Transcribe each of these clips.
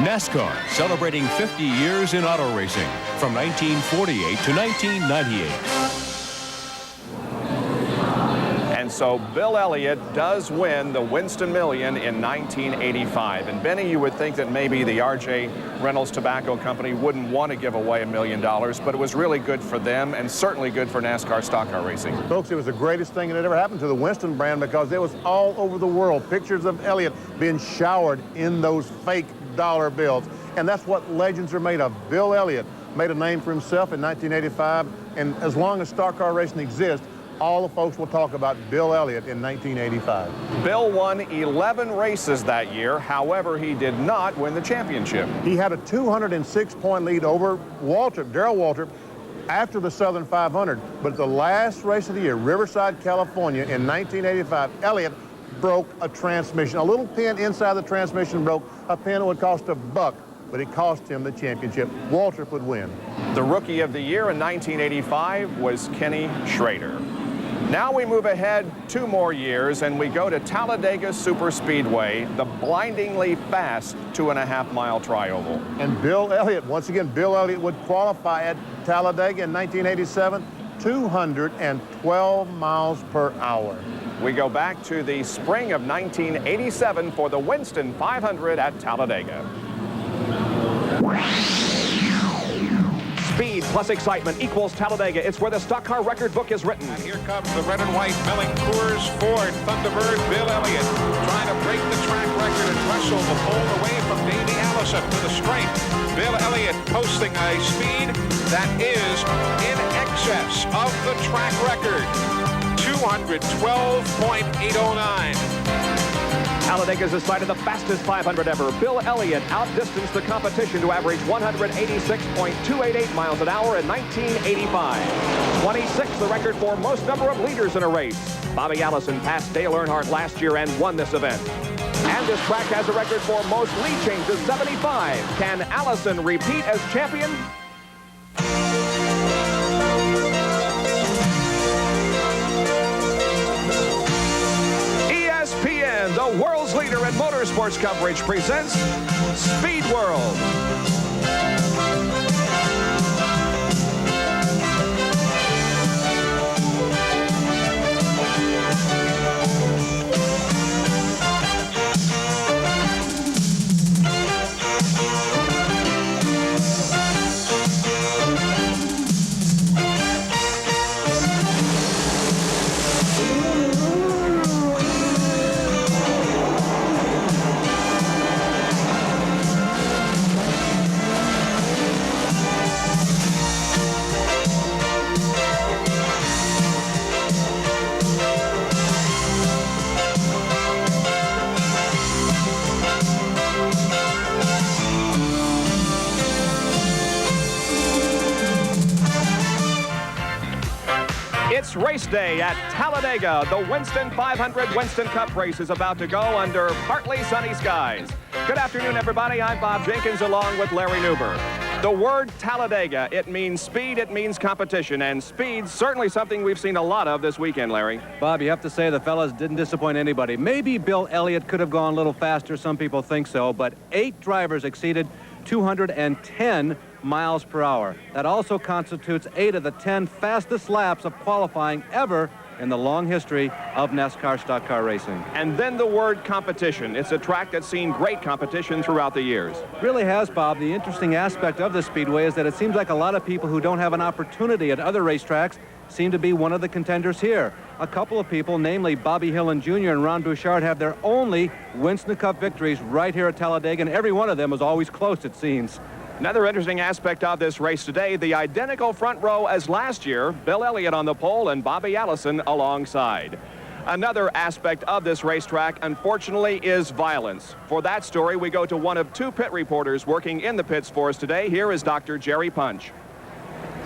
NASCAR, celebrating 50 years in auto racing from 1948 to 1998. And so Bill Elliott does win the Winston Million in 1985. And Benny, you would think that maybe the R.J. Reynolds Tobacco Company wouldn't want to give away $1 million, but it was really good for them and certainly good for NASCAR stock car racing. Folks, it was the greatest thing that ever happened to the Winston brand because it was all over the world. Pictures of Elliott being showered in those fake dollar bills. And that's what legends are made of. Bill Elliott made a name for himself in 1985, and as long as stock car racing exists, all the folks will talk about Bill Elliott in 1985. Bill won 11 races that year. However, he did not win the championship. He had a 206-point lead over Darrell Waltrip after the Southern 500. But the last race of the year, Riverside, California, in 1985, Elliott broke a transmission. A little pin inside the transmission broke. A pin that would cost $1, but it cost him the championship. Waltrip would win. The Rookie of the Year in 1985 was Kenny Schrader. Now we move ahead 2 more years and we go to Talladega Superspeedway, the blindingly fast 2.5-mile tri-oval. And Bill Elliott, once again, Bill Elliott would qualify at Talladega in 1987, 212 miles per hour. We go back to the spring of 1987 for the Winston 500 at Talladega. Speed plus excitement equals Talladega. It's where the stock car record book is written. And here comes the red and white milling Coors Ford Thunderbird. Bill Elliott trying to break the track record and wrestle the pole away from Davey Allison to the straight. Bill Elliott posting a speed that is in excess of the track record. 212.809. Talladega is decided the fastest 500 ever. Bill Elliott outdistanced the competition to average 186.288 miles an hour in 1985. 26, the record for most number of leaders in a race. Bobby Allison passed Dale Earnhardt last year and won this event. And this track has a record for most lead changes, 75. Can Allison repeat as champion? ESPN, the world's leader in motorsports coverage, presents Speed World. It's race day at Talladega. The Winston 500 Winston Cup race is about to go under partly sunny skies. Good afternoon, everybody. I'm Bob Jenkins along with Larry Newber. The word Talladega, it means speed, it means competition, and speed's certainly something we've seen a lot of this weekend, Larry. Bob, you have to say the fellas didn't disappoint anybody. Maybe Bill Elliott could have gone a little faster. Some people think so, but 8 drivers exceeded 210 miles per hour. That also constitutes 8 of the 10 fastest laps of qualifying ever in the long history of NASCAR stock car racing. And then the word competition. It's a track that's seen great competition throughout the years. Really has, Bob. The interesting aspect of the Speedway is that it seems like a lot of people who don't have an opportunity at other racetracks seem to be one of the contenders here. A couple of people, namely Bobby Hillin Jr. and Ron Bouchard, have their only Winston Cup victories right here at Talladega, and every one of them is always close, it seems. Another interesting aspect of this race today, the identical front row as last year, Bill Elliott on the pole and Bobby Allison alongside. Another aspect of this racetrack, unfortunately, is violence. For that story, we go to one of 2 pit reporters working in the pits for us today. Here is Dr. Jerry Punch.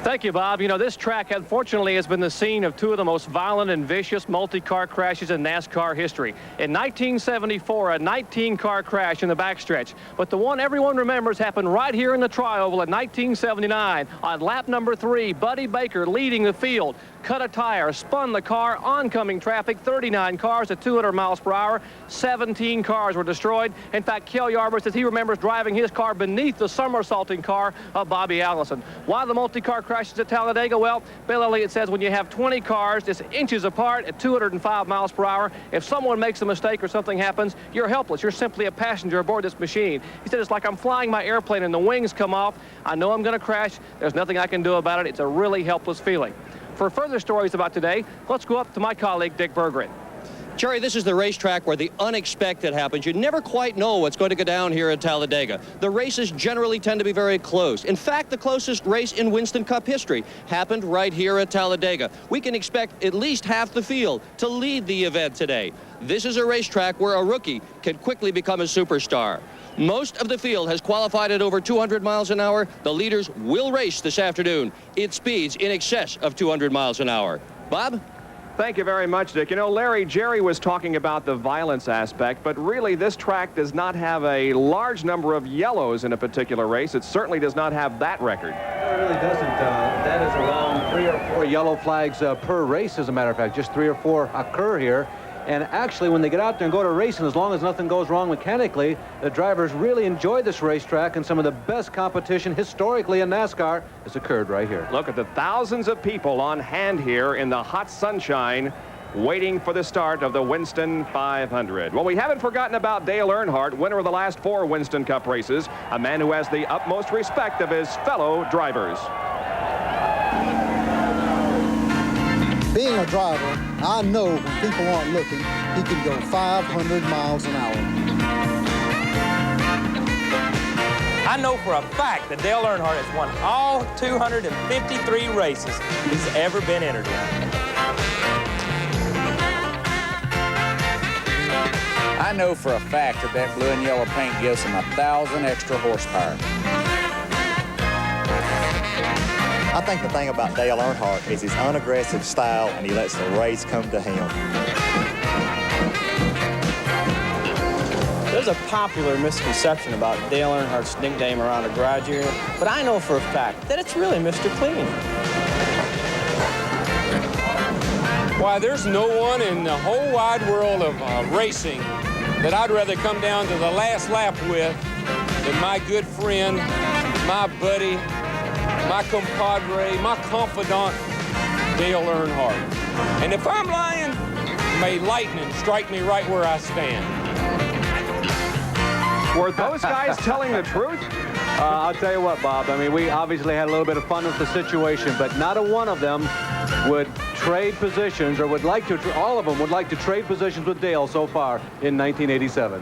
Thank you, Bob. You know, this track, unfortunately, has been the scene of two of the most violent and vicious multi-car crashes in NASCAR history. In 1974, a 19-car crash in the backstretch. But the one everyone remembers happened right here in the Tri-Oval in 1979. On lap number 3, Buddy Baker leading the field. Cut a tire, spun the car, oncoming traffic, 39 cars at 200 miles per hour. 17 cars were destroyed. In fact, Kel Yarber says he remembers driving his car beneath the somersaulting car of Bobby Allison. Why the multi-car crashes at Talladega? Well, Bill Elliott says when you have 20 cars just inches apart at 205 miles per hour, if someone makes a mistake or something happens, you're helpless. You're simply a passenger aboard this machine. He said it's like I'm flying my airplane and the wings come off. I know I'm going to crash. There's nothing I can do about it. It's a really helpless feeling. For further stories about today, let's go up to my colleague, Dick Berggren. Jerry, this is the racetrack where the unexpected happens. You never quite know what's going to go down here at Talladega. The races generally tend to be very close. In fact, the closest race in Winston Cup history happened right here at Talladega. We can expect at least half the field to lead the event today. This is a racetrack where a rookie can quickly become a superstar. Most of the field has qualified at over 200 miles an hour. The leaders will race this afternoon. It speeds in excess of 200 miles an hour. Bob? Thank you very much, Dick. You know, Larry, Jerry was talking about the violence aspect, but really this track does not have a large number of yellows in a particular race. It certainly does not have that record. No, it really doesn't. That is around 3 or 4 yellow flags per race, as a matter of fact. Just 3 or 4 occur here. And actually, when they get out there and go to racing, as long as nothing goes wrong mechanically, the drivers really enjoy this racetrack, and some of the best competition historically in NASCAR has occurred right here. Look at the thousands of people on hand here in the hot sunshine waiting for the start of the Winston 500. Well, we haven't forgotten about Dale Earnhardt, winner of the last 4 Winston Cup races, a man who has the utmost respect of his fellow drivers. Being a driver, I know when people aren't looking, he can go 500 miles an hour. I know for a fact that Dale Earnhardt has won all 253 races he's ever been entered in. I know for a fact that that blue and yellow paint gives him 1,000 extra horsepower. I think the thing about Dale Earnhardt is his unaggressive style, and he lets the race come to him. There's a popular misconception about Dale Earnhardt's nickname around the garage area, but I know for a fact that it's really Mr. Clean. Why, there's no one in the whole wide world of racing that I'd rather come down to the last lap with than my good friend, my buddy, my compadre, my confidant, Dale Earnhardt. And if I'm lying, may lightning strike me right where I stand. Were those guys telling the truth? I'll tell you what, Bob. I mean, we obviously had a little bit of fun with the situation, but not a one of them would trade positions, or would like to, all of them would like to trade positions with Dale so far in 1987.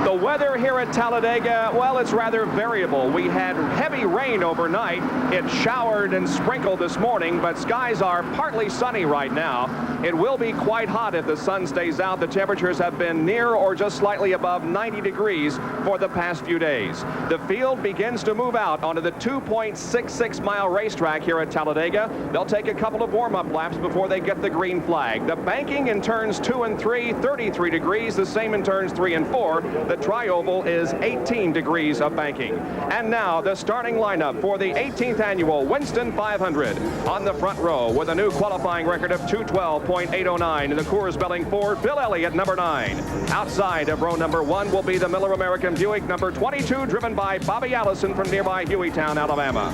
The weather here at Talladega, well, it's rather variable. We had heavy rain overnight. It showered and sprinkled this morning, but skies are partly sunny right now. It will be quite hot if the sun stays out. The temperatures have been near or just slightly above 90 degrees for the past few days. The field begins to move out onto the 2.66-mile racetrack here at Talladega. They'll take a couple of warm-up laps before they get the green flag. The banking in turns 2 and 3, 33 degrees, the same in turns 3 and 4. The Tri-Oval is 18 degrees of banking. And now the starting lineup for the 18th annual Winston 500. On the front row with a new qualifying record of 212.809 in the Coors Belling Ford, Bill Elliott, number 9. Outside of row number 1 will be the Miller American Buick, number 22, driven by Bobby Allison from nearby Hueytown, Alabama.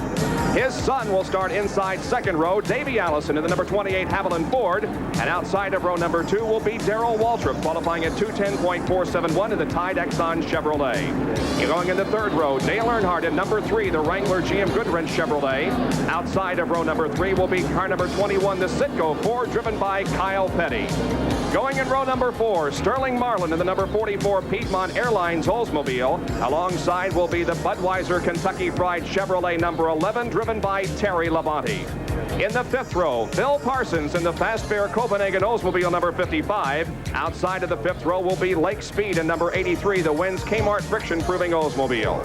His son will start inside second row, Davey Allison in the number 28 Haviland Ford. And outside of row number 2 will be Darrell Waltrip, qualifying at 210.471 in the Tide Exxon Chevrolet. Going in the third row, Dale Earnhardt in number 3, the Wrangler GM Goodwrench Chevrolet. Outside of row number 3 will be car number 21, the Citgo Ford, driven by Kyle Petty. Going in row number 4, Sterling Marlin in the number 44 Piedmont Airlines Oldsmobile. Alongside will be the Budweiser Kentucky Fried Chevrolet number 11, driven by Terry Labonte. In the fifth row, Phil Parsons in the Fast Fair Copenhagen Oldsmobile number 55. Outside of the fifth row will be Lake Speed in number 83, the Wins Kmart Friction Proving Oldsmobile.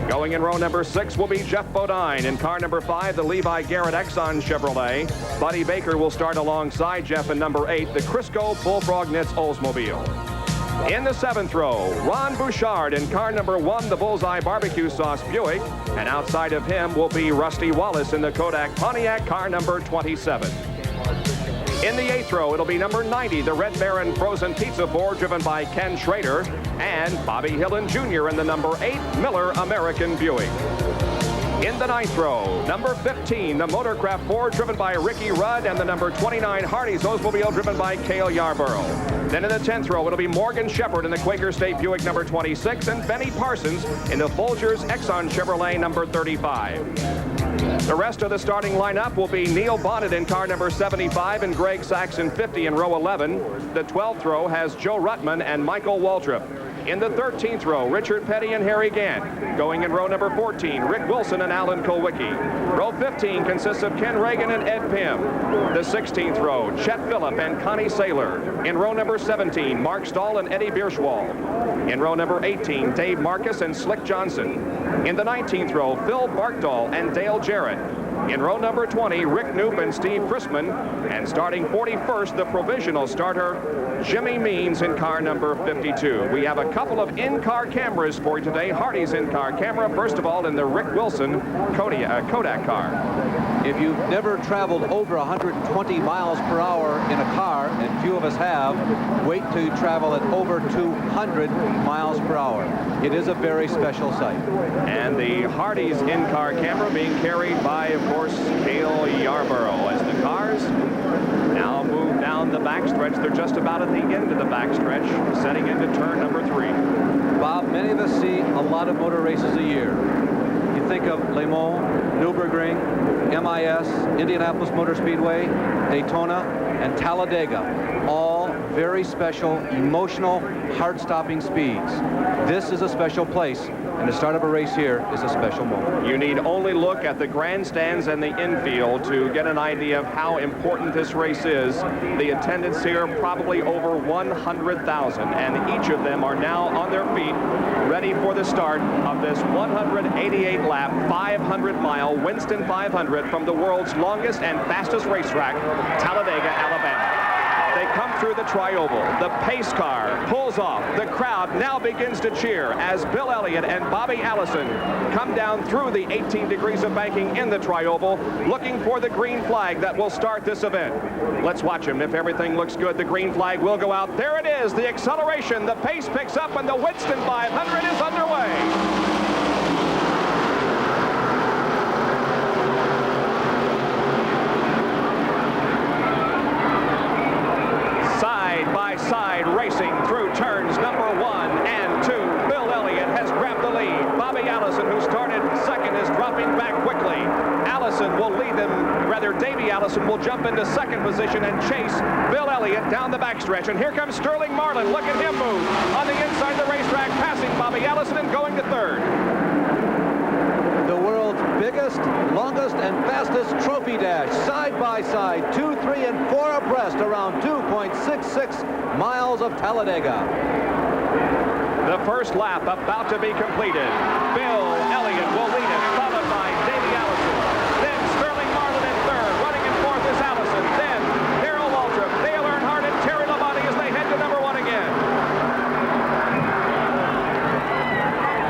Going in row number 6 will be Jeff Bodine. In car number 5, the Levi Garrett Exxon Chevrolet. Buddy Baker will start alongside Jeff in number 8, the Crisco Bullfrog Knits Oldsmobile. In the 7th row, Ron Bouchard in car number 1, the Bullseye Barbecue Sauce Buick. And outside of him will be Rusty Wallace in the Kodak Pontiac, car number 27. In the 8th row, it'll be number 90, the Red Baron Frozen Pizza Ford, driven by Ken Schrader, and Bobby Hillen Jr. in the number 8 Miller American Buick. In the 9th row, number 15, the Motorcraft Ford, driven by Ricky Rudd, and the number 29 Hardee's Oldsmobile, driven by Cale Yarborough. Then in the 10th row, it'll be Morgan Shepherd in the Quaker State Buick number 26, and Benny Parsons in the Folgers Exxon Chevrolet number 35. The rest of the starting lineup will be Neil Bonnet in car number 75 and Greg Saxon 50 in row 11. The 12th row has Joe Ruttman and Michael Waltrip. In the 13th row, Richard Petty and Harry Gant. Going in row number 14, Rick Wilson and Alan Kulwicki. Row 15 consists of Ken Reagan and Ed Pym. The 16th row, Chet Phillip and Connie Saylor. In row number 17, Mark Stahl and Eddie Bierschwald. In row number 18, Dave Marcus and Slick Johnson. In the 19th row, Phil Barkdahl and Dale Jarrett. In row number 20, Rick Knoop and Steve Chrisman. And starting 41st, the provisional starter, Jimmy Means in car number 52. We have a couple of in-car cameras for you today. Hardee's in-car camera, first of all, in the Rick Wilson Kodak car. If you've never traveled over 120 miles per hour in a car, and few of us have, wait till you travel at over 200 miles per hour. It is a very special sight. And the Hardee's in-car camera being carried by, of course, Cale Yarborough, as the cars now move down the backstretch. They're just about at the end of the backstretch, setting into turn number 3. Bob, many of us see a lot of motor races a year. You think of Le Mans, Nürburgring, MIS, Indianapolis Motor Speedway, Daytona, and Talladega. All very special, emotional, heart-stopping speeds. This is a special place, and the start of a race here is a special moment. You need only look at the grandstands and the infield to get an idea of how important this race is. The attendance here, probably over 100,000, and each of them are now on their feet, ready for the start of this 188-lap, 500-mile Winston 500 from the world's longest and fastest racetrack, Talladega, Alabama. They come through the trioval. The pace car pulls off. The crowd now begins to cheer as Bill Elliott and Bobby Allison come down through the 18 degrees of banking in the trioval, looking for the green flag that will start this event. Let's watch them. If everything looks good, the green flag will go out. There it is, the acceleration. The pace picks up, and the Winston 500 is underway. Side racing through turns number 1 and 2. Bill Elliott has grabbed the lead. Bobby Allison, who started second, is dropping back quickly. Allison will lead them, rather Davey Allison will jump into second position and chase Bill Elliott down the backstretch. And here comes Sterling Marlin. Look at him move on the inside of the racetrack, passing Bobby Allison and going to third. The world's biggest, longest, and fastest trophy dash, side by side, 2, 3, and 4 abreast, around 2.66 miles of Talladega. The first lap about to be completed. Bill Elliott will lead it, followed by Davey Allison. Then Sterling Marlin in third. Running in fourth is Allison. Then Darrell Waltrip, Dale Earnhardt, and Terry Labonte as they head to number 1 again.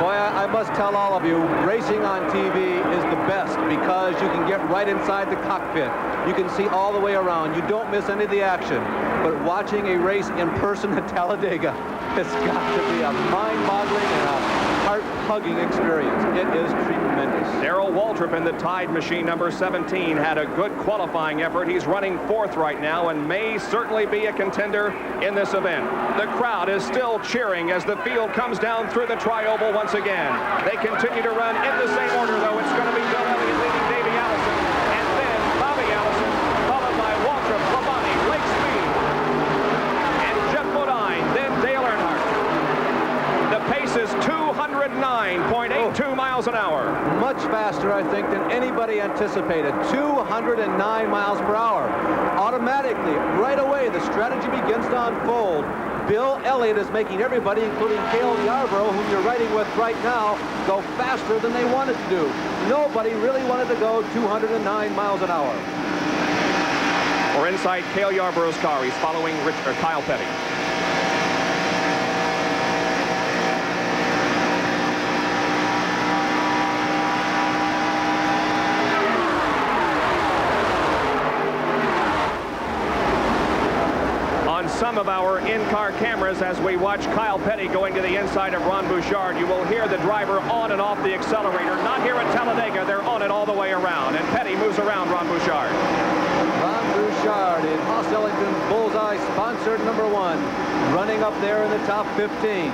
Boy, I must tell all of you, racing on TV is the best because you can get right inside the cockpit. You can see all the way around. You don't miss any of the action. But watching a race in person at Talladega, it's got to be a mind-boggling and a heart-hugging experience. It is tremendous. Darrell Waltrip in the Tide machine number 17 had a good qualifying effort. He's running 4th right now and may certainly be a contender in this event. The crowd is still cheering as the field comes down through the trioval once again. They continue to run in the same order, though. It's going to be Bill Elliott leading Davey Allison, and then Bobby Allison, followed by Waltrip, Labonte, Lake Speed, and Jeff Bodine, then Dale Earnhardt. The pace is 209.82 miles an hour. Much faster, I think, than anybody anticipated. 209 miles per hour. Automatically, right away, the strategy begins to unfold. Bill Elliott is making everybody, including Cale Yarborough, whom you're riding with right now, go faster than they wanted to do. Nobody really wanted to go 209 miles an hour. We're inside Cale Yarborough's car. He's following Kyle Petty. Some of our in-car cameras, as we watch Kyle Petty going to the inside of Ron Bouchard, you will hear the driver on and off the accelerator. Not here at Talladega. They're on it all the way around. And Petty moves around Ron Bouchard. Ron Bouchard in Moss Ellington's Bullseye, sponsored #1, running up there in the top 15.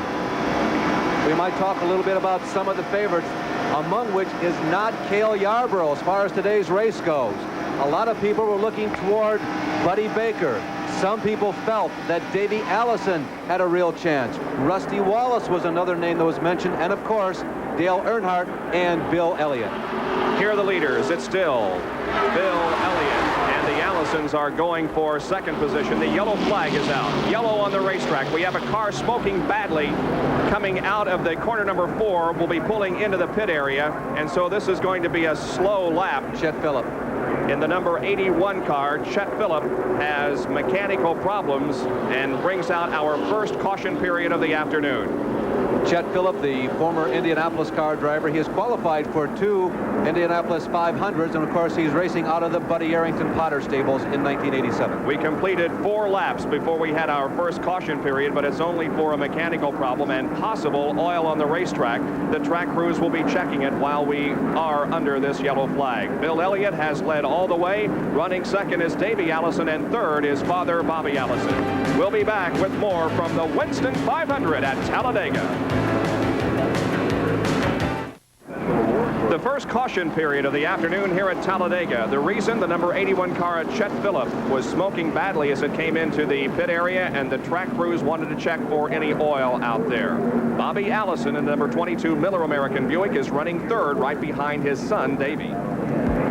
We might talk a little bit about some of the favorites, among which is not Cale Yarborough as far as today's race goes. A lot of people were looking toward Buddy Baker. Some people felt that Davey Allison had a real chance. Rusty Wallace was another name that was mentioned, and of course, Dale Earnhardt and Bill Elliott. Here are the leaders. It's still Bill Elliott, and the Allisons are going for second position. The yellow flag is out. Yellow on the racetrack. We have a car smoking badly coming out of the corner number 4. Will be pulling into the pit area, and so this is going to be a slow lap. Chet Phillip. In the number 81 car, Chet Phillip has mechanical problems and brings out our first caution period of the afternoon. Chet Phillip, the former Indianapolis car driver, he has qualified for 2 Indianapolis 500s, and of course he's racing out of the Buddy Arrington Potter stables in 1987. We completed 4 laps before we had our first caution period, but it's only for a mechanical problem and possible oil on the racetrack. The track crews will be checking it while we are under this yellow flag. Bill Elliott has led all the way. Running second is Davey Allison, and third is father Bobby Allison. We'll be back with more from the Winston 500 at Talladega. The first caution period of the afternoon here at Talladega. The reason the number 81 car at Chet Phillip was smoking badly as it came into the pit area, and the track crews wanted to check for any oil out there. Bobby Allison in the number 22 Miller American Buick is running third right behind his son, Davey.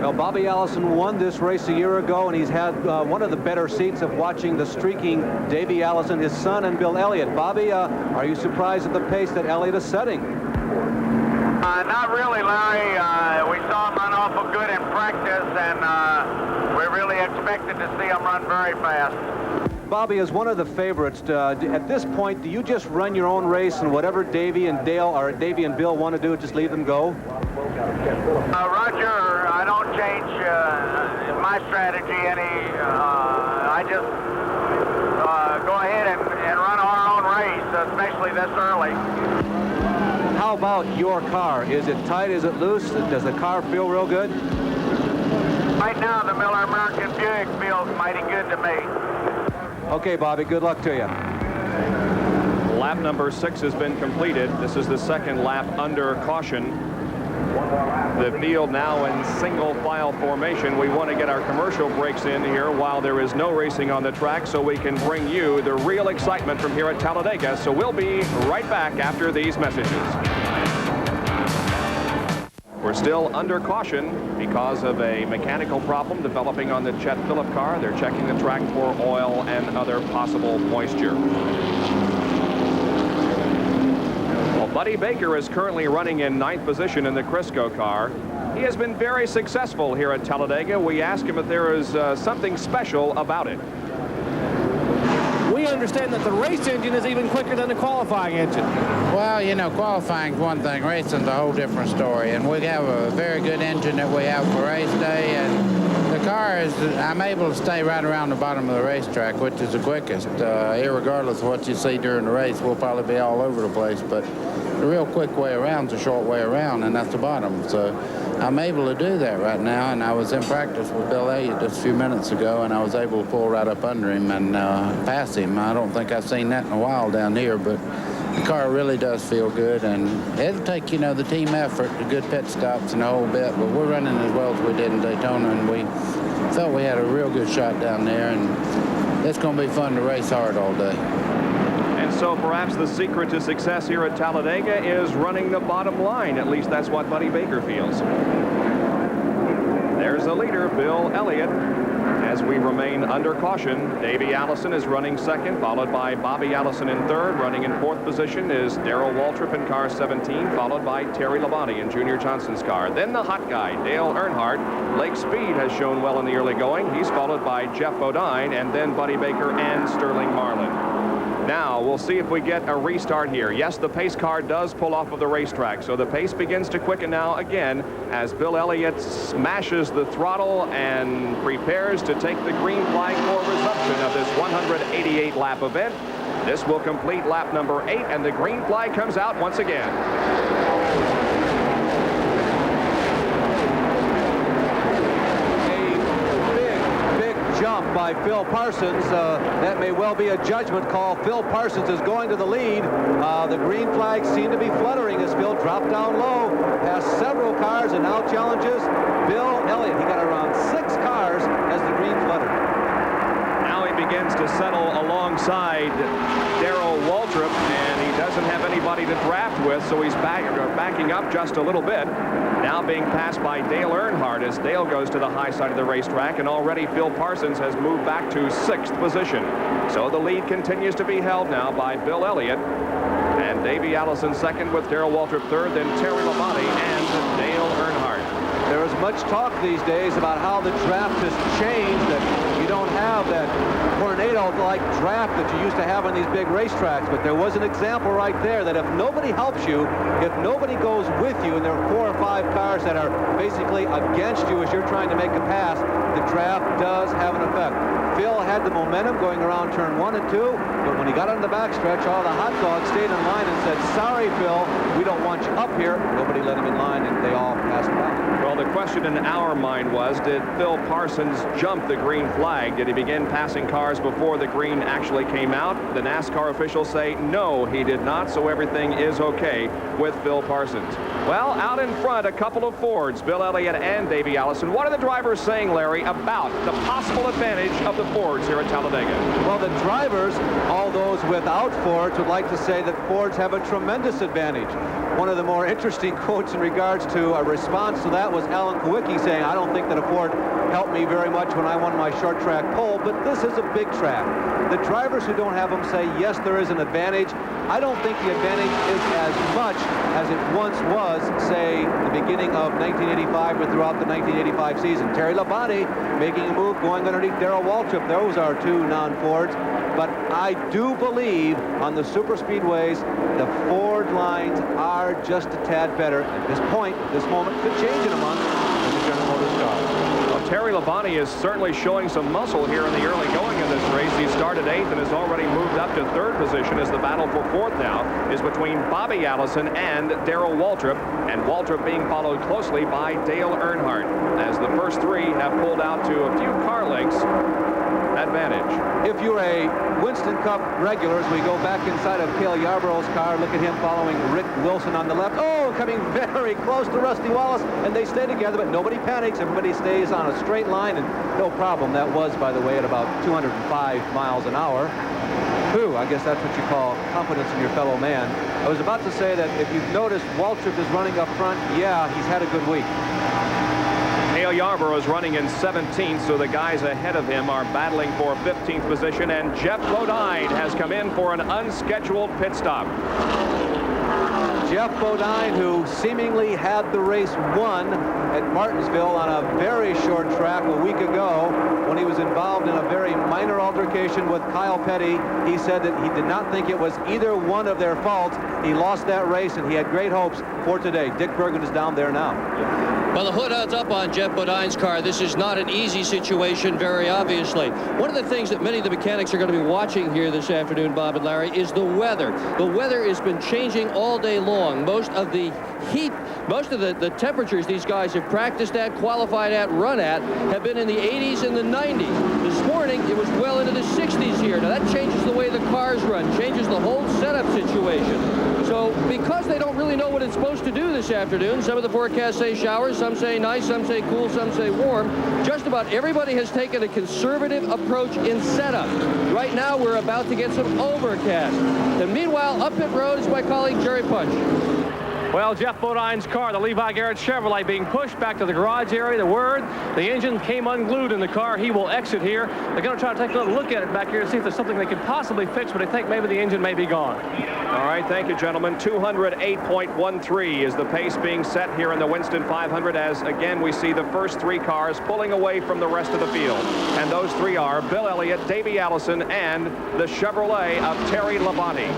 Well, Bobby Allison won this race a year ago, and he's had one of the better seats of watching the streaking Davey Allison, his son, and Bill Elliott. Bobby, are you surprised at the pace that Elliott is setting? Not really, Larry. We saw him run awful good in practice, and we really expected to see him run very fast. Bobby, is one of the favorites. At this point, do you just run your own race, and whatever Davey and Dale or Davey and Bill want to do, just leave them go? Roger, I don't change my strategy any. I just go ahead and run our own race, especially this early. How about your car? Is it tight? Is it loose? Does the car feel real good? Right now, the Miller American Buick feels mighty good to me. Okay, Bobby, good luck to you. Lap number 6 has been completed. This is the second lap under caution. The field now in single file formation. We want to get our commercial breaks in here while there is no racing on the track, so we can bring you the real excitement from here at Talladega. So we'll be right back after these messages. We're still under caution because of a mechanical problem developing on the Chet Phillip car. They're checking the track for oil and other possible moisture. Well, Buddy Baker is currently running in 9th position in the Crisco car. He has been very successful here at Talladega. We asked him if there is something special about it. We understand that the race engine is even quicker than the qualifying engine. Well, you know, qualifying is one thing, racing's a whole different story, and we have a very good engine that we have for race day, and the car is, I'm able to stay right around the bottom of the racetrack, which is the quickest. Irregardless of what you see during the race, we'll probably be all over the place, but the real quick way around is a short way around, and that's the bottom. So I'm able to do that right now, and I was in practice with Bill Elliott just a few minutes ago, and I was able to pull right up under him and pass him. I don't think I've seen that in a while down here, but the car really does feel good, and it'll take, you know, the team effort, the good pit stops and a whole bit, but we're running as well as we did in Daytona, and we felt we had a real good shot down there, and it's going to be fun to race hard all day. And so perhaps the secret to success here at Talladega is running the bottom line. At least that's what Buddy Baker feels. There's the leader, Bill Elliott. As we remain under caution, Davey Allison is running second, followed by Bobby Allison in third. Running in fourth position is Darrell Waltrip in car 17, followed by Terry Labonte in Junior Johnson's car. Then the hot guy, Dale Earnhardt. Lake Speed has shown well in the early going. He's followed by Jeff Bodine, and then Buddy Baker and Sterling Marlin. Now, we'll see if we get a restart here. Yes, the pace car does pull off of the racetrack, so the pace begins to quicken now again as Bill Elliott smashes the throttle and prepares to take the green flag for resumption of this 188-lap event. This will complete lap number 8, and the green flag comes out once again. Jump by Phil Parsons. That may well be a judgment call. Phil Parsons is going to the lead. The green flags seem to be fluttering as Phil dropped down low past several cars and now challenges Bill Elliott. He got around 6 cars as the green fluttered. Now he begins to settle alongside Darrell Waltrip, and he doesn't have anybody to draft with, so he's backing up just a little bit. Now being passed by Dale Earnhardt as Dale goes to the high side of the racetrack, and already Phil Parsons has moved back to 6th position. So the lead continues to be held now by Bill Elliott, and Davey Allison second with Darrell Waltrip third, then Terry Labonte and Dale Earnhardt. There is much talk these days about how the draft has changed, that you don't have that tornado-like draft that you used to have on these big racetracks. But there was an example right there that if nobody helps you, if nobody goes with you, and there are 4 or 5 cars that are basically against you as you're trying to make a pass, the draft does have an effect. Phil had the momentum going around turn 1 and 2, but when he got on the backstretch, all the hot dogs stayed in line and said, "Sorry, Phil, we don't want you up here." Nobody let him in line, and they all passed by. Well, the question in our mind was, did Phil Parsons jump the green flag? Did he begin passing cars before the green actually came out? The NASCAR officials say no, he did not, so everything is okay with Phil Parsons. Well, out in front, a couple of Fords, Bill Elliott and Davey Allison. What are the drivers saying, Larry, about the possible advantage of the Fords here at Talladega? Well, the drivers, all those without Fords, would like to say that Fords have a tremendous advantage. One of the more interesting quotes in regards to a response to that was Alan Kawicki saying, "I don't think that a Ford helped me very much when I won my short track pole, but this is a big track." The drivers who don't have them say, yes, there is an advantage. I don't think the advantage is as much as it once was, say, the beginning of 1985 or throughout the 1985 season. Terry Labonte making a move, going underneath Darrell Waltrip. Those are 2 non-Fords. But I do believe on the super speedways, the Ford lines are just a tad better. At this point, this moment could change in a month in the General Motors car. Well, Terry Labonte is certainly showing some muscle here in the early going of this race. He started 8th and has already moved up to 3rd position as the battle for 4th now is between Bobby Allison and Darrell Waltrip, and Waltrip being followed closely by Dale Earnhardt as the first 3 have pulled out to a few car lengths advantage. If you're a Winston Cup regular, as we go back inside of Cale Yarborough's car, look at him following Rick Wilson on the left. Oh, coming very close to Rusty Wallace, and they stay together, but nobody panics. Everybody stays on a straight line, and no problem. That was, by the way, at about 205 miles an hour. Whew, I guess that's what you call confidence in your fellow man. I was about to say that if you've noticed, Waltrip is running up front. Yeah, he's had a good week. Cale Yarborough is running in 17th, so the guys ahead of him are battling for 15th position, and Jeff Bodine has come in for an unscheduled pit stop. Jeff Bodine, who seemingly had the race won at Martinsville on a very short track a week ago when he was involved in a very minor altercation with Kyle Petty. He said that he did not think it was either one of their faults. He lost that race, and he had great hopes for today. Dick Bergen is down there now. Well, the hood is up on Jeff Bodine's car. This is not an easy situation, very obviously. One of the things that many of the mechanics are going to be watching here this afternoon, Bob and Larry, is the weather. The weather has been changing all day long. Most of the heat, most of the temperatures these guys have practiced at, qualified at, run at, have been in the 80s and the 90s. This morning, it was well into the 60s here. Now, that changes the way the cars run, changes the whole setup situation. So because they don't really know what it's supposed to do this afternoon, some of the forecasts say showers, some say nice, some say cool, some say warm. Just about everybody has taken a conservative approach in setup. Right now, we're about to get some overcast. And meanwhile, up pit road is my colleague Jerry Punch. Well, Jeff Bodine's car, the Levi Garrett Chevrolet, being pushed back to the garage area. The word, the engine came unglued in the car. He will exit here. They're going to try to take a little look at it back here and see if there's something they could possibly fix, but I think maybe the engine may be gone. All right, thank you, gentlemen. 208.13 is the pace being set here in the Winston 500 as, again, we see the first three cars pulling away from the rest of the field. And those three are Bill Elliott, Davey Allison, and the Chevrolet of Terry Labonte.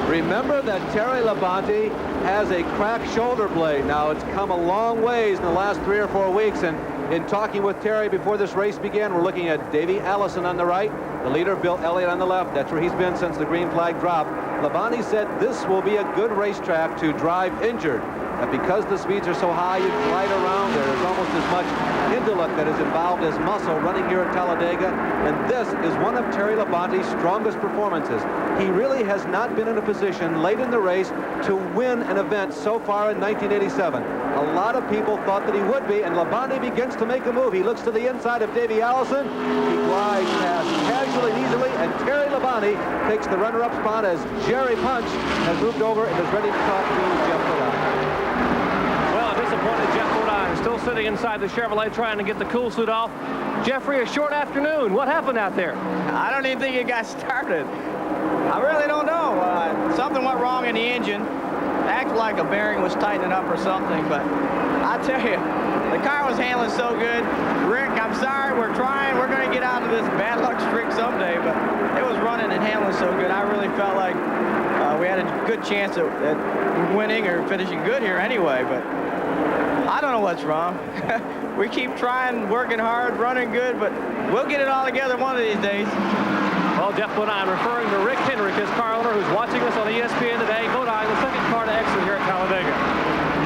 Remember that Terry Labonte has a cracked shoulder blade. Now, it's come a long ways in the last 3 or 4 weeks, and in talking with Terry before this race began, we're looking at Davey Allison on the right, the leader, Bill Elliott, on the left. That's where he's been since the green flag dropped. Labonte said this will be a good racetrack to drive injured. That because the speeds are so high, you glide around there. There's almost as much intellect that is involved as muscle running here at Talladega. And this is one of Terry Labonte's strongest performances. He really has not been in a position late in the race to win an event so far in 1987. A lot of people thought that he would be, and Labonte begins to make a move. He looks to the inside of Davey Allison. He glides past casually and easily, and Terry Labonte takes the runner-up spot as Jerry Punch has moved over and is ready to talk to Jeff Bodine. Disappointed Jeff Bodine still sitting inside the Chevrolet trying to get the cool suit off. Jeffrey, a short afternoon. What happened out there? I don't even think it got started. I really don't know. Something went wrong in the engine. It acted like a bearing was tightening up or something, but I tell you, the car was handling so good. Rick, I'm sorry, we're trying. We're going to get out of this bad luck streak someday, but it was running and handling so good. I really felt like we had a good chance at winning or finishing good here anyway, but I don't know what's wrong. We keep trying, working hard, running good, but we'll get it all together one of these days. Well, Jeff Bodine referring to Rick Hendrick, his car owner, who's watching us on ESPN today. Bodine, the second car to exit here at Talladega.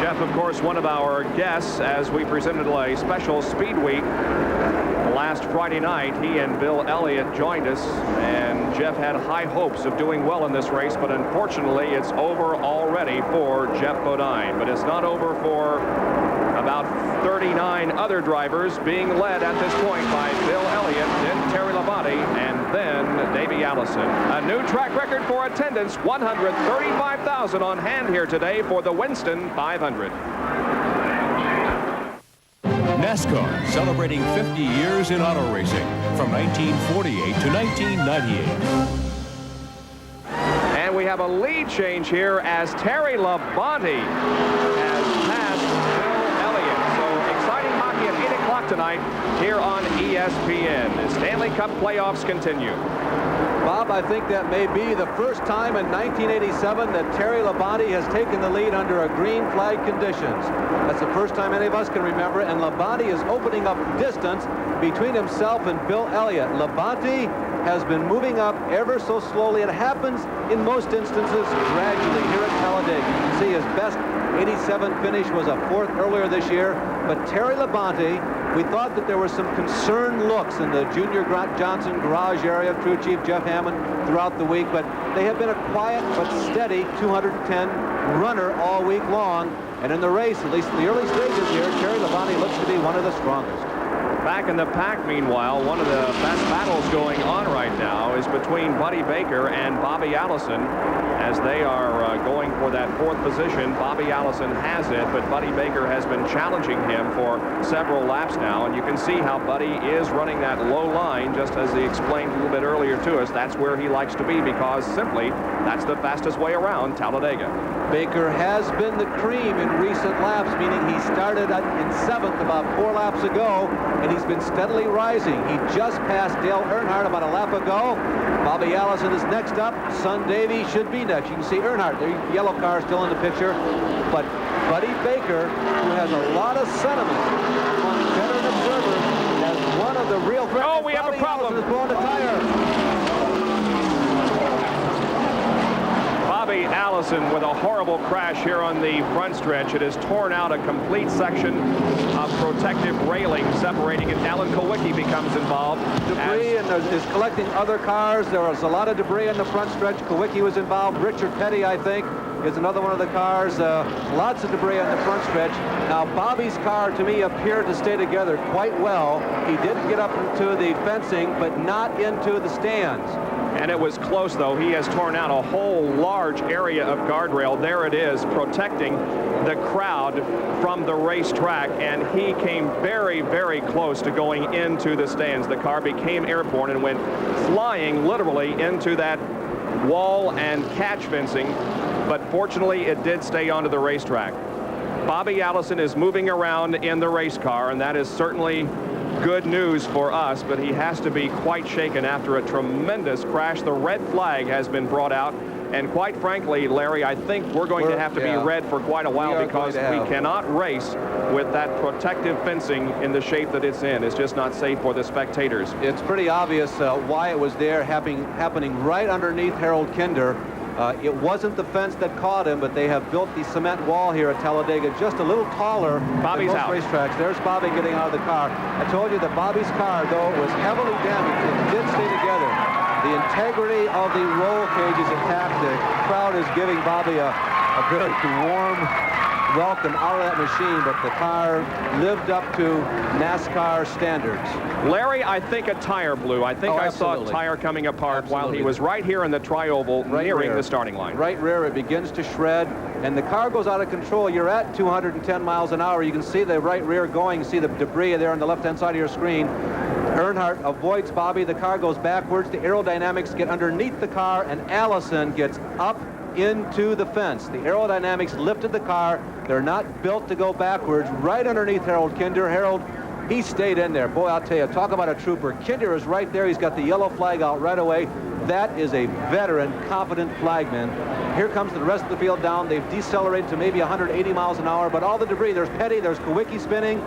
Jeff, of course, one of our guests as we presented a special Speed Week. Last Friday night, he and Bill Elliott joined us, and Jeff had high hopes of doing well in this race, but unfortunately, it's over already for Jeff Bodine. But it's not over for about 39 other drivers being led at this point by Bill Elliott, then Terry Labonte, and then Davey Allison. A new track record for attendance, 135,000 on hand here today for the Winston 500. NASCAR celebrating 50 years in auto racing from 1948 to 1998. And we have a lead change here as Terry Labonte has passed Bill Elliott. So exciting hockey at 8 o'clock tonight here on ESPN. The Stanley Cup playoffs continue. Bob, I think that may be the first time in 1987 that Terry Labonte has taken the lead under a green flag conditions. That's the first time any of us can remember, and Labonte is opening up distance between himself and Bill Elliott. Labonte has been moving up ever so slowly. It happens in most instances gradually here at Talladega. You can see his best 87 finish was a 4th earlier this year, but Terry Labonte, we thought that there were some concerned looks in the Junior Johnson garage area, crew chief Jeff Hammond, throughout the week, but they have been a quiet but steady 210 runner all week long. And in the race, at least in the early stages here, Terry Labonte looks to be one of the strongest. Back in the pack, meanwhile, one of the best battles going on right now is between Buddy Baker and Bobby Allison as they are going for that 4th position. Bobby Allison has it, but Buddy Baker has been challenging him for several laps now, and you can see how Buddy is running that low line, just as he explained a little bit earlier to us. That's where he likes to be because simply that's the fastest way around Talladega. Baker has been the cream in recent laps, meaning he started in 7th about 4 laps ago, and he's been steadily rising. He just passed Dale Earnhardt about a lap ago. Bobby Allison is next up. Son Davey should be next. You can see Earnhardt, the yellow car still in the picture. But Buddy Baker, who has a lot of sentiment among veteran observers, as one of the real threats. Oh, we have a problem. Allison is blowing a tire. Bobby Allison with a horrible crash here on the front stretch. It has torn out a complete section of protective railing separating, and Alan Kulwicki becomes involved. Debris and is collecting other cars. There was a lot of debris in the front stretch. Kulwicki was involved. Richard Petty, I think, is another one of the cars. Lots of debris on the front stretch. Now, Bobby's car, to me, appeared to stay together quite well. He did get up into the fencing, but not into the stands. And it was close, though. He has torn out a whole large area of guardrail. There it is, protecting the crowd from the racetrack, and he came very, very close to going into the stands. The car became airborne and went flying literally into that wall and catch fencing, but fortunately it did stay onto the racetrack. Bobby Allison is moving around in the race car, and that is certainly good news for us, but he has to be quite shaken after a tremendous crash. The red flag has been brought out, and quite frankly, Larry, I think we're going to have to be red for quite a while, because we cannot race with that protective fencing in the shape that it's in. It's just not safe for the spectators. It's pretty obvious why it was there, happening right underneath Harold Kinder. It wasn't the fence that caught him, but they have built the cement wall here at Talladega just a little taller than most racetracks. There's Bobby getting out of the car. I told you that Bobby's car, though, was heavily damaged. It did stay together. The integrity of the roll cage is intact. The crowd is giving Bobby a very warm welcome out of that machine, but the car lived up to NASCAR standards. Larry, I think a tire blew. I think I saw a tire coming apart while he was right here in the tri-oval, nearing the starting line. Right rear, it begins to shred, and the car goes out of control. You're at 210 miles an hour. You can see the right rear going. You see the debris there on the left-hand side of your screen. Earnhardt avoids Bobby. The car goes backwards. The aerodynamics get underneath the car, and Allison gets up into the fence. The aerodynamics lifted the car. They're not built to go backwards. Right underneath Harold Kinder. Harold, he stayed in there. Boy, I'll tell you, talk about a trooper. Kinder is right there. He's got the yellow flag out right away. That is a veteran, confident flagman. Here comes the rest of the field down. They've decelerated to maybe 180 miles an hour, but all the debris, there's Petty, there's Kawicki spinning.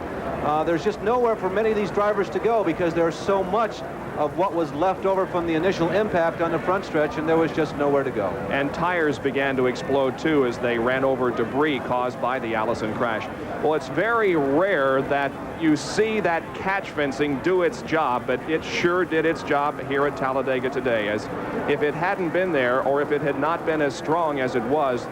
There's just nowhere for many of these drivers to go, because there's so much of what was left over from the initial impact on the front stretch, and there was just nowhere to go. And tires began to explode too as they ran over debris caused by the Allison crash. Well, it's very rare that you see that catch fencing do its job, but it sure did its job here at Talladega today. As if it hadn't been there, or if it had not been as strong as it was,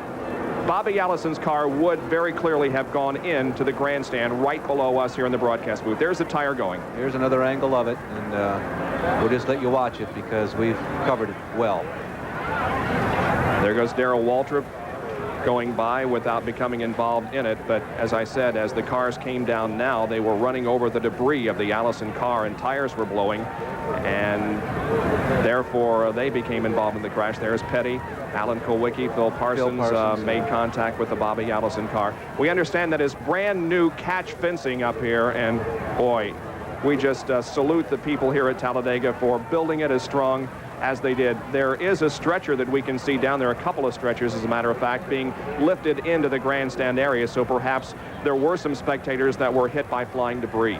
Bobby Allison's car would very clearly have gone into the grandstand right below us here in the broadcast booth. There's the tire going. Here's another angle of it, and we'll just let you watch it because we've covered it well. There goes Darrell Waltrip going by without becoming involved in it, but as I said, as the cars came down now, they were running over the debris of the Allison car, and tires were blowing, and therefore they became involved in the crash. There's Petty, Alan Kawicki, Phil Parsons made contact with the Bobby Allison car. We understand that is brand new catch fencing up here, and boy, we just salute the people here at Talladega for building it as strong as they did. There is a stretcher that we can see down there, a couple of stretchers, as a matter of fact, being lifted into the grandstand area, so perhaps there were some spectators that were hit by flying debris.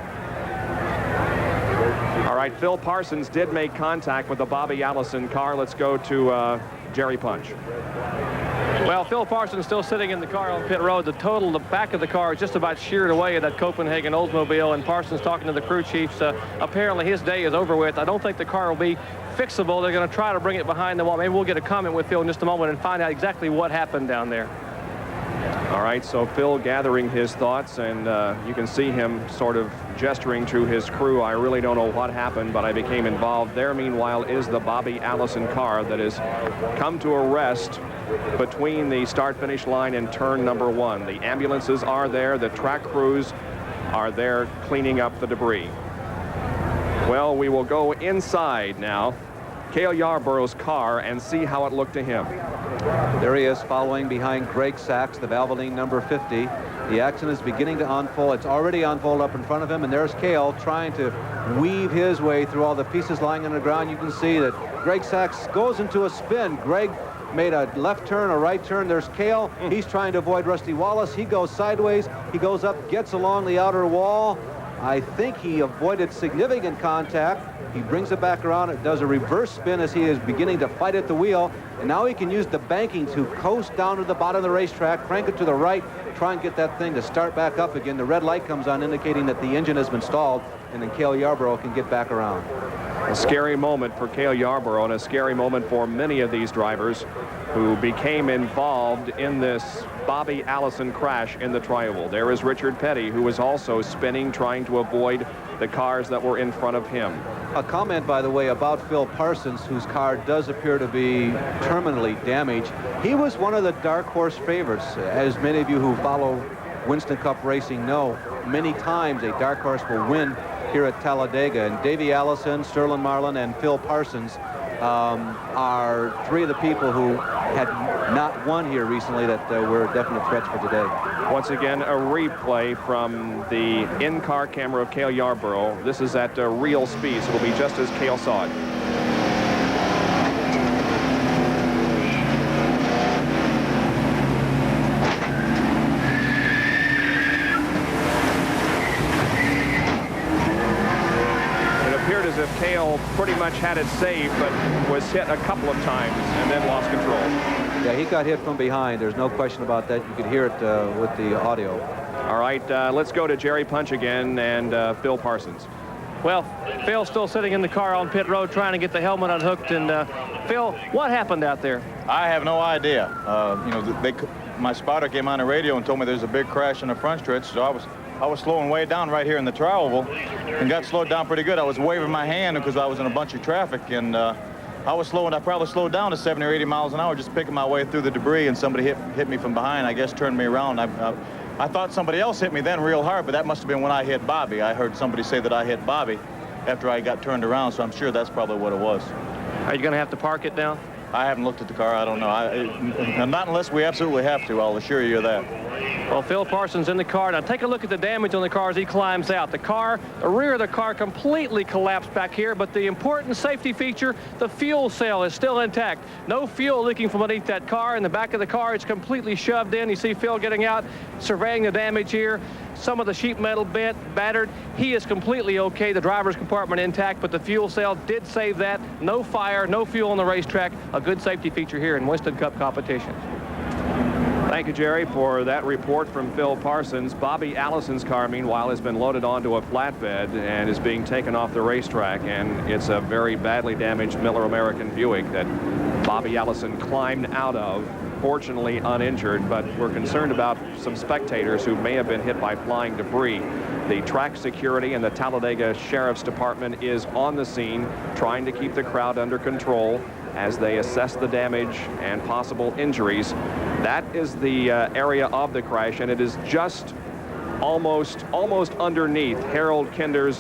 All right, Phil Parsons did make contact with the Bobby Allison car. Let's go to Jerry Punch. Well, Phil Parsons still sitting in the car on pit road. The back of the car is just about sheared away at that Copenhagen Oldsmobile, and Parsons talking to the crew chiefs. Apparently his day is over with. I don't think the car will be fixable. They're going to try to bring it behind the wall. Maybe we'll get a comment with Phil in just a moment and find out exactly what happened down there. All right, so Phil gathering his thoughts, and you can see him sort of gesturing to his crew. I really don't know what happened, but I became involved. There, meanwhile, is the Bobby Allison car that has come to a rest between the start-finish line and turn number 1. The ambulances are there. The track crews are there cleaning up the debris. Well, we will go inside now, Cale Yarborough's car, and see how it looked to him. There he is, following behind Greg Sachs, the Valvoline number 50. The accident is beginning to unfold. It's already unfolded up in front of him, and there's Cale trying to weave his way through all the pieces lying on the ground. You can see that Greg Sachs goes into a spin. Greg made a left turn, a right turn. There's Cale. He's trying to avoid Rusty Wallace. He goes sideways. He goes up, gets along the outer wall. I think he avoided significant contact. He brings it back around. It does a reverse spin as he is beginning to fight at the wheel. And now he can use the banking to coast down to the bottom of the racetrack, crank it to the right, try and get that thing to start back up again. The red light comes on, indicating that the engine has been stalled, and then Cale Yarborough can get back around. A scary moment for Cale Yarborough and a scary moment for many of these drivers who became involved in this Bobby Allison crash in the Tri-Oval. There is Richard Petty, who was also spinning, trying to avoid the cars that were in front of him. A comment, by the way, about Phil Parsons, whose car does appear to be terminally damaged. He was one of the dark horse favorites. As many of you who follow Winston Cup racing know, many times a dark horse will win here at Talladega. And Davey Allison, Sterling Marlin, and Phil Parsons are three of the people who had not won here recently that were definite threats for today. Once again, a replay from the in-car camera of Cale Yarborough. This is at real speed, so it'll be just as Cale saw it. As if Cale pretty much had it saved, but was hit a couple of times and then lost control. Yeah, he got hit from behind. There's no question about that. You could hear it with the audio. All right, let's go to Jerry Punch again and Phil Parsons. Well, Phil's still sitting in the car on pit road trying to get the helmet unhooked. And Phil, what happened out there? I have no idea. You know, my spotter came on the radio and told me there's a big crash in the front stretch, so I was slowing way down right here in the Tri-Oval and got slowed down pretty good. I was waving my hand because I was in a bunch of traffic, and I probably slowed down to 70 or 80 miles an hour just picking my way through the debris, and somebody hit me from behind, I guess turned me around. I thought somebody else hit me then real hard, but that must have been when I hit Bobby. I heard somebody say that I hit Bobby after I got turned around, so I'm sure that's probably what it was. Are you going to have to park it now? I haven't looked at the car. I don't know. Not unless we absolutely have to. I'll assure you of that. Well, Phil Parsons in the car. Now take a look at the damage on the car as he climbs out. The rear of the car completely collapsed back here, but the important safety feature, the fuel cell is still intact. No fuel leaking from underneath that car. In the back of the car, it's completely shoved in. You see Phil getting out, surveying the damage here. Some of the sheet metal bent, battered. He is completely okay. The driver's compartment intact, but the fuel cell did save that. No fire, no fuel on the racetrack. A good safety feature here in Winston Cup competition. Thank you, Jerry, for that report from Phil Parsons. Bobby Allison's car, meanwhile, has been loaded onto a flatbed and is being taken off the racetrack. And it's a very badly damaged Miller American Buick that Bobby Allison climbed out of, fortunately uninjured, but we're concerned about some spectators who may have been hit by flying debris. The track security and the Talladega Sheriff's Department is on the scene, trying to keep the crowd under control as they assess the damage and possible injuries. That is the area of the crash, and it is just almost underneath Harold Kinder's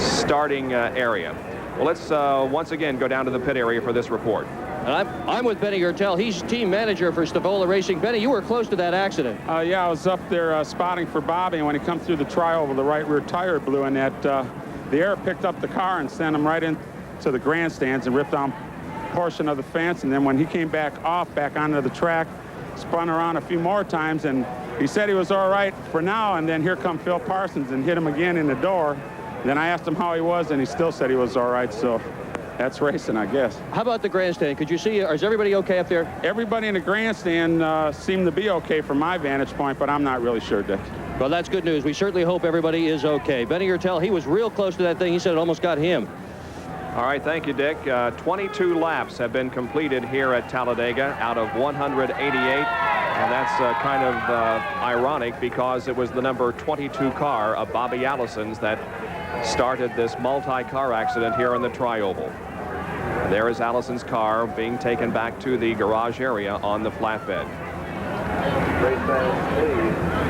starting area. Well, let's once again go down to the pit area for this report. And I'm with Benny Gertel. He's team manager for Stavola Racing. Benny, you were close to that accident. Yeah, I was up there spotting for Bobby, and when he come through the Tri-Oval, the right rear tire blew, and that the air picked up the car and sent him right into the grandstands and ripped down a portion of the fence. And then when he came back onto the track, spun around a few more times, and he said he was all right for now. And then here come Phil Parsons and hit him again in the door. Then I asked him how he was, and he still said he was all right. So that's racing, I guess. How about the grandstand? Could you see, or is everybody okay up there? Everybody in the grandstand seemed to be okay from my vantage point, but I'm not really sure, Dick. Well, that's good news. We certainly hope everybody is okay. Benny Gertel, he was real close to that thing. He said it almost got him. All right, thank you, Dick. 22 laps have been completed here at Talladega out of 188, and that's kind of ironic because it was the number 22 car of Bobby Allison's that started this multi-car accident here in the Tri-Oval. There is Allison's car being taken back to the garage area on the flatbed.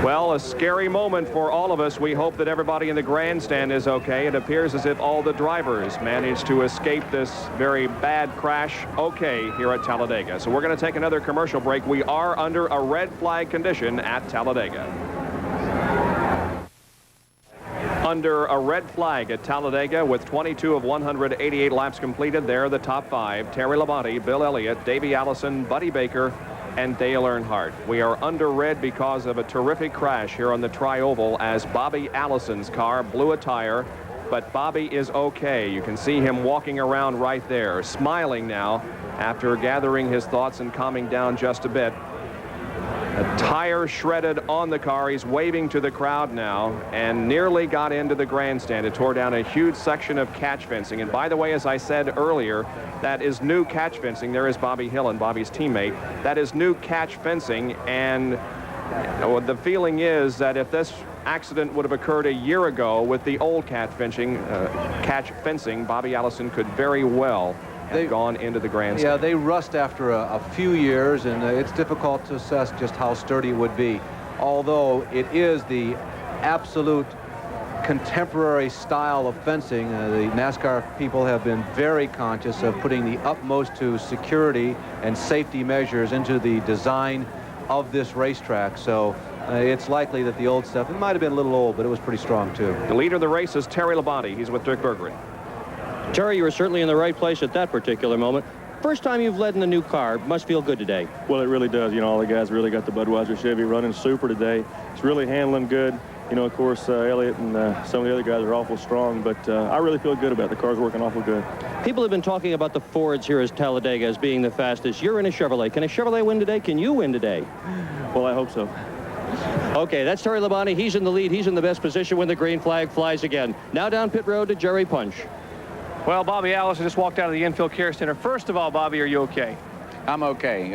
Well, a scary moment for all of us. We hope that everybody in the grandstand is okay. It appears as if all the drivers managed to escape this very bad crash okay here at Talladega. So we're going to take another commercial break. We are under a red flag condition at Talladega. Under a red flag at Talladega with 22 of 188 laps completed. There are the top five: Terry Labonte, Bill Elliott, Davey Allison, Buddy Baker, and Dale Earnhardt. We are under red because of a terrific crash here on the Tri-Oval as Bobby Allison's car blew a tire, but Bobby is okay. You can see him walking around right there, smiling now after gathering his thoughts and calming down just a bit. A tire shredded on the car. He's waving to the crowd now and nearly got into the grandstand. It tore down a huge section of catch fencing. And by the way, as I said earlier, that is new catch fencing. There is Bobby Hillen, Bobby's teammate. That is new catch fencing. And the feeling is that if this accident would have occurred a year ago with the old catch fencing, Bobby Allison could very well have gone into the grandstand. Yeah, they rust after a few years, and it's difficult to assess just how sturdy it would be. Although it is the absolute contemporary style of fencing. The NASCAR people have been very conscious of putting the utmost to security and safety measures into the design of this racetrack. So it's likely that the old stuff, it might have been a little old, but it was pretty strong too. The leader of the race is Terry Labonte. He's with Dick Berggren. Terry, you were certainly in the right place at that particular moment. First time you've led in a new car. Must feel good today. Well, it really does. You know, all the guys really got the Budweiser Chevy running super today. It's really handling good. You know, of course, Elliott and some of the other guys are awful strong, but I really feel good about it. The car's working awful good. People have been talking about the Fords here as Talladega as being the fastest. You're in a Chevrolet. Can a Chevrolet win today? Can you win today? Well, I hope so. Okay, that's Terry Labonte. He's in the lead. He's in the best position when the green flag flies again. Now down pit road to Jerry Punch. Well, Bobby Allison just walked out of the infield care center. First of all, Bobby, are you okay? I'm okay.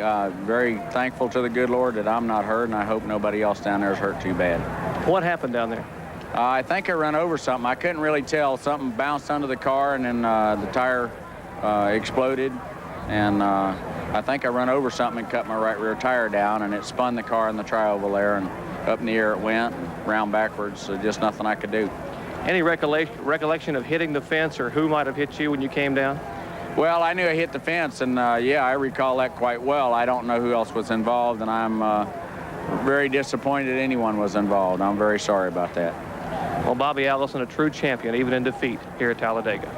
Very thankful to the good Lord that I'm not hurt, and I hope nobody else down there is hurt too bad. What happened down there? I think I ran over something. I couldn't really tell. Something bounced under the car, and then the tire exploded. And I think I ran over something and cut my right rear tire down, and it spun the car in the tri-oval there, and up in the air it went, and round backwards, so just nothing I could do. Any recollection of hitting the fence or who might have hit you when you came down? Well, I knew I hit the fence, and yeah, I recall that quite well. I don't know who else was involved, and I'm very disappointed anyone was involved. I'm very sorry about that. Well, Bobby Allison, a true champion, even in defeat here at Talladega.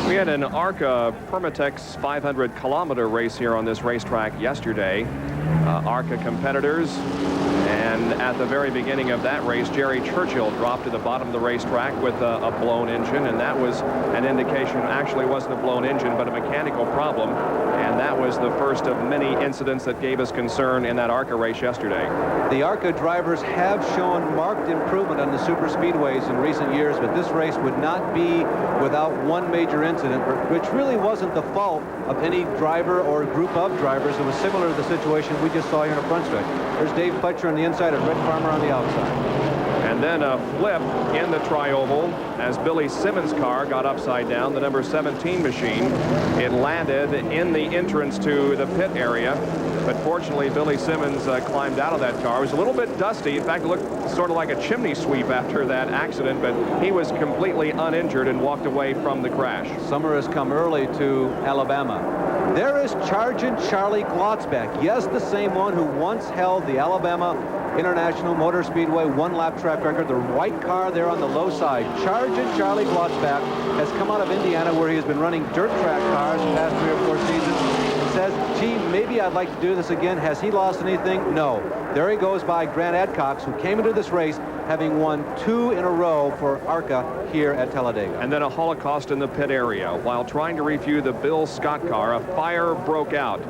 We had an ARCA Permatex 500-kilometer race here on this racetrack yesterday. ARCA competitors. And at the very beginning of that race, Jerry Churchill dropped to the bottom of the racetrack with a blown engine, and that was an indication. Actually, it wasn't a blown engine, but a mechanical problem. And that was the first of many incidents that gave us concern in that ARCA race yesterday. The ARCA drivers have shown marked improvement on the super speedways in recent years, but this race would not be without one major incident, which really wasn't the fault of any driver or group of drivers. It was similar to the situation we just saw here in the front stretch. There's Dave Fletcher on the inside and Red Farmer on the outside. And then a flip in the tri-oval as Billy Simmons' car got upside down, the number 17 machine. It landed in the entrance to the pit area, but fortunately Billy Simmons climbed out of that car. It was a little bit dusty. In fact, it looked sort of like a chimney sweep after that accident, but he was completely uninjured and walked away from the crash. Summer has come early to Alabama. There is Sergeant Charlie Glotzback. Yes, the same one who once held the Alabama International Motor Speedway one-lap track record. The white car there on the low side. Sergeant Charlie Glotzback has come out of Indiana, where he has been running dirt track cars the past 3 or 4 seasons. Says, gee, maybe I'd like to do this again. Has he lost anything? No. There he goes by Grant Adcox, who came into this race having won 2 in a row for ARCA here at Talladega. And then a holocaust in the pit area. While trying to refuel the Bill Scott car, a fire broke out.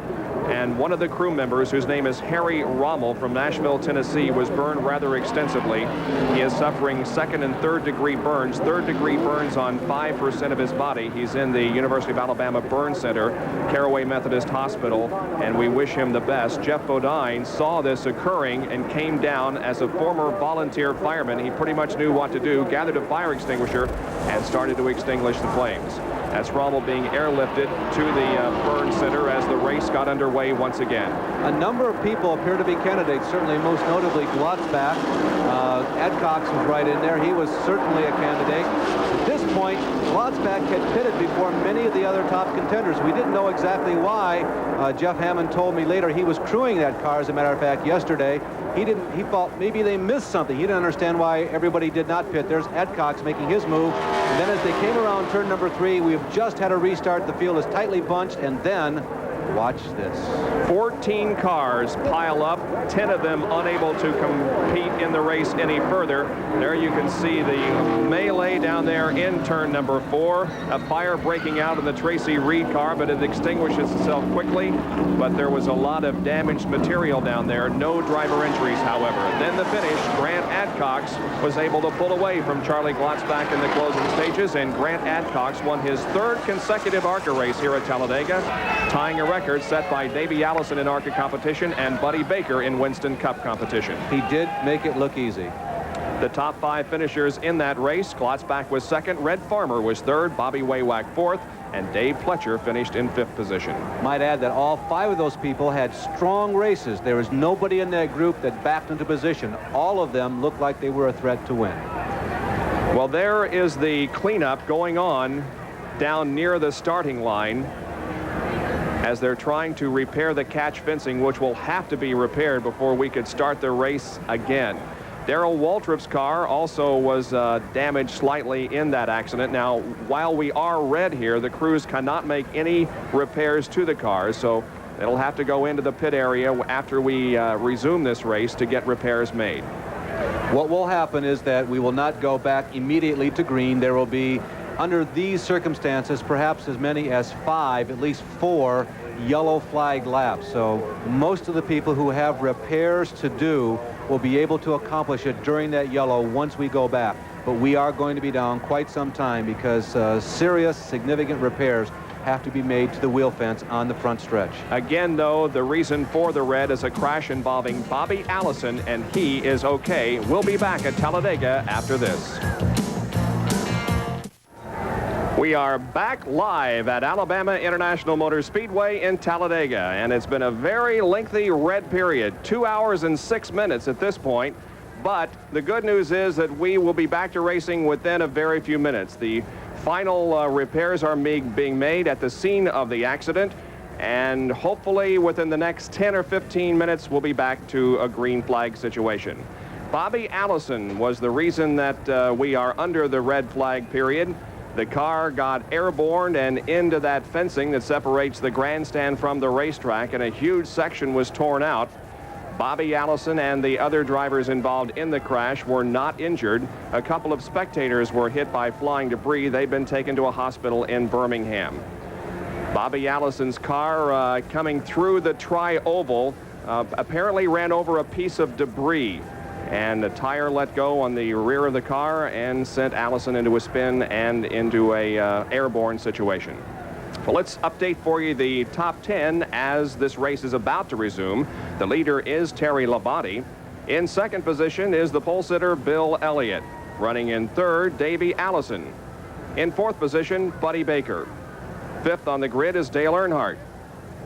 And one of the crew members, whose name is Harry Rommel from Nashville, Tennessee, was burned rather extensively. He is suffering 2nd and 3rd degree burns. 3rd degree burns on 5% of his body. He's in the University of Alabama Burn Center, Caraway Methodist Hospital, and we wish him the best. Jeff Bodine saw this occurring and came down as a former volunteer fireman. He pretty much knew what to do, gathered a fire extinguisher, and started to extinguish the flames. That's Rommel being airlifted to the burn center as the race got underway once again. A number of people appear to be candidates, certainly most notably Glotzback. Adcox was right in there. He was certainly a candidate. At this point, Glotzback had pitted before many of the other top contenders. We didn't know exactly why. Jeff Hammond told me later he was crewing that car, as a matter of fact, yesterday. He thought maybe they missed something. He didn't understand why everybody did not pit. There's Adcox making his move. And then as they came around turn number 3, we've just had a restart. The field is tightly bunched, and then Watch this. 14 cars pile up, 10 of them unable to compete in the race any further. There you can see the melee down there in turn number 4. A fire breaking out in the Tracy Reed car, but it extinguishes itself quickly. But there was a lot of damaged material down there. No driver injuries, however. Then the finish, Grant Adcox was able to pull away from Charlie Glotzback in the closing stages, and Grant Adcox won his 3rd consecutive ARCA race here at Talladega, tying a record set by Davey Allison in ARCA competition and Buddy Baker in Winston Cup competition. He did make it look easy. The top 5 finishers in that race, Glotzback was 2nd, Red Farmer was 3rd, Bobby Waywack 4th, and Dave Pletcher finished in 5th position. Might add that all 5 of those people had strong races. There was nobody in that group that backed into position. All of them looked like they were a threat to win. Well, there is the cleanup going on down near the starting line as they're trying to repair the catch fencing, which will have to be repaired before we could start the race again. Darrell Waltrip's car also was damaged slightly in that accident. Now, while we are red here, the crews cannot make any repairs to the cars, so it'll have to go into the pit area after we resume this race to get repairs made. What will happen is that we will not go back immediately to green. There will be, under these circumstances, perhaps as many as 5, at least 4 yellow flag laps. So most of the people who have repairs to do will be able to accomplish it during that yellow once we go back. But we are going to be down quite some time because serious, significant repairs have to be made to the wheel fence on the front stretch. Again, though, the reason for the red is a crash involving Bobby Allison, and he is okay. We'll be back at Talladega after this. We are back live at Alabama International Motor Speedway in Talladega, and it's been a very lengthy red period, 2 hours and 6 minutes at this point. But the good news is that we will be back to racing within a very few minutes. The final repairs are being made at the scene of the accident, and hopefully within the next 10 or 15 minutes we'll be back to a green flag situation. Bobby Allison was the reason that we are under the red flag period. The car got airborne and into that fencing that separates the grandstand from the racetrack, and a huge section was torn out. Bobby Allison and the other drivers involved in the crash were not injured. A couple of spectators were hit by flying debris. They've been taken to a hospital in Birmingham. Bobby Allison's car coming through the tri-oval apparently ran over a piece of debris, and the tire let go on the rear of the car and sent Allison into a spin and into a airborne situation. Well, let's update for you the top 10 as this race is about to resume. The leader is Terry Labonte. In second position is the pole sitter Bill Elliott. Running in third, Davey Allison. In fourth position, Buddy Baker. Fifth on the grid is Dale Earnhardt.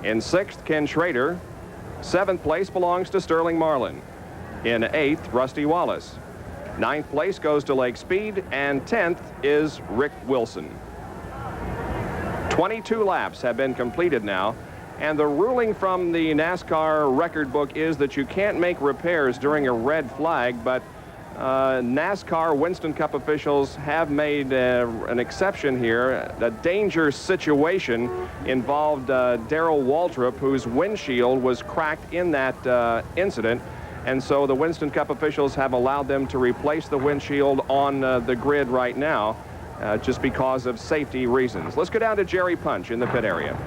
In sixth, Ken Schrader. Seventh place belongs to Sterling Marlin. In eighth, Rusty Wallace. Ninth place goes to Lake Speed, and 10th is Rick Wilson. 22 laps have been completed now, and the ruling from the NASCAR record book is that you can't make repairs during a red flag, but NASCAR Winston Cup officials have made an exception here. A danger situation involved Darrell Waltrip, whose windshield was cracked in that incident. And so the Winston Cup officials have allowed them to replace the windshield on the grid right now just because of safety reasons. Let's go down to Jerry Punch in the pit area.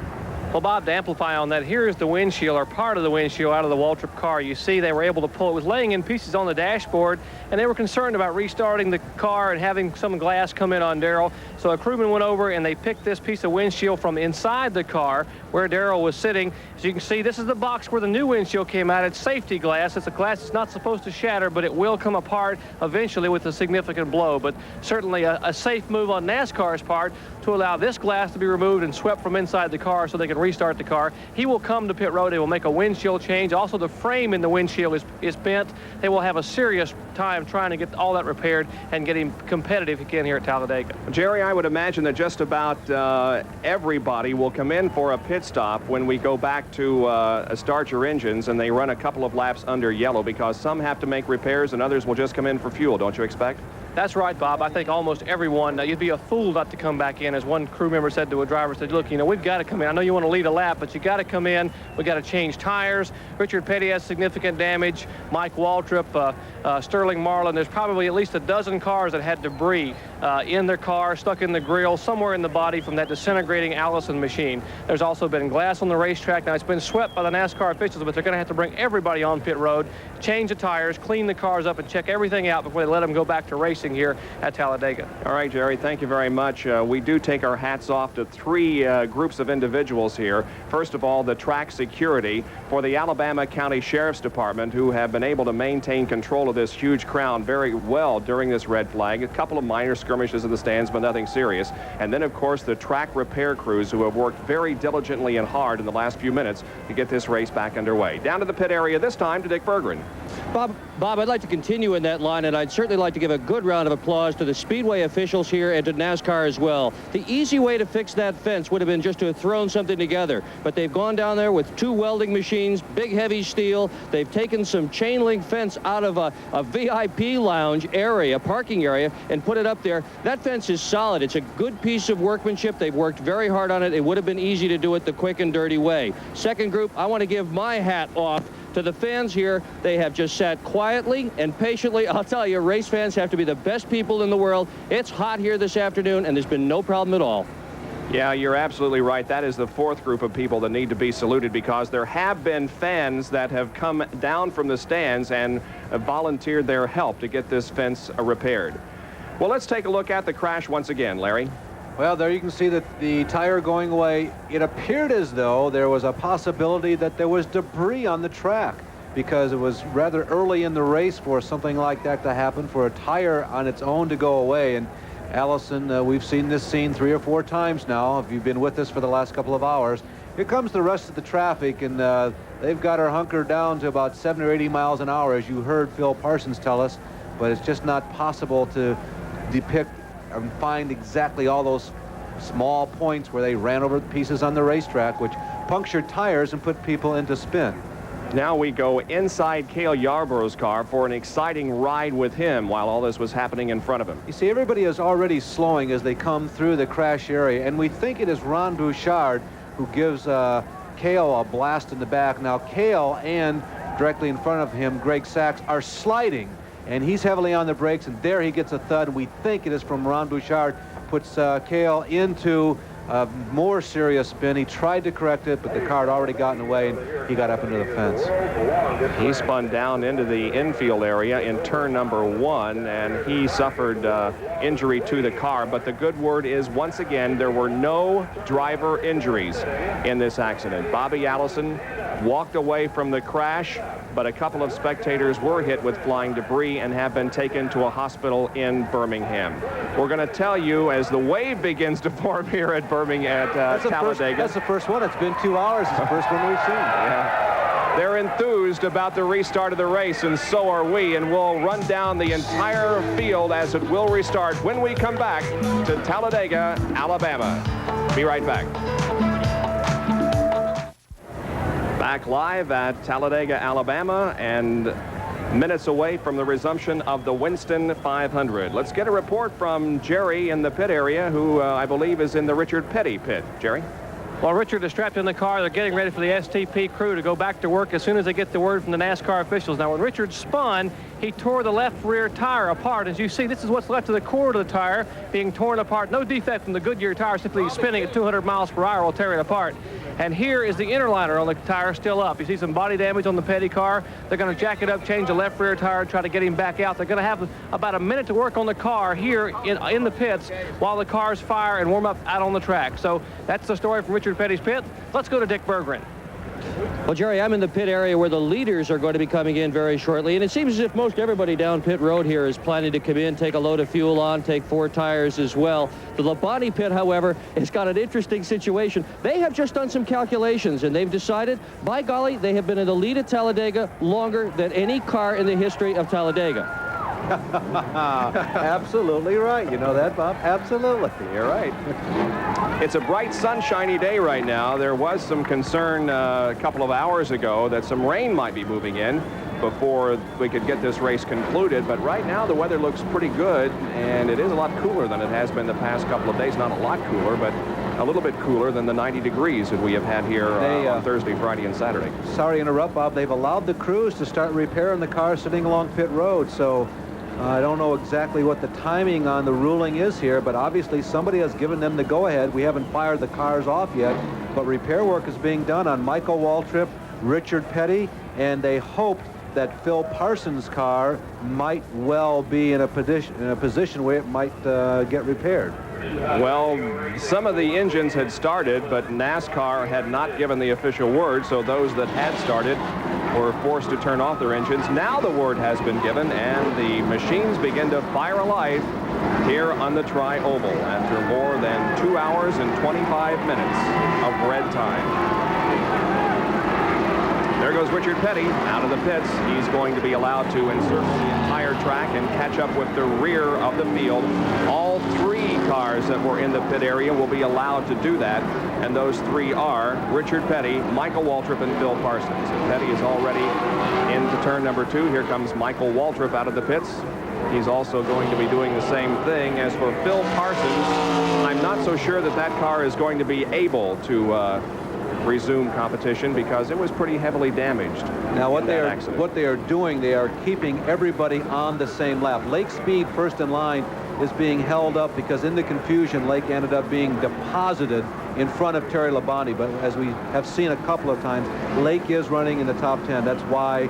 Well, Bob, to amplify on that, here's the windshield, or part of the windshield, out of the Waltrip car. You see they were able to pull it. It was laying in pieces on the dashboard, and they were concerned about restarting the car and having some glass come in on Darrell. So a crewman went over, and they picked this piece of windshield from inside the car where Darrell was sitting. As you can see, this is the box where the new windshield came out. It's safety glass. It's a glass that's not supposed to shatter, but it will come apart eventually with a significant blow. But certainly a safe move on NASCAR's part to allow this glass to be removed and swept from inside the car so they can restart the car. He will come to pit road. They will make a windshield change. Also, the frame in the windshield is bent. They will have a serious time trying to get all that repaired and get him competitive again here at Talladega. Jerry, I would imagine that just about everybody will come in for a pit stop when we go back to start your engines, and they run a couple of laps under yellow, because some have to make repairs and others will just come in for fuel, don't you expect? That's right, Bob. I think almost everyone, you'd be a fool not to come back in. As one crew member said to a driver, said, look, you know, we've got to come in. I know you want to lead a lap, but you got to come in. We got to change tires. Richard Petty has significant damage. Mike Waltrip, Sterling Marlin. There's probably at least a dozen cars that had debris in their car, stuck in the grill, somewhere in the body from that disintegrating Allison machine. There's also been glass on the racetrack. Now, it's been swept by the NASCAR officials, but they're going to have to bring everybody on pit road, change the tires, clean the cars up, and check everything out before they let them go back to racing here at Talladega. All right, Jerry, thank you very much. We do take our hats off to three groups of individuals here. First of all, the track security for the Alabama County Sheriff's Department, who have been able to maintain control of this huge crowd very well during this red flag. A couple of minor skirmishes in the stands, but nothing serious. And then, of course, the track repair crews who have worked very diligently and hard in the last few minutes to get this race back underway. Down to the pit area this time to Dick Berggren. Bob, I'd like to continue in that line, and I'd certainly like to give a good round of applause to the Speedway officials here and to NASCAR as well. The easy way to fix that fence would have been just to have thrown something together, but they've gone down there with 2 welding machines, big heavy steel. They've taken some chain link fence out of a VIP lounge area, parking area, and put it up there. That fence is solid. It's a good piece of workmanship. They've worked very hard on it. It would have been easy to do it the quick and dirty way. Second group, I want to give my hat off to the fans here. They have just sat quietly and patiently. I'll tell you, race fans have to be the best people in the world. It's hot here this afternoon, and there's been no problem at all. Yeah, you're absolutely right. That is the fourth group of people that need to be saluted, because there have been fans that have come down from the stands and volunteered their help to get this fence repaired. Well, let's take a look at the crash once again, Larry. Well, there you can see that the tire going away. It appeared as though there was a possibility that there was debris on the track, because it was rather early in the race for something like that to happen, for a tire on its own to go away. And Allison, we've seen this scene 3 or 4 times now, if you've been with us for the last couple of hours. Here comes the rest of the traffic, and they've got her hunkered down to about 70 or 80 miles an hour, as you heard Phil Parsons tell us, but it's just not possible to depict and find exactly all those small points where they ran over pieces on the racetrack, which punctured tires and put people into spin. Now we go inside Cale Yarborough's car for an exciting ride with him while all this was happening in front of him. You see, everybody is already slowing as they come through the crash area, and we think it is Ron Bouchard who gives Cale a blast in the back. Now Cale and directly in front of him, Greg Sachs, are sliding, and he's heavily on the brakes, and there he gets a thud. We think it is from Ron Bouchard. Puts Cale into a more serious spin. He tried to correct it, but the car had already gotten away, and he got up into the fence. He spun down into the infield area in turn number 1, and he suffered injury to the car. But the good word is, once again, there were no driver injuries in this accident. Bobby Allison walked away from the crash, but a couple of spectators were hit with flying debris and have been taken to a hospital in Birmingham. We're going to tell you as the wave begins to form here at Talladega. That's the first one. It's been 2 hours. It's the first one we've seen. Yeah. They're enthused about the restart of the race, and so are we, and we'll run down the entire field as it will restart when we come back to Talladega, Alabama. Be right back. Back live at Talladega, Alabama, and minutes away from the resumption of the Winston 500. Let's get a report from Jerry in the pit area, who I believe is in the Richard Petty pit. Jerry? Well, Richard is strapped in the car. They're getting ready for the STP crew to go back to work as soon as they get the word from the NASCAR officials. Now, when Richard spun, he tore the left rear tire apart. As you see, this is what's left of the core of the tire being torn apart. No defect from the Goodyear tire, simply spinning at 200 miles per hour will tear it apart. And here is the inner liner on the tire still up. You see some body damage on the Petty car. They're going to jack it up, change the left rear tire, try to get him back out. They're going to have about a minute to work on the car here in the pits while the cars fire and warm up out on the track. So that's the story from Richard Petty's pit. Let's go to Dick Berggren. Well, Jerry, I'm in the pit area where the leaders are going to be coming in very shortly, and it seems as if most everybody down pit road here is planning to come in, take a load of fuel on, take 4 tires as well. The Labonte pit, however, has got an interesting situation. They have just done some calculations, and they've decided, by golly, they have been in the lead at Talladega longer than any car in the history of Talladega. Absolutely right. You know that, Bob? Absolutely. You're right. It's a bright, sunshiny day right now. There was some concern a couple of hours ago that some rain might be moving in before we could get this race concluded. But right now, the weather looks pretty good, and it is a lot cooler than it has been the past couple of days. Not a lot cooler, but a little bit cooler than the 90 degrees that we have had here on Thursday, Friday, and Saturday. Sorry to interrupt, Bob. They've allowed the crews to start repairing the cars sitting along pit road, so I don't know exactly what the timing on the ruling is here, but obviously somebody has given them the go-ahead. We haven't fired the cars off yet, but repair work is being done on Michael Waltrip, Richard Petty, and they hoped that Phil Parsons' car might well be in a position where it might get repaired. Well, some of the engines had started, but NASCAR had not given the official word, so those that had started were forced to turn off their engines. Now the word has been given, and the machines begin to fire alive here on the Tri-Oval after more than 2 hours and 25 minutes of red time. There goes Richard Petty out of the pits. He's going to be allowed to encircle the entire track and catch up with the rear of the field. All three cars that were in the pit area will be allowed to do that, and those three are Richard Petty, Michael Waltrip, and Phil Parsons. And Petty is already into turn number 2. Here comes Michael Waltrip out of the pits. He's also going to be doing the same thing. As for Phil Parsons, I'm not so sure that that car is going to be able to resume competition because it was pretty heavily damaged. Now what they are doing, they are keeping everybody on the same lap. Lake Speed, first in line, is being held up because in the confusion, Lake ended up being deposited in front of Terry Labonte. But as we have seen a couple of times, Lake is running in the top 10. That's why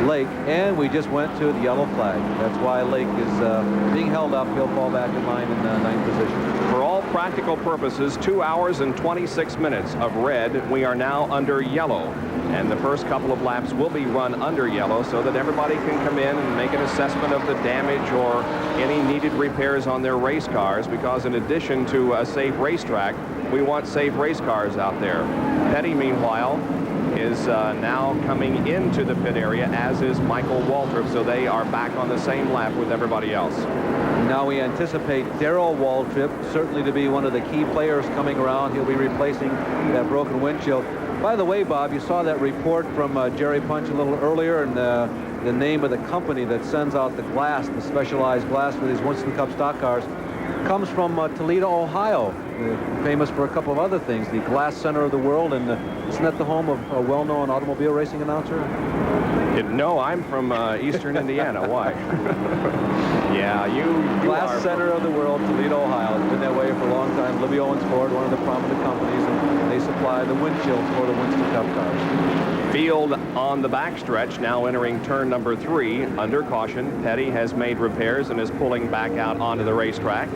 Lake, and we just went to the yellow flag. That's why Lake is being held up. He'll fall back in line in 9th position. For all practical purposes, 2 hours and 26 minutes of red. We are now under yellow, and the first couple of laps will be run under yellow so that everybody can come in and make an assessment of the damage or any needed repairs on their race cars, because in addition to a safe racetrack, we want safe race cars out there. Petty, meanwhile, is now coming into the pit area, as is Michael Waltrip, so they are back on the same lap with everybody else. Now we anticipate Darrell Waltrip certainly to be one of the key players coming around. He'll be replacing that broken windshield. By the way, Bob, you saw that report from Jerry Punch a little earlier, and the name of the company that sends out the glass, the specialized glass for these Winston Cup stock cars, comes from Toledo, Ohio, famous for a couple of other things, the glass center of the world, and isn't that the home of a well-known automobile racing announcer? No, I'm from eastern Indiana. Why? Yeah, you glass center of the world, Toledo, Ohio. It's been that way for a long time. Libby Owens Ford, one of the prominent companies, and they supply the windshields for the Winston Cup cars. Field on the backstretch, now entering turn number 3 under caution. Petty has made repairs and is pulling back out onto the racetrack.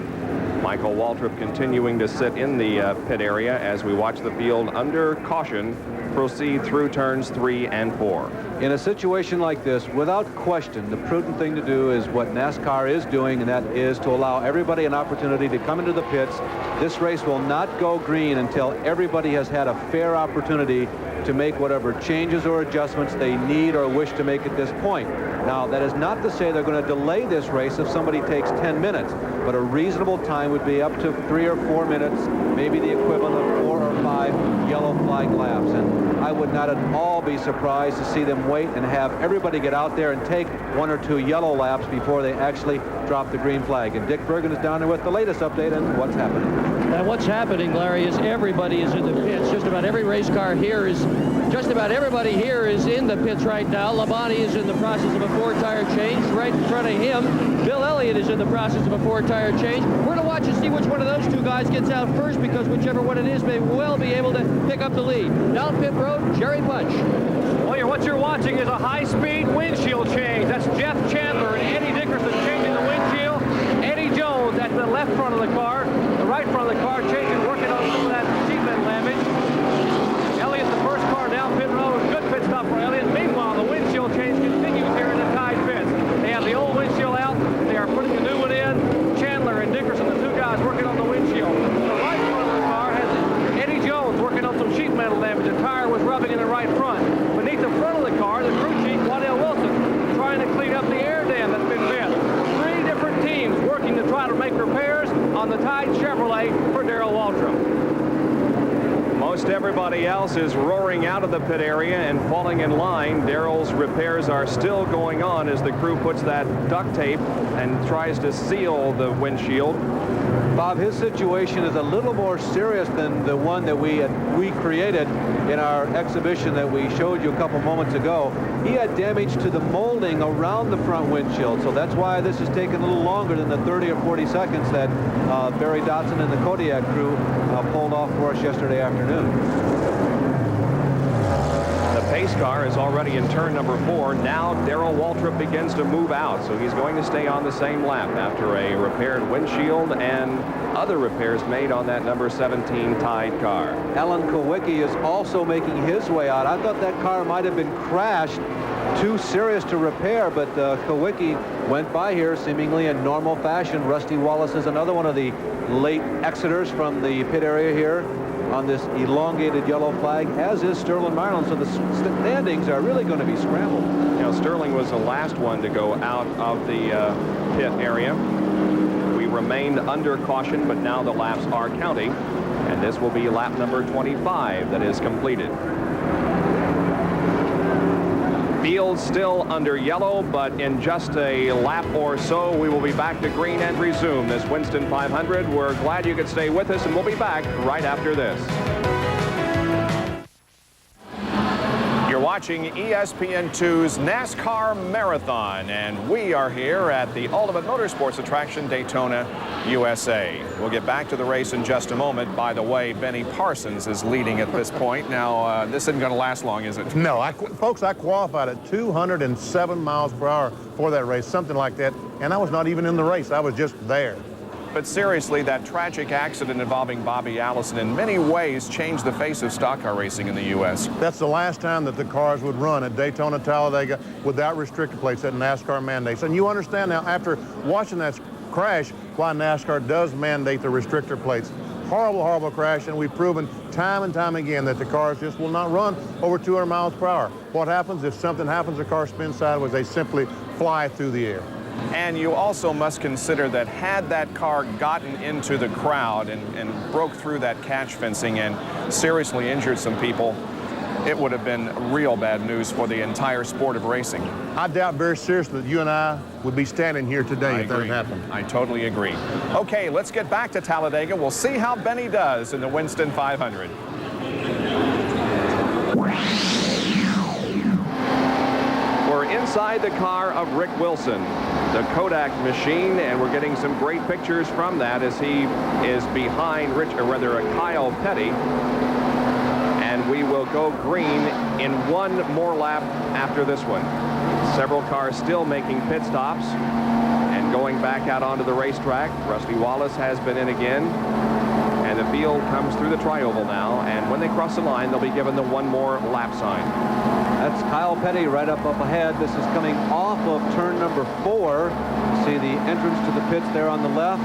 Michael Waltrip continuing to sit in the pit area as we watch the field under caution proceed through turns 3 and 4. In a situation like this, without question, the prudent thing to do is what NASCAR is doing, and that is to allow everybody an opportunity to come into the pits. This race will not go green until everybody has had a fair opportunity to make whatever changes or adjustments they need or wish to make at this point. Now, that is not to say they're going to delay this race if somebody takes 10 minutes, but a reasonable time would be up to 3 or 4 minutes, maybe the equivalent of 4 or 5 yellow flag laps. And I would not at all be surprised to see them wait and have everybody get out there and take 1 or 2 yellow laps before they actually drop the green flag. And Dick Bergen is down there with the latest update on what's happening. And what's happening, Larry, is everybody is in the pits. Just about every race car here is, just about everybody here is in the pits right now. Labonte is in the process of a 4-tire change. Right in front of him, Bill Elliott is in the process of a 4-tire change. We're going to watch and see which one of those 2 guys gets out first, because whichever one it is may well be able to pick up the lead. Down pit road, Jerry Punch. Well, what you're watching is a high-speed windshield change. That's Jeff Chandler and Eddie Dickerson changing the windshield. Eddie Jones at the left front of the car, the right front of the car changing, working on some of that sheet metal damage. Elliott's the first car down pit road. Good pit stop for Elliott. Meanwhile, the windshield change continues here in the tied pits. They have the old windshield out. They are putting the new one in. Chandler and Dickerson, the 2 guys working on the windshield. The right front of the car has Eddie Jones working on some sheet metal damage. The tire was rubbing in the right front. Beneath the front of the car, the crew chief, Waddell Wilson, Most everybody else is roaring out of the pit area and falling in line. Darrell's repairs are still going on as the crew puts that duct tape and tries to seal the windshield. Bob, his situation is a little more serious than the one that we created in our exhibition that we showed you a couple moments ago. He had damage to the molding around the front windshield, so that's why this is taking a little longer than the 30 or 40 seconds that Barry Dotson and the Kodiak crew pulled off for us yesterday afternoon. The pace car is already in turn number 4. Now Darrell Waltrip begins to move out, so he's going to stay on the same lap after a repaired windshield and other repairs made on that number 17 Tide car. Alan Kowicki is also making his way out. I thought that car might have been crashed, too serious to repair, but Kowicki went by here seemingly in normal fashion. Rusty Wallace is another one of the late exiters from the pit area here on this elongated yellow flag, as is Sterling Marlin, so the standings are really going to be scrambled. You know, Sterling was the last one to go out of the pit area. We remained under caution, but now the laps are counting, and this will be lap number 25 that is completed. Field still under yellow, but in just a lap or so, we will be back to green and resume this Winston 500. We're glad you could stay with us, and we'll be back right after this. You're watching ESPN2's NASCAR Marathon, and we are here at the Ultimate Motorsports attraction, Daytona, USA. We'll get back to the race in just a moment. By the way, Benny Parsons is leading at this point. Now, this isn't going to last long, is it? No, folks, I qualified at 207 miles per hour for that race, something like that, and I was not even in the race. I was just there. But seriously, that tragic accident involving Bobby Allison in many ways changed the face of stock car racing in the U.S. That's the last time that the cars would run at Daytona, Talladega without restrictor plates that NASCAR mandates. And you understand now, after watching that crash, why NASCAR does mandate the restrictor plates. Horrible, horrible crash, and we've proven time and time again that the cars just will not run over 200 miles per hour. What happens if something happens, the car spins sideways, they simply fly through the air. And you also must consider that had that car gotten into the crowd and broke through that catch fencing and seriously injured some people, it would have been real bad news for the entire sport of racing. I doubt very seriously that you and I would be standing here today if that had happened. I totally agree. Okay, let's get back to Talladega. We'll see how Benny does in the Winston 500. We're inside the car of Rick Wilson, the Kodak machine, and we're getting some great pictures from that as he is behind Kyle Petty. And we will go green in one more lap after this one. Several cars still making pit stops and going back out onto the racetrack. Rusty Wallace has been in again. And the field comes through the tri-oval now, and when they cross the line, they'll be given the one more lap sign. That's Kyle Petty right up ahead. This is coming off of turn number 4. You see the entrance to the pits there on the left.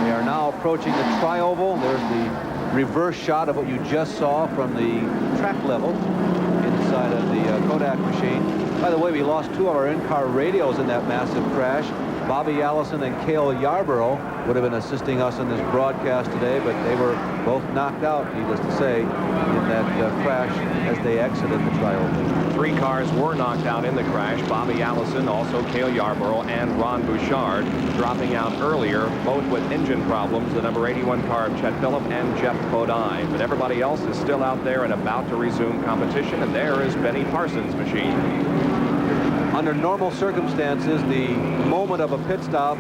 They are now approaching the tri-oval. There's the reverse shot of what you just saw from the track level inside of the Kodak machine. By the way, we lost 2 of our in-car radios in that massive crash. Bobby Allison and Cale Yarborough would have been assisting us in this broadcast today, but they were both knocked out, needless to say, in that crash as they exited the tri-oval. 3 cars were knocked out in the crash. Bobby Allison, also Cale Yarborough, and Ron Bouchard dropping out earlier, both with engine problems. The number 81 car of Chet Phillip and Jeff Bodine. But everybody else is still out there and about to resume competition, and there is Benny Parsons' machine. Under normal circumstances, the moment of a pit stop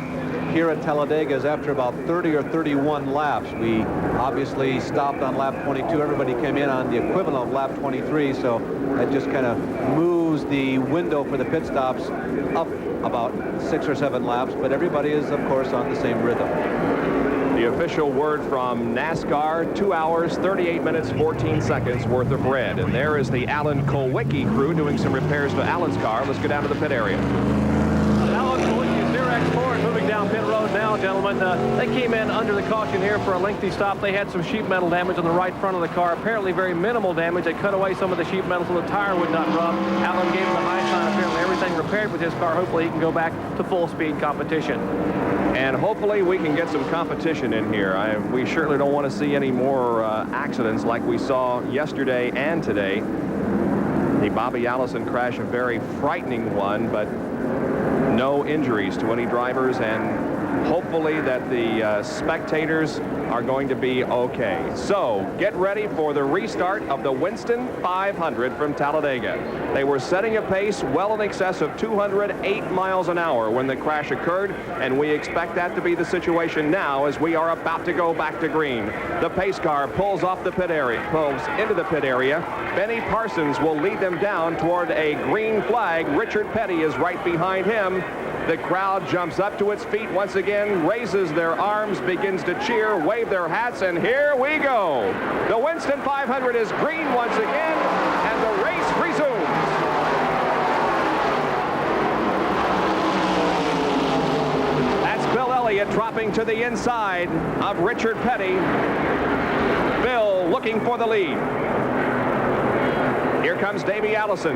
here at Talladega is after about 30 or 31 laps. We obviously stopped on lap 22. Everybody came in on the equivalent of lap 23, so that just kind of moves the window for the pit stops up about 6 or 7 laps, but everybody is, of course, on the same rhythm. The official word from NASCAR, 2 hours, 38 minutes, 14 seconds worth of red. And there is the Alan Kowicki crew doing some repairs to Alan's car. Let's go down to the pit area. Alan Kowicki's Xerox Ford moving down pit road now, gentlemen. They came in under the caution here for a lengthy stop. They had some sheet metal damage on the right front of the car. Apparently very minimal damage. They cut away some of the sheet metal so the tire would not rub. Alan gave him the high sign. Apparently everything repaired with his car. Hopefully he can go back to full speed competition. And hopefully we can get some competition in here. We certainly don't want to see any more accidents like we saw yesterday and today. The Bobby Allison crash, a very frightening one, but no injuries to any drivers, and hopefully that the spectators are going to be okay. So get ready for the restart of the Winston 500 from Talladega. They were setting a pace well in excess of 208 miles an hour when the crash occurred, and we expect that to be the situation now as we are about to go back to green. The pace car pulls off the pit area, pulls into the pit area. Benny Parsons will lead them down toward a green flag. Richard Petty is right behind him. The crowd jumps up to its feet once again, raises their arms, begins to cheer, wave their hats, and here we go. The Winston 500 is green once again, and the race resumes. That's Bill Elliott dropping to the inside of Richard Petty. Bill looking for the lead. Here comes Davey Allison.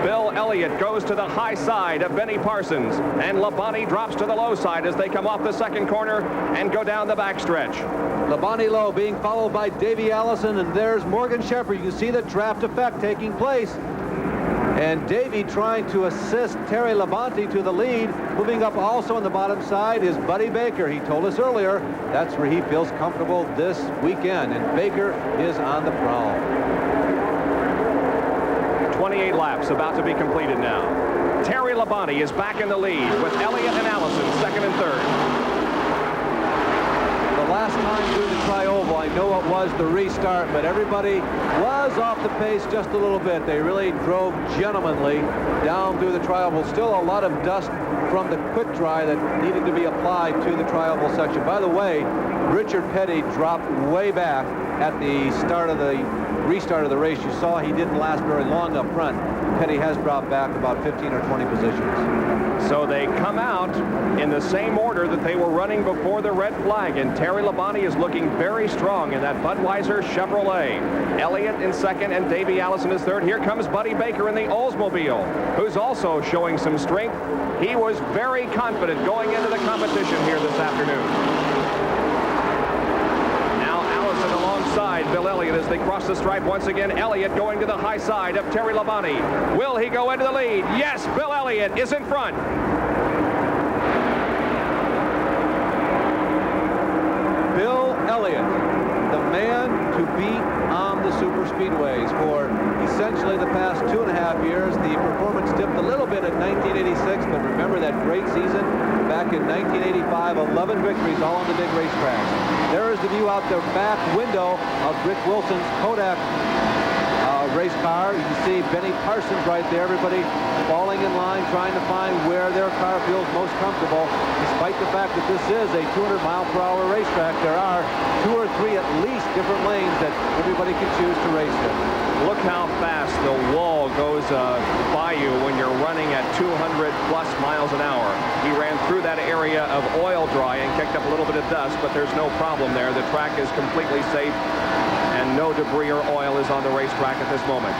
Bill Elliott goes to the high side of Benny Parsons, and Labonte drops to the low side as they come off the second corner and go down the backstretch. Labonte low being followed by Davey Allison, and there's Morgan Shepherd. You can see the draft effect taking place. And Davey trying to assist Terry Labonte to the lead. Moving up also on the bottom side is Buddy Baker. He told us earlier that's where he feels comfortable this weekend, and Baker is on the prowl. 28 laps about to be completed now. Terry Labonte is back in the lead with Elliott and Allison second and third. The last time through the tri-oval, I know it was the restart, but everybody was off the pace just a little bit. They really drove gentlemanly down through the tri-oval. Still a lot of dust from the quick dry that needed to be applied to the tri-oval section. By the way, Richard Petty dropped way back at the start of the restart of the race. You saw he didn't last very long up front. Petty has dropped back about 15 or 20 positions. So they come out in the same order that they were running before the red flag, and Terry Labonte is looking very strong in that Budweiser Chevrolet. Elliott in second and Davey Allison is third. Here comes Buddy Baker in the Oldsmobile, who's also showing some strength. He was very confident going into the competition here this afternoon. Alongside Bill Elliott as they cross the stripe once again. Elliott going to the high side of Terry Labonte. Will he go into the lead? Yes, Bill Elliott is in front. Bill Elliott, the man to beat on the super speedways for essentially the past 2.5 years. The performance dipped a little bit in 1986, but remember that great season back in 1985, 11 victories all on the big racetracks. There is the view out the back window of Rick Wilson's Kodak race car. You can see Benny Parsons right there. Everybody falling in line, trying to find where their car feels most comfortable. Despite the fact that this is a 200-mile-per-hour racetrack, there are 2 or 3 at least different lanes that everybody can choose to race in. Look how fast the wall goes by you when you're running at 200-plus miles an hour. He ran through that area of oil dry and kicked up a little bit of dust, but there's no problem there. The track is completely safe, and no debris or oil is on the racetrack at this moment.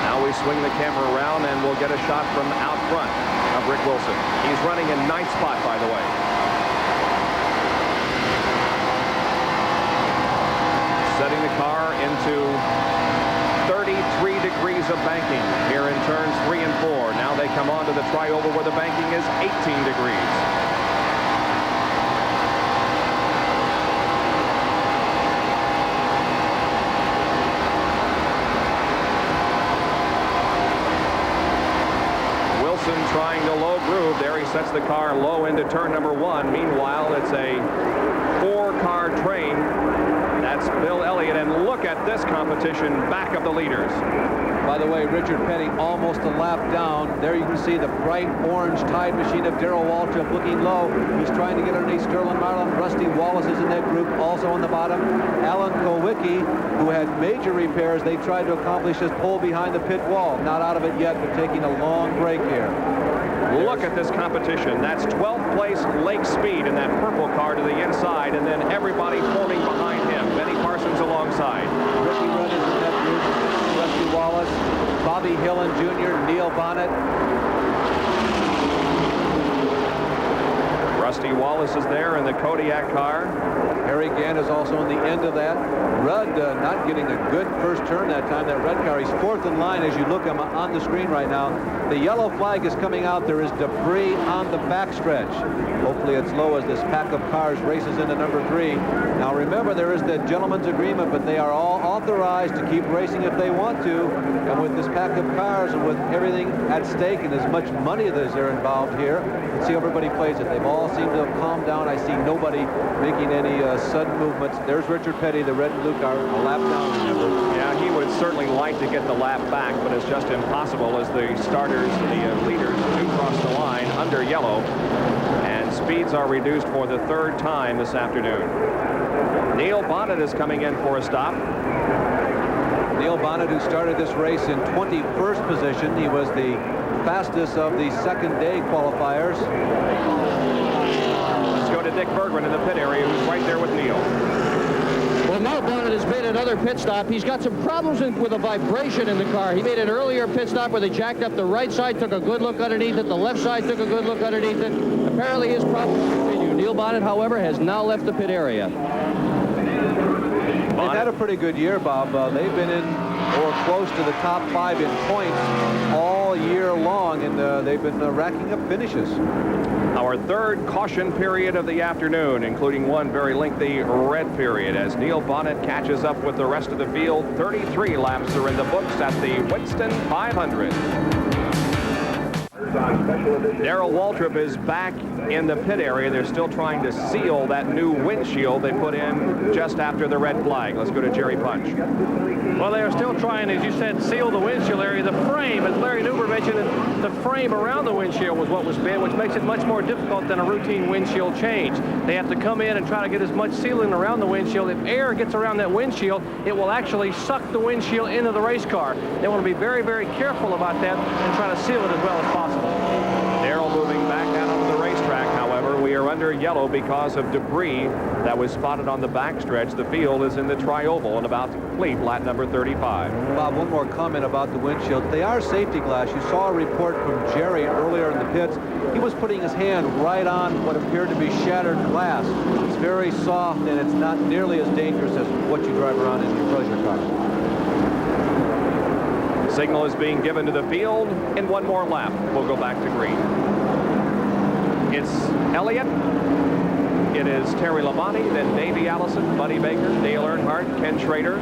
Now we swing the camera around, and we'll get a shot from out front of Rick Wilson. He's running in 9th spot, by the way. Setting the car into 33 degrees of banking here in turns 3 and 4. Now they come onto the tri-oval where the banking is 18 degrees. Wilson trying to low groove. There he sets the car low into turn number 1. Meanwhile, it's a 4-car train. That's Bill Elliott, and look at this competition back of the leaders. By the way, Richard Petty almost a lap down. There you can see the bright orange Tide machine of Darrell Waltrip looking low. He's trying to get underneath Sterling Marlin. Rusty Wallace is in that group, also on the bottom. Alan Kowicki, who had major repairs, they tried to accomplish his pull behind the pit wall. Not out of it yet, but taking a long break here. Look at this competition. That's 12th place Lake Speed in that purple car to the inside, and then everybody forming behind him. Benny Parsons alongside. Ricky Rudd is in that group. Rusty Wallace, Bobby Hillen Jr., Neil Bonnet. Rusty Wallace is there in the Kodiak car. Harry Gant is also on the end of that. Rudd not getting a good first turn that time. That red car, he's fourth in line as you look on the screen right now. The yellow flag is coming out. There is debris on the backstretch. Hopefully it's low as this pack of cars races into number 3. Now remember, there is the gentleman's agreement, but they are all authorized to keep racing if they want to. And with this pack of cars and with everything at stake and as much money that is there involved here, let's see how everybody plays it. They've all seemed to have calmed down. I see nobody making any sudden movements. There's Richard Petty, the red and blue car, a lap down, remember. Yeah, he would certainly like to get the lap back, but it's just impossible as the starters, the leaders, do cross the line under yellow, and speeds are reduced for the 3rd time this afternoon. Neil Bonnet is coming in for a stop. Neil Bonnet, who started this race in 21st position. He was the fastest of the second day qualifiers. Let's go to Dick Bergman in the pit area, who's right there with Neil. Well, Neil Bonnet has made another pit stop. He's got some problems with a vibration in the car. He made an earlier pit stop where they jacked up the right side, took a good look underneath it. The left side took a good look underneath it. Apparently his problems continue. Neil Bonnet, however, has now left the pit area. They've had a pretty good year, Bob. They've been in or close to the top 5 in points all year long, and they've been racking up finishes. Our 3rd caution period of the afternoon, including one very lengthy red period, as Neil Bonnet catches up with the rest of the field. 33 laps are in the books at the Winston 500. Darrell Waltrip is back in the pit area. They're still trying to seal that new windshield they put in just after the red flag. Let's go to Jerry Punch. Well, they are still trying, as you said, seal the windshield area. The frame, as Larry Newber mentioned, the frame around the windshield was what was bad, which makes it much more difficult than a routine windshield change. They have to come in and try to get as much sealing around the windshield. If air gets around that windshield, it will actually suck the windshield into the race car. They want to be very, very careful about that and try to seal it as well as possible. Darrell moving back out onto the racetrack, however. We are under yellow because of debris that was spotted on the backstretch. The field is in the tri-oval and about to complete lap number 35. Bob, one more comment about the windshield. They are safety glass. You saw a report from Jerry earlier in the pits. He was putting his hand right on what appeared to be shattered glass. It's very soft, and it's not nearly as dangerous as what you drive around in your pleasure car. Signal is being given to the field. In one more lap, we'll go back to green. It's Elliott. It is Terry Labonte, then Davey Allison, Buddy Baker, Dale Earnhardt, Ken Schrader,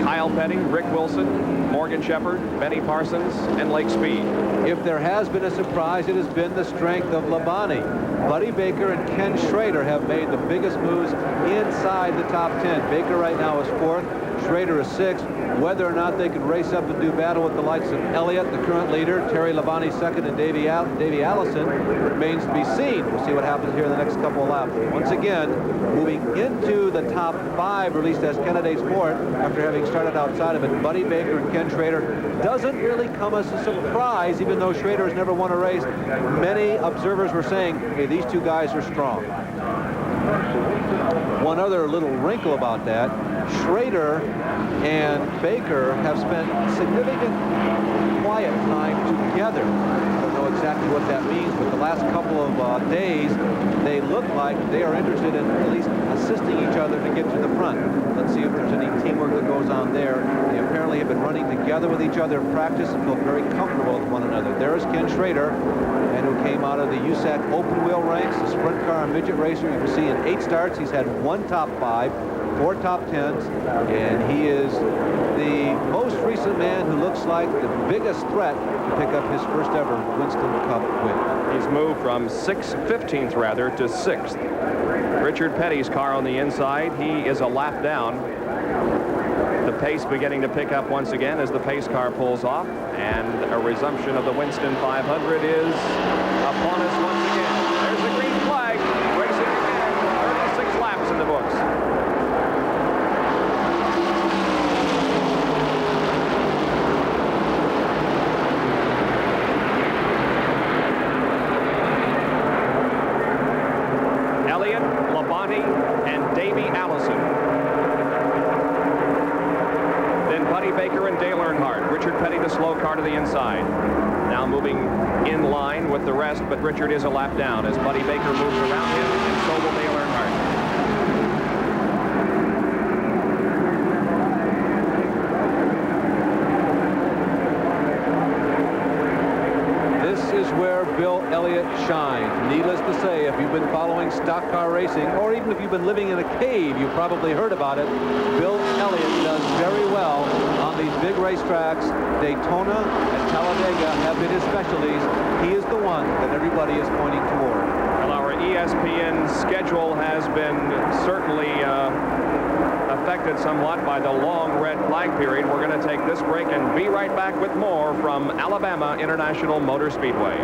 Kyle Petty, Rick Wilson, Morgan Shepherd, Benny Parsons, and Lake Speed. If there has been a surprise, it has been the strength of Labonte. Buddy Baker and Ken Schrader have made the biggest moves inside the top 10. Baker right now is 4th. Schrader is 6th. Whether or not they can race up and do battle with the likes of Elliott, the current leader, Terry Labonte 2nd, and Davey Allison remains to be seen. We'll see what happens here in the next couple of laps. Once again, moving into the top 5, or at least as candidates for it, after having started outside of it, Buddy Baker and Ken Schrader doesn't really come as a surprise, even though Schrader has never won a race. Many observers were saying, hey, these two guys are strong. One other little wrinkle about that, Schrader and Baker have spent significant quiet time together. I don't know exactly what that means, but the last couple of days, they look like they are interested in at least assisting each other to get to the front. Let's see if there's any teamwork that goes on there. They apparently have been running together with each other in practice and feel very comfortable with one another. There is Ken Schrader, and who came out of the USAC open wheel ranks, the sprint car and midget racer. You can see in 8 starts, he's had 1 top 5, 4 top 10s, and he is the most recent man who looks like the biggest threat to pick up his first ever Winston Cup win. He's moved from 15th rather, to 6th. Richard Petty's car on the inside. He is a lap down. The pace beginning to pick up once again as the pace car pulls off, and a resumption of the Winston 500 is upon us once again. There's the green flag, racing again. 36 laps in the books. Elliott, Labonte, and Davey Allison. Then Buddy Baker and Dale Earnhardt. Richard Petty, the slow car to the inside. Now moving in line with the rest, but Richard is a lap down as Buddy Baker moves around him, and so will Dale Earnhardt. This is where Bill Elliott shined. Needless to say, if you've been following stock car racing, or even if you've been living in a cave, you probably heard about it. Bill Elliott does very well on these big racetracks. Daytona and Talladega have been his specialties. He is the one that everybody is pointing toward. Well, our ESPN schedule has been certainly affected somewhat by the long red flag period. We're going to take this break and be right back with more from Alabama International Motor Speedway.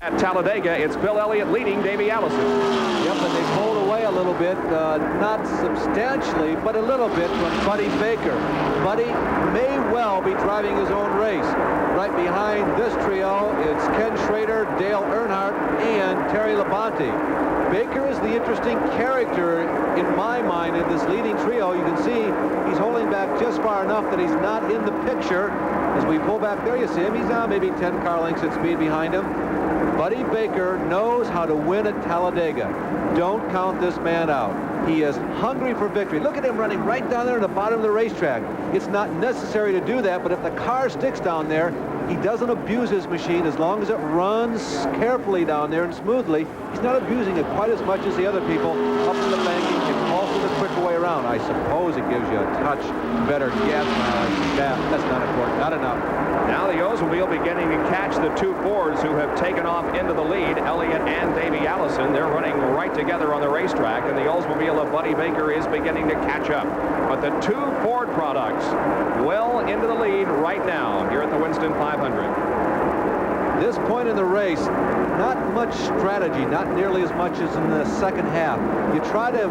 At Talladega, it's Bill Elliott leading Davey Allison. Yep, and they pulled away a little bit, not substantially, but a little bit from Buddy Baker. Buddy may well be driving his own race. Right behind this trio, it's Ken Schrader, Dale Earnhardt, and Terry Labonte. Baker is the interesting character in my mind in this leading trio. You can see he's holding back just far enough that he's not in the picture. As we pull back there, you see him. He's now maybe 10 car lengths at speed behind him. Buddy Baker knows how to win at Talladega. Don't count this man out. He is hungry for victory. Look at him running right down there at the bottom of the racetrack. It's not necessary to do that, but if the car sticks down there, he doesn't abuse his machine as long as it runs carefully down there and smoothly. He's not abusing it quite as much as the other people up in the banking and also the quicker way around. I suppose it gives you a touch better gas mileage. That's not important. Not enough. Now the Oldsmobile beginning to catch the two Fords who have taken off into the lead, Elliott and Davey Allison. They're running right together on the racetrack, and the Oldsmobile of Buddy Baker is beginning to catch up. But the two Ford products well into the lead right now here at the Winston 500. This point in the race, not much strategy, not nearly as much as in the second half. You try to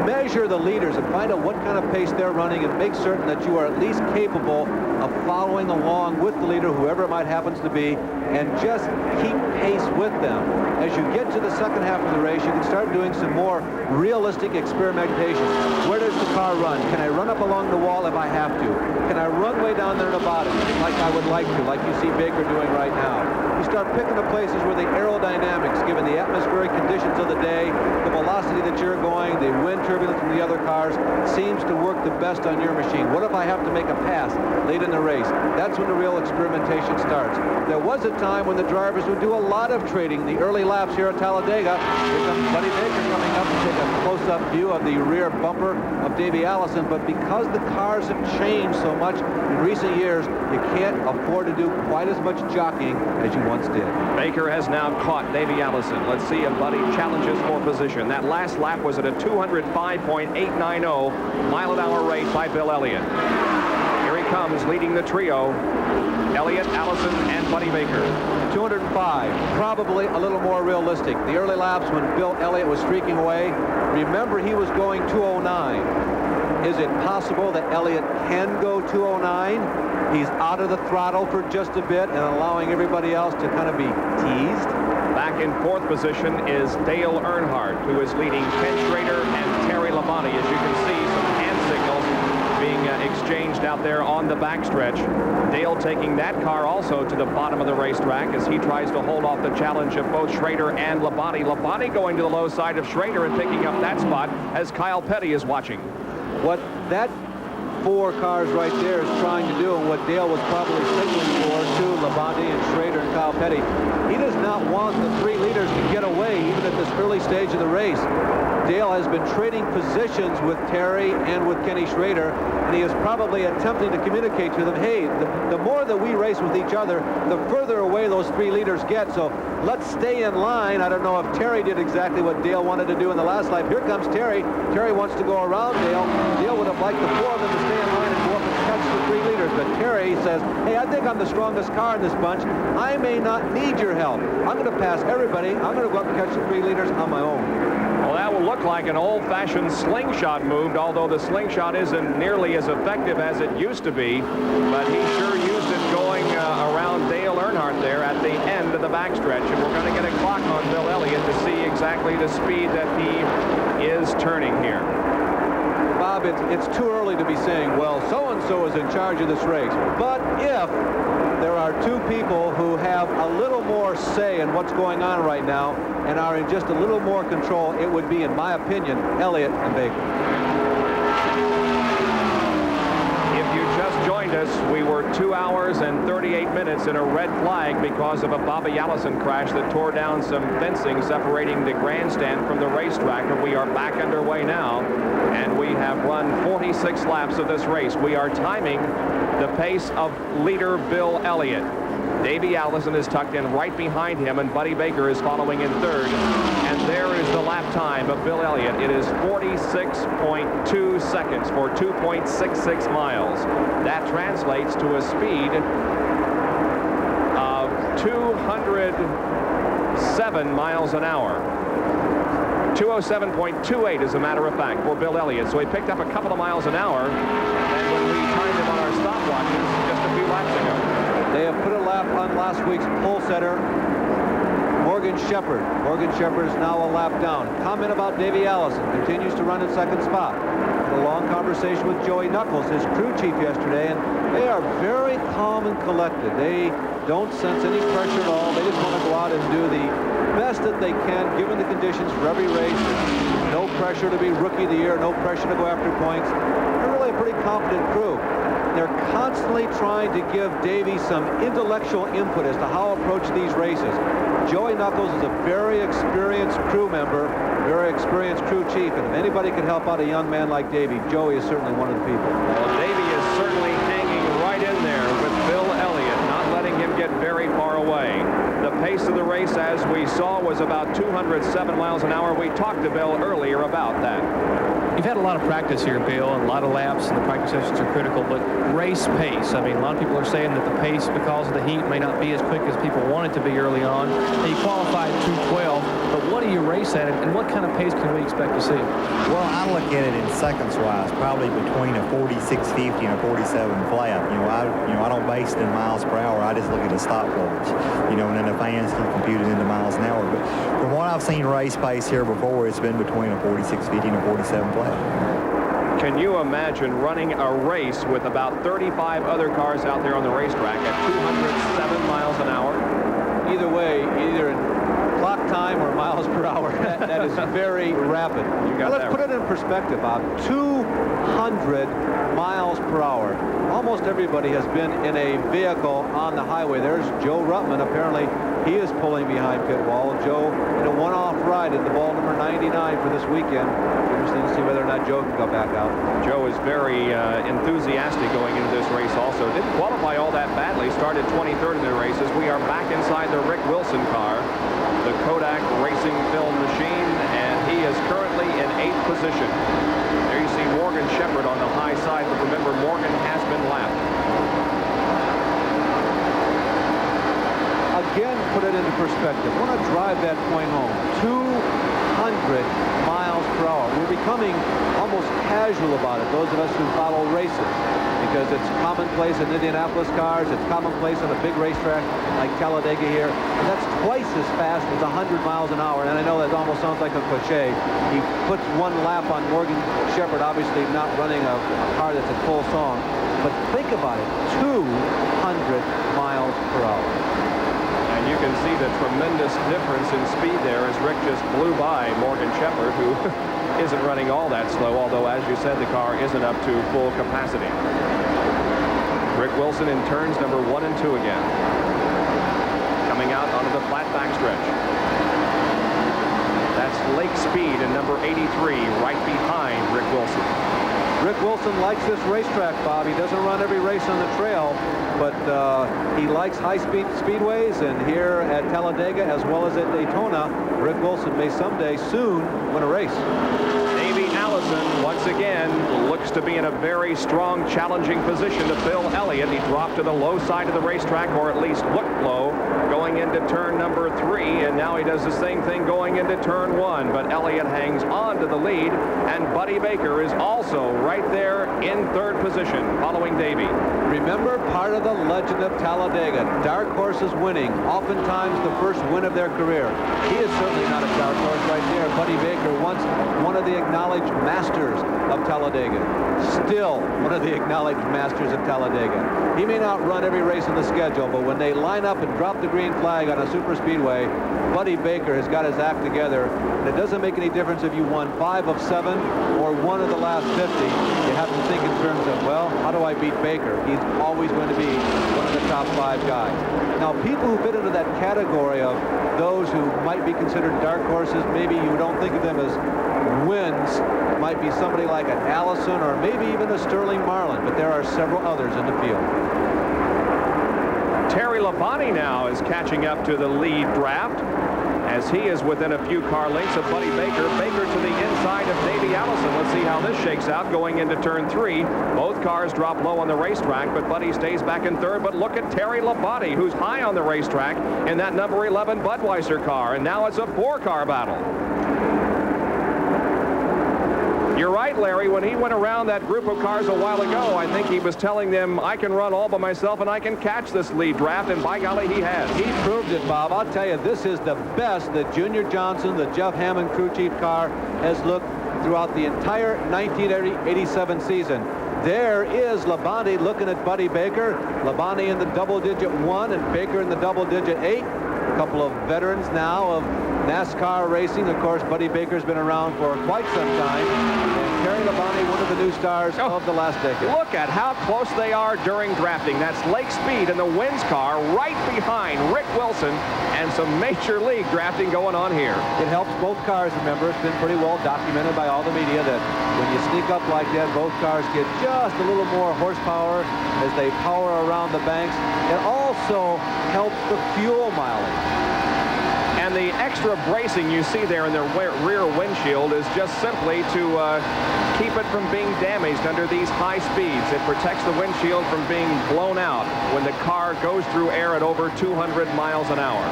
measure the leaders and find out what kind of pace they're running and make certain that you are at least capable of following along with the leader, whoever it might happen to be, and just keep pace with them. As you get to the second half of the race, you can start doing some more realistic experimentation. Where does the car run? Can I run up along the wall if I have to? Can I run way down there to the bottom like I would like to, like you see Baker doing right now? You start picking the places where the aerodynamics, given the atmospheric conditions of the day, the velocity that you're going, the wind turbulence from the other cars, seems to work the best on your machine. What if I have to make a pass late in the race? That's when the real experimentation starts. There was a time when the drivers would do a lot of trading. The early laps here at Talladega. Here comes Buddy Baker coming up to take a close-up view of the rear bumper of Davey Allison. But because the cars have changed so much in recent years, you can't afford to do quite as much jockeying as you once did. Baker has now caught Davey Allison. Let's see if Buddy challenges for position. That last lap was at a 205.890 mile-an-hour rate by Bill Elliott. Here he comes, leading the trio. Elliott, Allison, and Buddy Baker. 205, probably a little more realistic. The early laps when Bill Elliott was streaking away, remember he was going 209. Is it possible that Elliott can go 209? He's out of the throttle for just a bit and allowing everybody else to kind of be teased. Back in fourth position is Dale Earnhardt, who is leading Ken Schrader and Terry Labonte. As you can see, some hand signals being exchanged out there on the backstretch. Dale taking that car also to the bottom of the racetrack as he tries to hold off the challenge of both Schrader and Labonte. Labonte going to the low side of Schrader and picking up that spot as Kyle Petty is watching. What that four cars right there is trying to do, and what Dale was probably signaling for to Labonte and Schrader and Kyle Petty, he does not want the three leaders to get away even at this early stage of the race. Dale has been trading positions with Terry and with Kenny Schrader, and he is probably attempting to communicate to them, hey, the more that we race with each other, the further away those three leaders get, so let's stay in line. I don't know if Terry did exactly what Dale wanted to do in the last lap. Here comes Terry. Terry wants to go around Dale. Dale would have liked the four of them to stay in line and go up and catch the three leaders, but Terry says, hey, I think I'm the strongest car in this bunch. I may not need your help. I'm going to pass everybody. I'm going to go up and catch the three leaders on my own. Well, that will look like an old-fashioned slingshot move, although the slingshot isn't nearly as effective as it used to be. But he sure used it going around Dale Earnhardt there at the end of the backstretch. And we're going to get a clock on Bill Elliott to see exactly the speed that he is turning here. Bob, it's too early to be saying, well, so-and-so is in charge of this race. But if there are two people who have a little more say in what's going on right now and are in just a little more control, it would be, in my opinion, Elliott and Baker. If you just joined us, we were 2 hours and 38 minutes in a red flag because of a Bobby Allison crash that tore down some fencing separating the grandstand from the racetrack, and we are back underway now, and we have run 46 laps of this race. We are timing the pace of leader Bill Elliott. Davey Allison is tucked in right behind him, and Buddy Baker is following in third. And there is the lap time of Bill Elliott. It is 46.2 seconds for 2.66 miles. That translates to a speed of 207 miles an hour. 207.28 as a matter of fact for Bill Elliott. So he picked up a couple of miles an hour, and when we timed him on our stopwatches just a few laps ago. They have put a lap on last week's pole setter, Morgan Shepherd. Morgan Shepherd is now a lap down. Comment about Davey Allison. Continues to run in second spot. Had a long conversation with Joey Knuckles, his crew chief, yesterday, and they are very calm and collected. They don't sense any pressure at all. They just want to go out and do the best that they can, given the conditions for every race. No pressure to be rookie of the year. No pressure to go after points. They're really a pretty confident crew. They're constantly trying to give Davey some intellectual input as to how to approach these races. Joey Knuckles is a very experienced crew member, very experienced crew chief, and if anybody can help out a young man like Davey, Joey is certainly one of the people. Well, Davey is certainly hanging right in there with Bill Elliott, not letting him get very far away. The pace of the race, as we saw, was about 207 miles an hour. We talked to Bill earlier about that. You've had a lot of practice here, Bill, and a lot of laps, and the practice sessions are critical, but race pace. I mean, a lot of people are saying that the pace, because of the heat, may not be as quick as people want it to be early on. And you qualified 2:12, but what do you race at, and what kind of pace can we expect to see? Well, I look at it in seconds-wise, probably between a 46.50 and a 47 flat. I don't base it in miles per hour. I just look at the stop loads, and then the fans can compute it into miles an hour. But from what I've seen race pace here before, it's been between a 46.50 and a 47 flat. Can you imagine running a race with about 35 other cars out there on the racetrack at 207 miles an hour? Either way, either in clock time or miles per hour. That is very rapid. Let's put it in perspective, Bob. 200 miles per hour. Almost everybody has been in a vehicle on the highway. There's Joe Ruttman. Apparently, he is pulling behind pit wall. Joe in a one-off ride in the ball number 99 for this weekend. Interesting to see whether or not Joe can go back out. Joe is very enthusiastic going into this race also. Didn't qualify all that badly. Started 23rd in the races. We are back inside the Rick Wilson car, the Kodak Racing Film Machine, and he is currently in 8th position. There you see Morgan Shepherd on the high side, but remember, Morgan has been lapped. Again, put it into perspective. I want to drive that point home. 200 miles per hour. We're becoming almost casual about it, those of us who follow races, because it's commonplace in Indianapolis cars. It's commonplace on a big racetrack like Talladega here. And that's twice as fast as 100 miles an hour. And I know that almost sounds like a cliche. He puts one lap on Morgan Shepherd, obviously not running a car that's at full song. But think about it, 200 miles per hour. And you can see the tremendous difference in speed there as Rick just blew by Morgan Shepherd, who isn't running all that slow, although, as you said, the car isn't up to full capacity. Rick Wilson in turns number 1 and 2 again. Coming out onto the flat backstretch. That's Lake Speed in number 83, right behind Rick Wilson. Rick Wilson likes this racetrack, Bob. He doesn't run every race on the trail, but he likes high-speed speedways, and here at Talladega as well as at Daytona, Rick Wilson may someday soon win a race. Davey Allison, once again, looks to be in a very strong, challenging position to Bill Elliott. He dropped to the low side of the racetrack, or at least looked low, going into turn number 3, and now he does the same thing going into turn 1. But Elliott hangs on to the lead, and Buddy Baker is also right there in 3rd position, following Davey. remember, part of the legend of Talladega, dark horses winning, oftentimes the first win of their career. He is certainly not a dark horse right there. Buddy Baker, once one of the acknowledged masters of Talladega. Still one of the acknowledged masters of Talladega. He may not run every race on the schedule, but when they line up and drop the green flag on a super speedway, Buddy Baker has got his act together. And it doesn't make any difference if you won 5 of 7 or 1 of the last 50. You have to think in terms of, well, how do I beat Baker? He's always going to be one of the top 5 guys. Now, people who fit into that category of those who might be considered dark horses, maybe you don't think of them as wins, might be somebody like an Allison or maybe even a Sterling Marlin, but there are several others in the field. Terry Labonte now is catching up to the lead draft as he is within a few car lengths of Buddy Baker. Baker to the inside of Davey Allison. Let's see how this shakes out going into turn 3. Both cars drop low on the racetrack, but Buddy stays back in third. But look at Terry Labonte, who's high on the racetrack in that number 11 Budweiser car, and now it's a 4-car battle. You're right, Larry. When he went around that group of cars a while ago, I think he was telling them, I can run all by myself and I can catch this lead draft, and by golly, he has. He proved it, Bob. I'll tell you, this is the best that Junior Johnson, the Jeff Hammond crew chief car, has looked throughout the entire 1987 season. There is Labonte looking at Buddy Baker. Labonte in the double-digit 1 and Baker in the double-digit 8. A couple of veterans now of NASCAR racing. Of course, Buddy Baker's been around for quite some time. And Terry Labonte, one of the new stars of the last decade. Look at how close they are during drafting. That's Lake Speed in the Wins car right behind Rick Wilson, and some major league drafting going on here. It helps both cars, remember. It's been pretty well documented by all the media that when you sneak up like that, both cars get just a little more horsepower as they power around the banks. It also helps the fuel mileage. And the extra bracing you see there in the rear windshield is just simply to keep it from being damaged under these high speeds. It protects the windshield from being blown out when the car goes through air at over 200 miles an hour.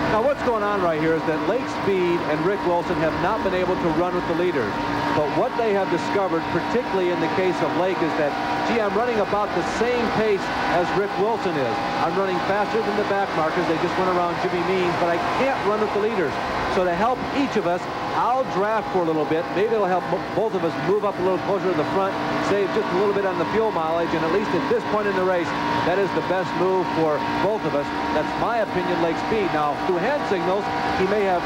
Now, what's going on right here is that Lake Speed and Rick Wilson have not been able to run with the leaders. But what they have discovered, particularly in the case of Lake, is that, gee, I'm running about the same pace as Rick Wilson is. I'm running faster than the back markers. They just went around Jimmy Means, but I can't run with the leaders. So to help each of us, I'll draft for a little bit. Maybe it'll help both of us move up a little closer to the front, save just a little bit on the fuel mileage, and at least at this point in the race, that is the best move for both of us. That's my opinion, Lake Speed. Now, through hand signals, he may have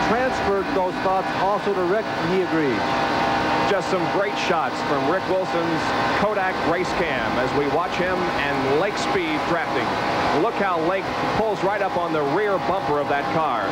transferred those thoughts also to Rick, and he agrees. Just some great shots from Rick Wilson's Kodak race cam as we watch him and Lake Speed drafting. Look how Lake pulls right up on the rear bumper of that car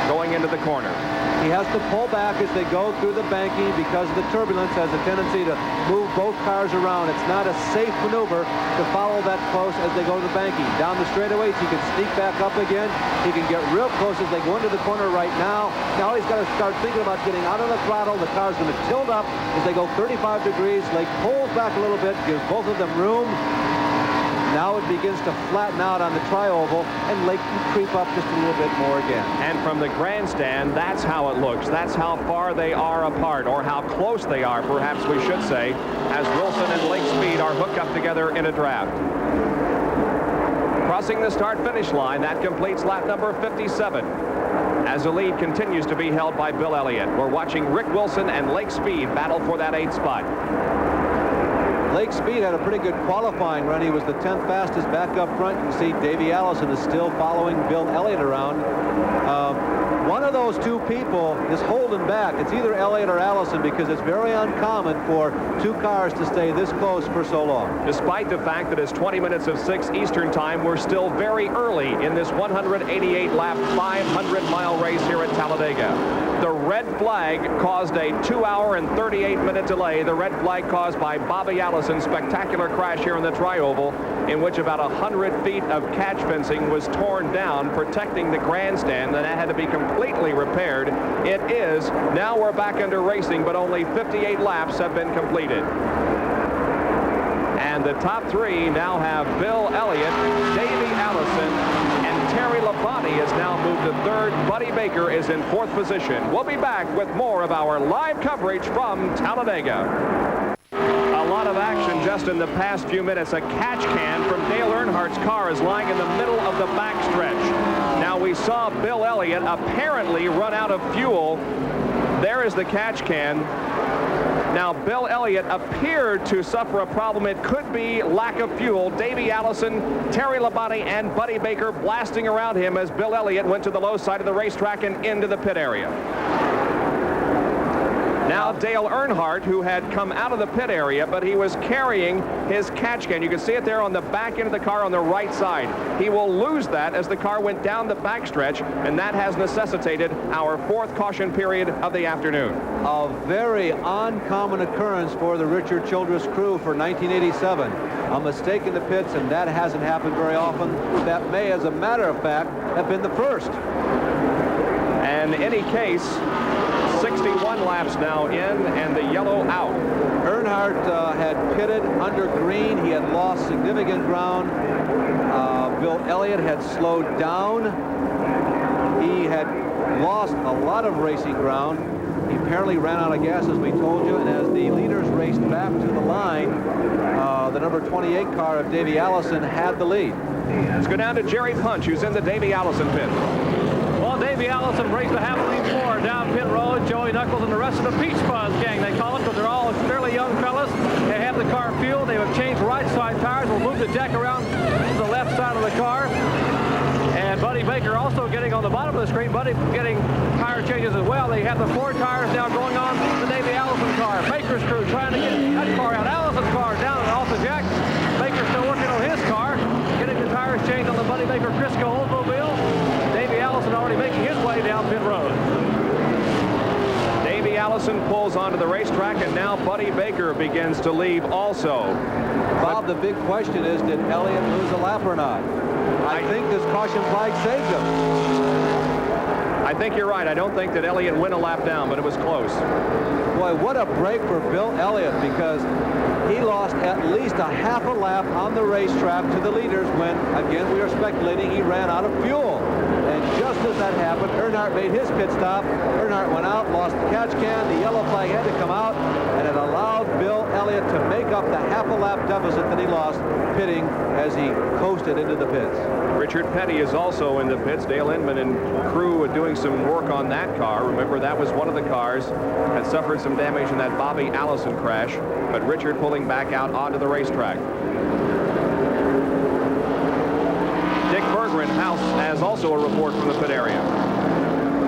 going into the corner. He has to pull back as they go through the banking because the turbulence has a tendency to move both cars around. It's not a safe maneuver to follow that close as they go to the banking. Down the straightaways, he can sneak back up again. He can get real close as they go into the corner right now. Now he's got to start thinking about getting out of the throttle. The car's going to tilt up as they go 35 degrees. Lake pulls back a little bit, gives both of them room. Now it begins to flatten out on the tri-oval, and Lake can creep up just a little bit more again. And from the grandstand, that's how it looks. That's how far they are apart, or how close they are, perhaps we should say, as Wilson and Lake Speed are hooked up together in a draft. Crossing the start-finish line, that completes lap number 57. As the lead continues to be held by Bill Elliott. We're watching Rick Wilson and Lake Speed battle for that 8th spot. Lake Speed had a pretty good qualifying run. He was the 10th fastest back up front. You can see Davey Allison is still following Bill Elliott around. One of those two people is holding back. It's either Elliott or Allison because it's very uncommon for two cars to stay this close for so long. Despite the fact that it's 20 minutes of 6 Eastern time, we're still very early in this 188-lap, 500-mile race here at Talladega. The red flag caused a 2-hour and 38-minute delay. The red flag caused by Bobby Allison's spectacular crash here in the tri-oval, in which about 100 feet of catch fencing was torn down, protecting the grandstand, and that had to be completely repaired. It is. Now we're back under racing, but only 58 laps have been completed. And the top 3 now have Bill Elliott, Davey Allison, and Terry Labonte has now moved to 3rd. Buddy Baker is in 4th position. We'll be back with more of our live coverage from Talladega. A lot of action just in the past few minutes. A catch can from Dale Earnhardt's car is lying in the middle of the backstretch. Now, we saw Bill Elliott apparently run out of fuel. There is the catch can. Now, Bill Elliott appeared to suffer a problem. It could be lack of fuel. Davey Allison, Terry Labonte, and Buddy Baker blasting around him as Bill Elliott went to the low side of the racetrack and into the pit area. Now Dale Earnhardt, who had come out of the pit area, but he was carrying his catch can. You can see it there on the back end of the car on the right side. He will lose that as the car went down the backstretch, and that has necessitated our 4th caution period of the afternoon. A very uncommon occurrence for the Richard Childress crew for 1987. A mistake in the pits, and that hasn't happened very often. That may, as a matter of fact, have been the first. And in any case, 61 laps now in and the yellow out. Earnhardt had pitted under green. He had lost significant ground. Bill Elliott had slowed down. He had lost a lot of racing ground. He apparently ran out of gas, as we told you, and as the leaders raced back to the line, the number 28 car of Davey Allison had the lead. Let's go down to Jerry Punch, who's in the Davey Allison pit. Well, Davey Allison brings the Halloween 4 down pit road. Joey Knuckles and the rest of the Peach Fuzz gang, they call it, because they're all fairly young fellas. They have the car fueled. They have changed right side tires. We'll move the deck around to the left side of the car. And Buddy Baker also getting on the bottom of the screen. Buddy getting tire changes as well. They have the 4 tires now going on the Davey Allison car. Baker's crew trying to get that car out. Allison's car down and off the jack. Baker's still working on his car, getting the tires changed on the Buddy Baker Crisco Oldsmobile. Davey Allison already making his way down pit road. Davey Allison pulls onto the racetrack, and now Buddy Baker begins to leave also. Bob, the big question is, did Elliott lose a lap or not? I think this caution flag saved him. I think you're right. I don't think that Elliott went a lap down, but it was close. Boy, what a break for Bill Elliott, because he lost at least a half a lap on the racetrack to the leaders when, again, we are speculating he ran out of fuel. And just as that happened, Earnhardt made his pit stop. Earnhardt went out, lost the catch can. The yellow flag had to come out, and it allowed Bill Elliott to make up the half a lap deficit that he lost pitting as he coasted into the pits. Richard Petty is also in the pits. Dale Inman and crew are doing some work on that car. Remember, that was one of the cars that suffered some damage in that Bobby Allison crash, but Richard pulling back out onto the racetrack. Dick Berggren House has also a report from the pit area.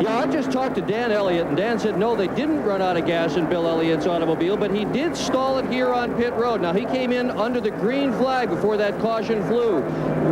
Yeah, I just talked to Dan Elliott, and Dan said, no, they didn't run out of gas in Bill Elliott's automobile, but he did stall it here on pit road. Now, he came in under the green flag before that caution flew.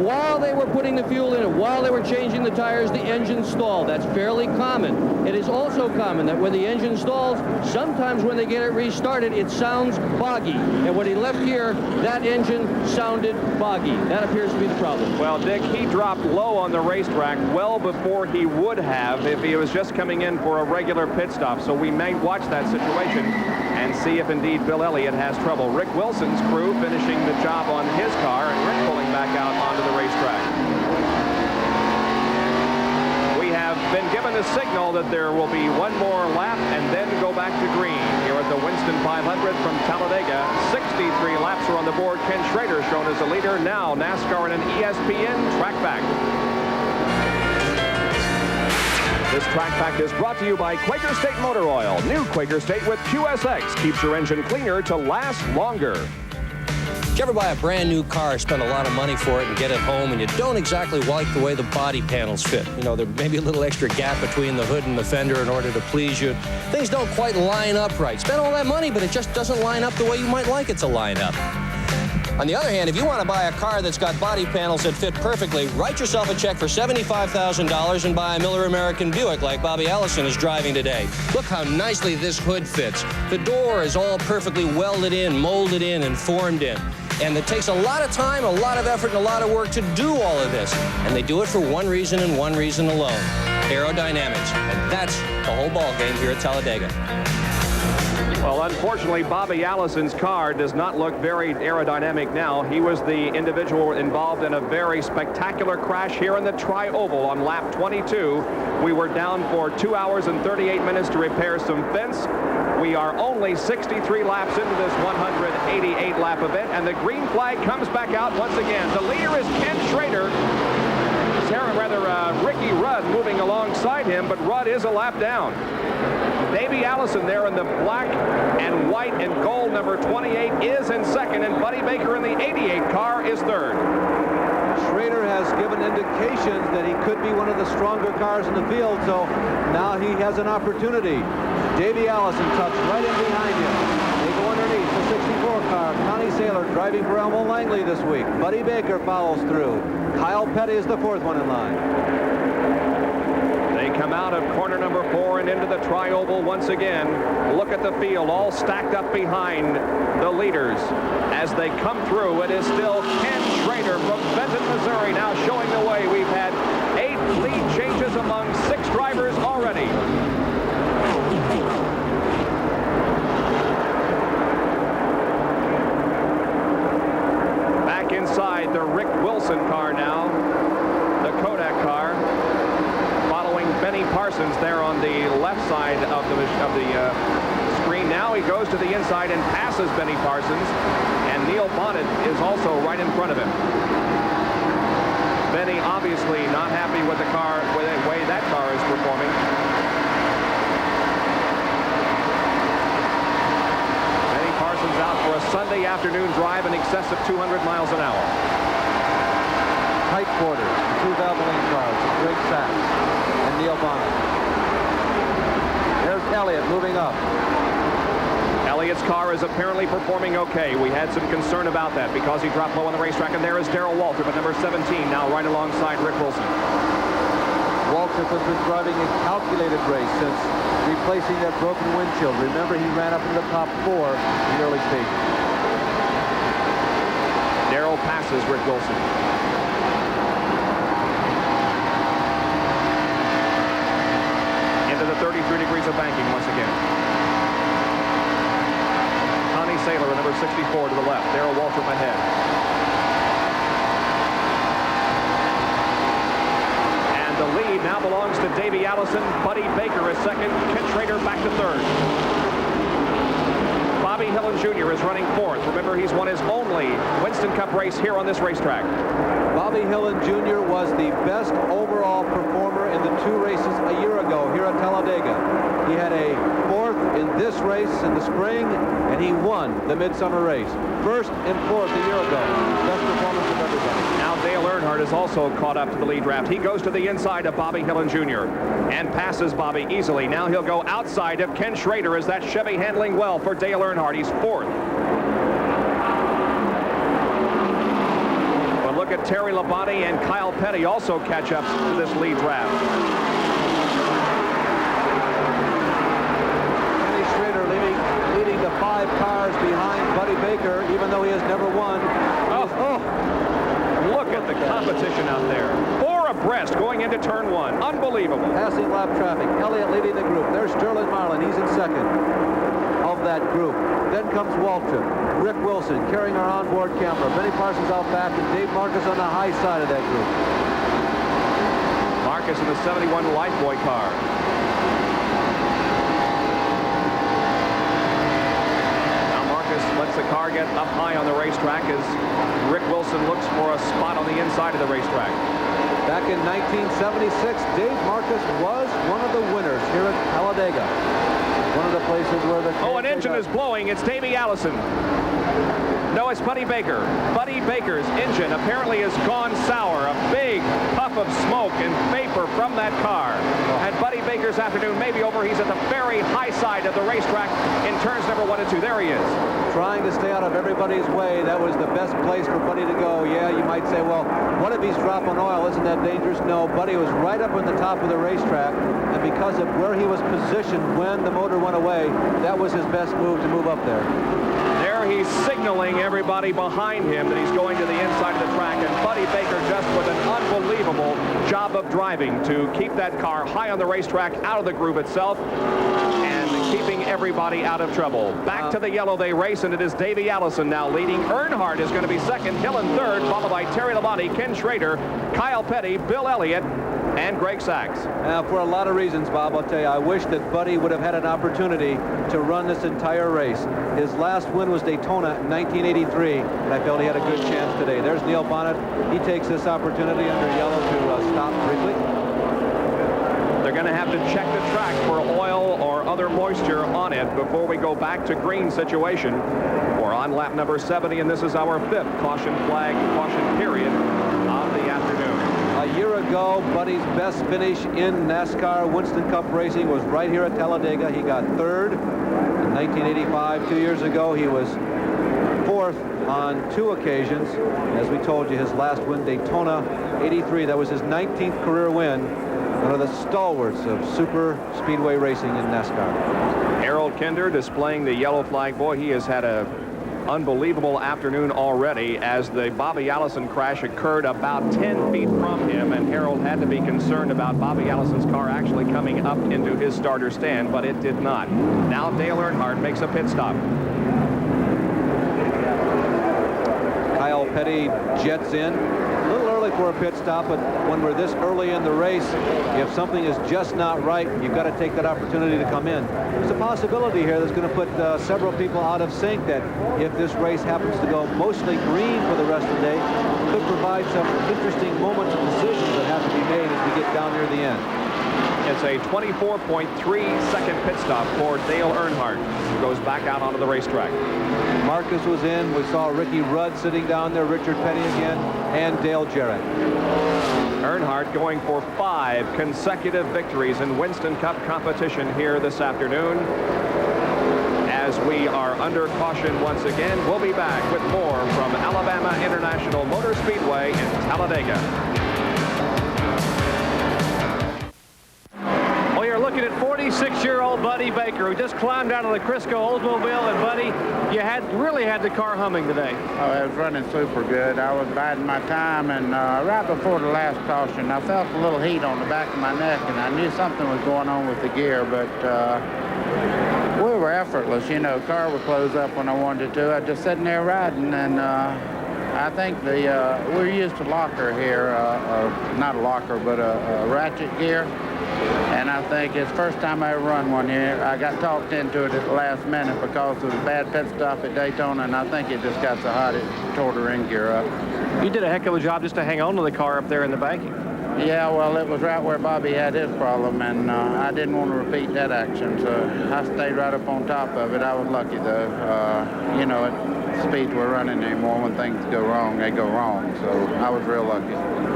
While they were putting the fuel in and while they were changing the tires, the engine stalled. That's fairly common. It is also common that when the engine stalls, sometimes when they get it restarted, it sounds boggy. And when he left here, that engine sounded boggy. That appears to be the problem. Well, Dick, he dropped low on the racetrack well before he would have if he was just coming in for a regular pit stop. So we may watch that situation and see if indeed Bill Elliott has trouble. Rick Wilson's crew finishing the job on his car, and Rick pulling back out onto the racetrack. We have been given the signal that there will be one more lap and then go back to green here at the Winston 500 from Talladega. 63 laps are on the board. Ken Schrader shown as the leader. Now NASCAR and an ESPN track back. This track fact is brought to you by Quaker State Motor Oil. New Quaker State with QSX keeps your engine cleaner to last longer. Did you ever buy a brand new car, spend a lot of money for it, and get it home, and you don't exactly like the way the body panels fit? You know, there may be a little extra gap between the hood and the fender in order to please you. Things don't quite line up right. Spend all that money, but it just doesn't line up the way you might like it to line up. On the other hand, if you want to buy a car that's got body panels that fit perfectly, write yourself a check for $75,000 and buy a Miller American Buick like Bobby Allison is driving today. Look how nicely this hood fits. The door is all perfectly welded in, molded in, and formed in. And it takes a lot of time, a lot of effort, and a lot of work to do all of this. And they do it for one reason and one reason alone: aerodynamics. And that's the whole ball game here at Talladega. Well, unfortunately, Bobby Allison's car does not look very aerodynamic now. He was the individual involved in a very spectacular crash here in the Tri-Oval on lap 22. We were down for 2 hours and 38 minutes to repair some fence. We are only 63 laps into this 188-lap event, and the green flag comes back out once again. The leader is Ken Schrader. Ricky Rudd moving alongside him, but Rudd is a lap down. Davey Allison there in the black and white and gold number 28 is in second, and Buddy Baker in the 88 car is third. Schrader has given indications that he could be one of the stronger cars in the field, so now he has an opportunity. Davey Allison tucks right in behind him. They go underneath the 64 car. Connie Saylor driving for Elmo Langley this week. Buddy Baker follows through. Kyle Petty is the fourth one in line. They come out of corner number 4 and into the tri-oval once again. Look at the field, all stacked up behind the leaders. As they come through, it is still Ken Schrader from Benton, Missouri, now showing the way. We've had 8 lead changes among 6 drivers already. Back inside the Rick Wilson car now, the Kodak car, following Benny Parsons there on the left side of the screen. Now he goes to the inside and passes Benny Parsons, and Neil Bonnet is also right in front of him. Benny obviously not happy with the car, with the way that car is performing. Benny Parsons out for a Sunday afternoon drive in excess of 200 miles an hour. Tight quarters, 2 Valvoline cars, Greg Sachs and Neil Bonnet. There's Elliott moving up. Elliott's car is apparently performing okay. We had some concern about that because he dropped low on the racetrack, and there is Darrell Waltrip at number 17, now right alongside Rick Wilson. Waltrip has been driving a calculated race since replacing that broken windshield. Remember, he ran up in the top 4 in the early stages. Darrell passes Rick Wilson. Into the 33 degrees of banking once again. Connie Saylor at number 64 to the left. Darrell Waltrip ahead. And the lead now belongs to Davey Allison. Buddy Baker is second. Ken Schrader back to third. Bobby Hillin Jr. is running fourth. Remember, he's won his only Winston Cup race here on this racetrack. Bobby Hillin Jr. was the best overall performer in the 2 races a year ago here at Talladega. He had a 4th in this race in the spring, and he won the midsummer race. 1st and 4th a year ago. Best performance of everybody. Now Dale Earnhardt is also caught up to the lead draft. He goes to the inside of Bobby Hillin Jr. and passes Bobby easily. Now he'll go outside of Ken Schrader as that Chevy handling well for Dale Earnhardt. He's 4th. But look at Terry Labonte and Kyle Petty also catch up to this lead draft. Kenny Schrader leading the 5 cars behind Buddy Baker, even though he has never won. Look at the competition out there. 4 abreast going into turn 1. Unbelievable. Passing lap traffic. Elliott leading the group. There's Sterling Marlin. He's in second of that group. Then comes Waltrip. Rick Wilson carrying our onboard camera. Benny Parsons out back, and Dave Marcus on the high side of that group. Marcus in the 71 Lifeboy car. Now Marcus lets the car get up high on the racetrack as Rick Wilson looks for a spot on the inside of the racetrack. Back in 1976, Dave Marcus was one of the winners here at Talladega. One of the places where the... Oh, an engine is blowing. It's Davey Allison. No, it's Buddy Baker. Buddy Baker's engine apparently has gone sour. A big puff of smoke and vapor from that car. And Buddy Baker's afternoon may be over. He's at the very high side of the racetrack in turns number 1 and 2. There he is. Trying to stay out of everybody's way. That was the best place for Buddy to go. Yeah, you might say, well, what if he's dropping oil? Isn't that dangerous? No, Buddy was right up on the top of the racetrack. And because of where he was positioned when the motor went away, that was his best move to move up there. There he's signaling everybody behind him that he's going to the inside of the track, and Buddy Baker just with an unbelievable job of driving to keep that car high on the racetrack, out of the groove itself, and keeping everybody out of trouble. Back to the yellow they race, and it is Davey Allison now leading. Earnhardt is going to be second, Hillin third, followed by Terry Labonte, Ken Schrader, Kyle Petty, Bill Elliott, and Greg Sachs. For a lot of reasons, Bob, I'll tell you, I wish that Buddy would have had an opportunity to run this entire race. His last win was Daytona in 1983, and I felt he had a good chance today. There's Neil Bonnet. He takes this opportunity under yellow to stop briefly. They're going to have to check the track for oil or other moisture on it before we go back to green situation. We're on lap number 70, and this is our 5th caution flag, caution period of the afternoon. A year ago, Buddy's best finish in NASCAR Winston Cup racing was right here at Talladega. He got 3rd in 1985. 2 years ago, he was 4th on 2 occasions. As we told you, his last win, Daytona 83. That was his 19th career win. One of the stalwarts of super speedway racing in NASCAR. Harold Kinder displaying the yellow flag. Boy, he has had a unbelievable afternoon already, as the Bobby Allison crash occurred about 10 feet from him, and Harold had to be concerned about Bobby Allison's car actually coming up into his starter stand, but it did not. Now Dale Earnhardt makes a pit stop. Kyle Petty jets in. A little early for a pit stop, but when we're this early in the race, if something is just not right, you've got to take that opportunity to come in. There's a possibility here that's going to put several people out of sync, that if this race happens to go mostly green for the rest of the day, could provide some interesting moments of decisions that have to be made as we get down near the end. It's a 24.3-second pit stop for Dale Earnhardt, who goes back out onto the racetrack. Marcus was in. We saw Ricky Rudd sitting down there, Richard Petty again, and Dale Jarrett. Earnhardt going for 5 consecutive victories in Winston Cup competition here this afternoon. As we are under caution once again, we'll be back with more from Alabama International Motor Speedway in Talladega. Looking at 46-year-old Buddy Baker, who just climbed out of the Crisco Oldsmobile. And Buddy, you really had the car humming today. Oh, it was running super good. I was biding my time, and right before the last caution, I felt a little heat on the back of my neck, and I knew something was going on with the gear, but we were effortless. You know, car would close up when I wanted to. I was just sitting there riding, and I think we're used to locker here, not a locker, but a ratchet gear. And I think it's the first time I ever run one here. I got talked into it at the last minute because of the bad pit stop at Daytona, and I think it just got so hot it tore the ring gear up. You did a heck of a job just to hang on to the car up there in the banking. Yeah, well, it was right where Bobby had his problem, and I didn't want to repeat that action, so I stayed right up on top of it. I was lucky, though. You know, at speeds we're running anymore, when things go wrong, they go wrong, so I was real lucky.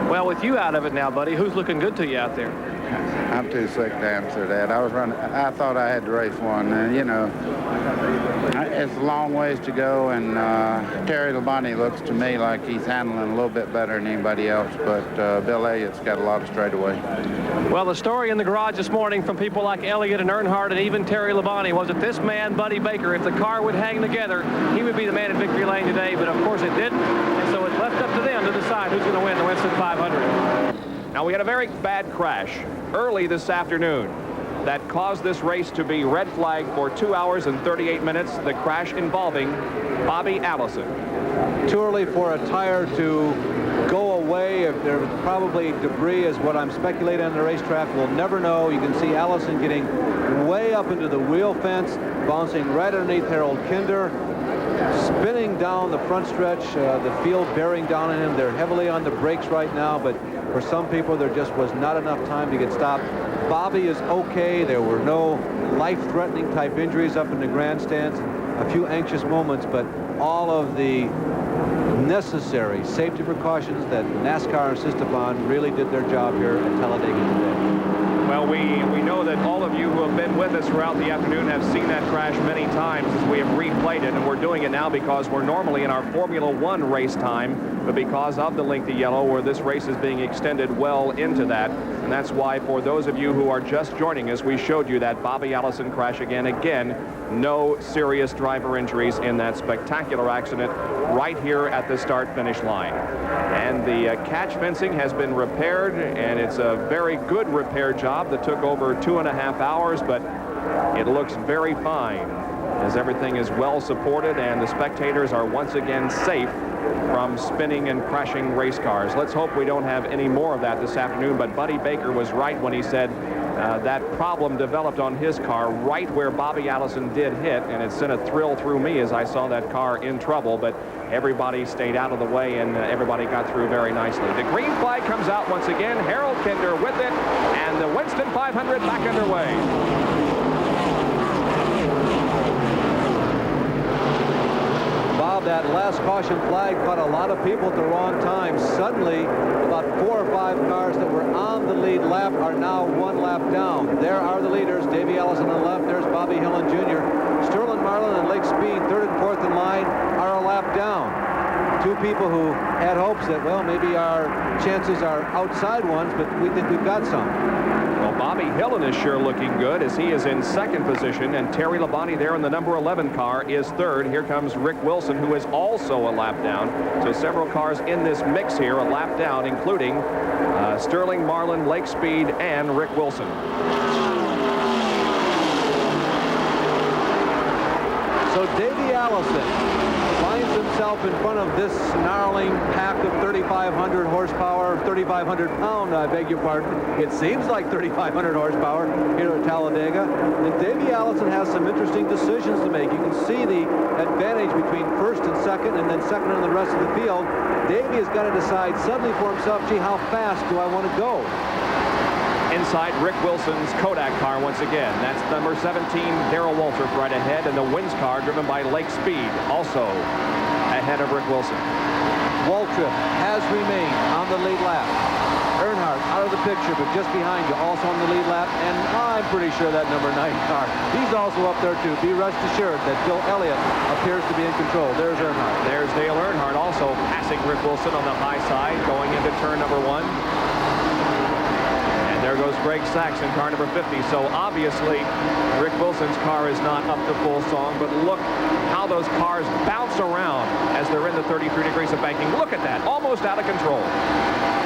Well, with you out of it now, Buddy, who's looking good to you out there? I'm too sick to answer that. I thought I had to race one. You know, it's a long ways to go, and Terry Labonte looks to me like he's handling a little bit better than anybody else, but Bill Elliott's got a lot of straightaway. Well, the story in the garage this morning from people like Elliott and Earnhardt and even Terry Labonte was that this man, Buddy Baker, if the car would hang together, he would be the man in victory lane today, but of course it didn't, and so it's left up to them to decide who's going to win the Winston 500. Now, we had a very bad crash early this afternoon that caused this race to be red flagged for 2 hours and 38 minutes. The crash involving Bobby Allison. Too early for a tire to go away. If there's probably debris is what I'm speculating on the racetrack. We'll never know. You can see Allison getting way up into the wheel fence, bouncing right underneath Harold Kinder, spinning down the front stretch, the field bearing down on him. They're heavily on the brakes right now, but for some people, there just was not enough time to get stopped. Bobby is okay. There were no life-threatening type injuries up in the grandstands. A few anxious moments, but all of the necessary safety precautions that NASCAR insists upon really did their job here at Talladega today. Well, we know that all of you who have been with us throughout the afternoon have seen that crash many times as we have replayed it, and we're doing it now because we're normally in our Formula One race time, but because of the lengthy yellow, where this race is being extended well into that, and that's why for those of you who are just joining us, we showed you that Bobby Allison crash again. No serious driver injuries in that spectacular accident right here at the start-finish line. And the catch fencing has been repaired, and it's a very good repair job that took over 2.5 hours, but it looks very fine as everything is well supported and the spectators are once again safe from spinning and crashing race cars. Let's hope we don't have any more of that this afternoon, but Buddy Baker was right when he said that problem developed on his car right where Bobby Allison did hit, and it sent a thrill through me as I saw that car in trouble, but everybody stayed out of the way and everybody got through very nicely. The green flag comes out once again. Harold Kinder with it, and the Winston 500 back underway. Bob, that last caution flag caught a lot of people at the wrong time. Suddenly, about 4 or 5 cars that were on the lead lap are now 1 lap down. There are the leaders. Davey Allison on the left. There's Bobby Hillin Jr. Sterling Marlin and Lake Speed, 3rd and 4th in line, are a lap down. 2 people who had hopes that, well, maybe our chances are outside ones, but we think we've got some. Well, Bobby Hillin is sure looking good as he is in 2nd position, and Terry Labonte there in the number 11 car is 3rd. Here comes Rick Wilson, who is also a lap down. So several cars in this mix here, a lap down, including Sterling Marlin, Lake Speed, and Rick Wilson. So Davey Allison finds himself in front of this snarling pack of 3,500 horsepower, 3,500 pound, I beg your pardon. It seems like 3,500 horsepower here at Talladega. And Davey Allison has some interesting decisions to make. You can see the advantage between 1st and 2nd, and then 2nd in the rest of the field. Davey has got to decide suddenly for himself, gee, how fast do I want to go? Inside Rick Wilson's Kodak car once again. That's number 17, Darrell Waltrip right ahead, and the Wins car driven by Lake Speed also ahead of Rick Wilson. Waltrip has remained on the lead lap. Earnhardt out of the picture, but just behind you, also on the lead lap, and I'm pretty sure that number 9 car, he's also up there too. Be rest assured that Bill Elliott appears to be in control. There's Earnhardt. There's Dale Earnhardt also passing Rick Wilson on the high side, going into turn number 1. There goes Greg Sachs in car number 50. So obviously, Rick Wilson's car is not up to full song, but look how those cars bounce around as they're in the 33 degrees of banking. Look at that, almost out of control.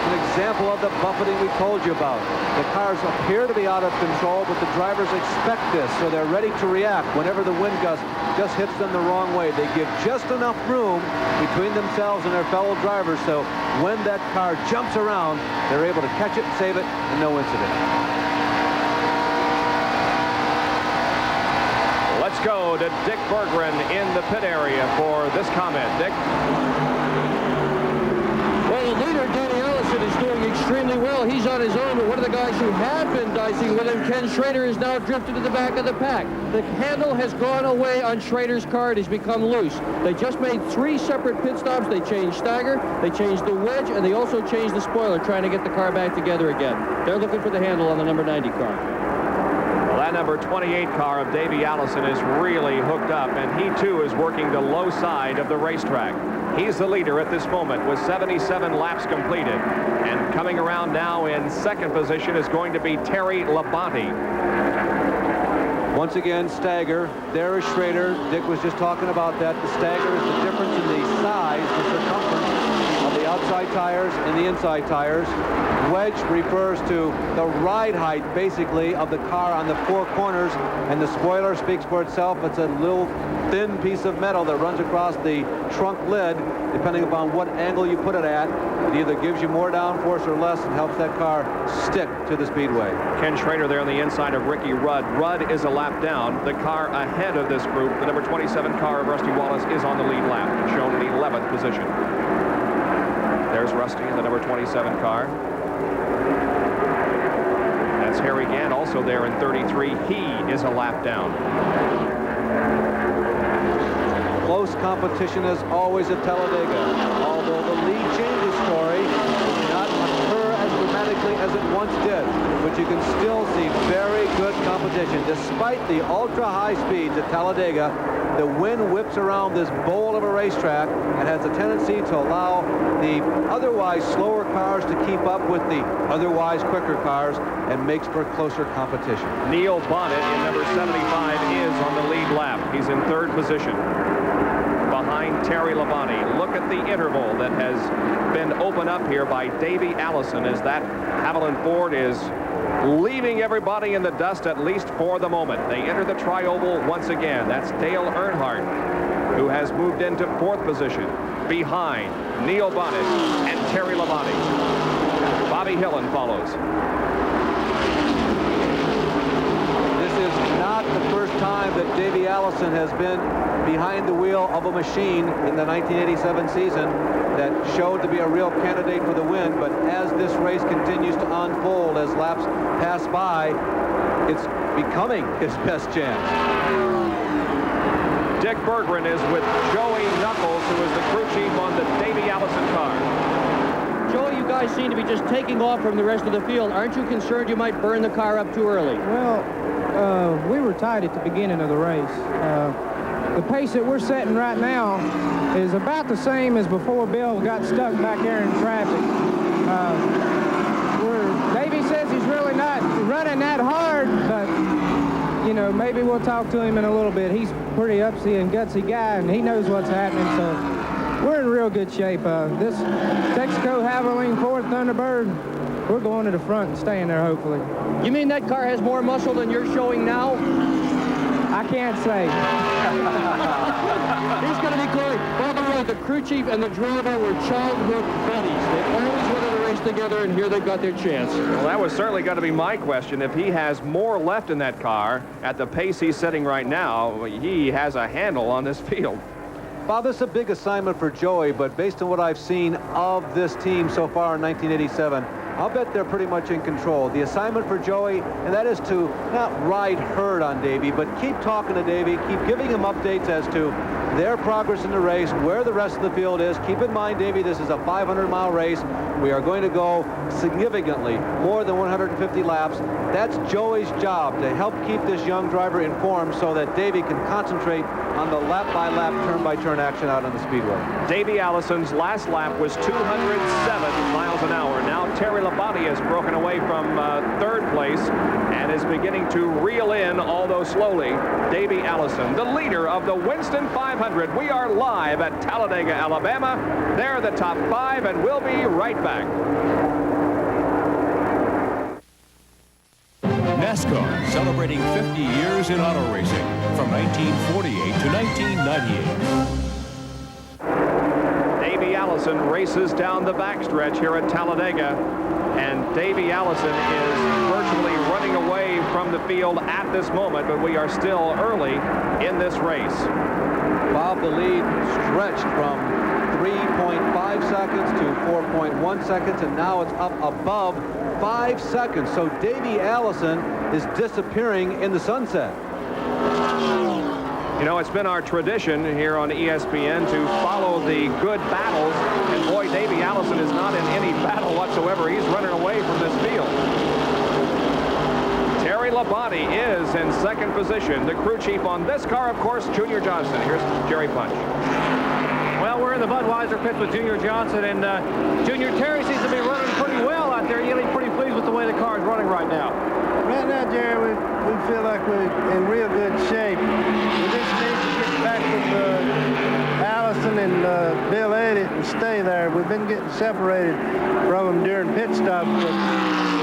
An example of the buffeting we told you about. The cars appear to be out of control, but the drivers expect this, so they're ready to react whenever the wind gust just hits them the wrong way. They give just enough room between themselves and their fellow drivers, so when that car jumps around, they're able to catch it, save it, and no incident. Let's go to Dick Berggren in the pit area for this comment. Dick? Well, the leader, Danny Allison, is doing extremely well. He's on his own, but one of the guys who had been dicing with him, Ken Schrader, is now drifted to the back of the pack. The handle has gone away on Schrader's car. It has become loose. They just made 3 separate pit stops. They changed stagger, they changed the wedge, and they also changed the spoiler, trying to get the car back together again. They're looking for the handle on the number 90 car. Well, that number 28 car of Davey Allison is really hooked up, and he too is working the low side of the racetrack. He's the leader at this moment with 77 laps completed. And coming around now in 2nd position is going to be Terry Labonte. Once again, stagger. There is Schrader. Dick was just talking about that. The stagger is the difference in the size, the circumference of the outside tires and the inside tires. Wedge refers to the ride height, basically, of the car on the 4 corners, and the spoiler speaks for itself. It's a little thin piece of metal that runs across the trunk lid. Depending upon what angle you put it at, it either gives you more downforce or less and helps that car stick to the speedway. Ken Schrader there on the inside of Ricky Rudd. Rudd is a lap down. The car ahead of this group, the number 27 car of Rusty Wallace, is on the lead lap, shown in 11th position. There's Rusty in the number 27 car. That's Harry Gant also there in 33. He is a lap down. Close competition as always at Talladega. Although the lead changes story did not occur as dramatically as it once did, but you can still see very good competition. Despite the ultra-high speeds at Talladega, the wind whips around this bowl of a racetrack and has a tendency to allow the otherwise slower cars to keep up with the otherwise quicker cars and makes for closer competition. Neil Bonnet in number 75 is on the lead lap. He's in 3rd position behind Terry Labonte. Look at the interval that has been opened up here by Davey Allison as that Haviland Ford is leaving everybody in the dust, at least for the moment. They enter the tri-oval once again. That's Dale Earnhardt, who has moved into 4th position. behind Neil Bonnet and Terry Labonte. Bobby Hillin follows. This is not the first time that Davey Allison has been behind the wheel of a machine in the 1987 season that showed to be a real candidate for the win. But as this race continues to unfold, as laps pass by, it's becoming his best chance. Dick Berggren is with Joey Knuckles, who is the crew chief on the Davey Allison car. Joey, you guys seem to be just taking off from the rest of the field. Aren't you concerned you might burn the car up too early? Well, we were tight at the beginning of the race. The pace that we're setting right now is about the same as before Bill got stuck back there in traffic. Davey says he's really not running that hard, but you know, maybe we'll talk to him in a little bit. He's a pretty upsy and gutsy guy, and he knows what's happening, so we're in real good shape. This Texaco Havoline Ford Thunderbird, we're going to the front and staying there, hopefully. You mean that car has more muscle than you're showing now? I can't say. He's going to be great. By the way, the crew chief and the driver were childhood buddies. They always wanted to race together, and here they've got their chance. Well, that was certainly going to be my question. If he has more left in that car at the pace he's setting right now, he has a handle on this field. Bob, this is a big assignment for Joey, but based on what I've seen of this team so far in 1987, I'll bet they're pretty much in control. The assignment for Joey, and that is to not ride herd on Davey, but keep talking to Davey, keep giving him updates as to their progress in the race, where the rest of the field is. Keep in mind, Davey, this is a 500-mile race. We are going to go significantly more than 150 laps. That's Joey's job, to help keep this young driver informed so that Davey can concentrate on the lap-by-lap, turn-by-turn action out on the Speedway. Davey Allison's last lap was 207 miles an hour. Now Terry Labonte has broken away from third place and is beginning to reel in, although slowly, Davey Allison, the leader of the Winston 500. We are live at Talladega, Alabama. They're the top 5, and we'll be right back. NASCAR celebrating 50 years in auto racing from 1948 to 1998. Davey Allison races down the backstretch here at Talladega, and Davey Allison is virtually running away from the field at this moment, but we are still early in this race. Bob, the lead stretched from 3.5 seconds to 4.1 seconds, and now it's up above 5 seconds. So Davey Allison is disappearing in the sunset. You know, it's been our tradition here on ESPN to follow the good battles, and boy, Davey Allison is not in any battle whatsoever. He's running away from this field. Terry Labonte is in second position. The crew chief on this car, of course, Junior Johnson. Here's Jerry Punch. Well, we're in the Budweiser pits with Junior Johnson, and Junior, Terry seems to be running pretty well out there. You're pretty pleased with the way the car is running right now. Right now, Jerry, we feel like we're in real good shape. We just need to get back with Allison and Bill Elliott and stay there. We've been getting separated from them during pit stops, but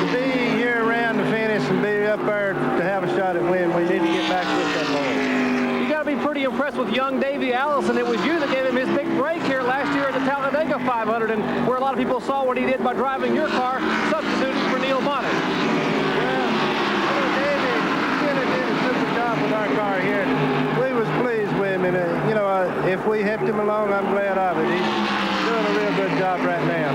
to be here around the finish and be up there to have a shot at win, we need to get back with them all. You got to be pretty impressed with young Davey Allison. It was you that gave him his big break here last year at the Talladega 500, and where a lot of people saw what he did by driving your car, substituting for Neil Bonnet. With our car here, we was pleased with him, and you know, if we helped him along, I'm glad of it. He's doing a real good job right now.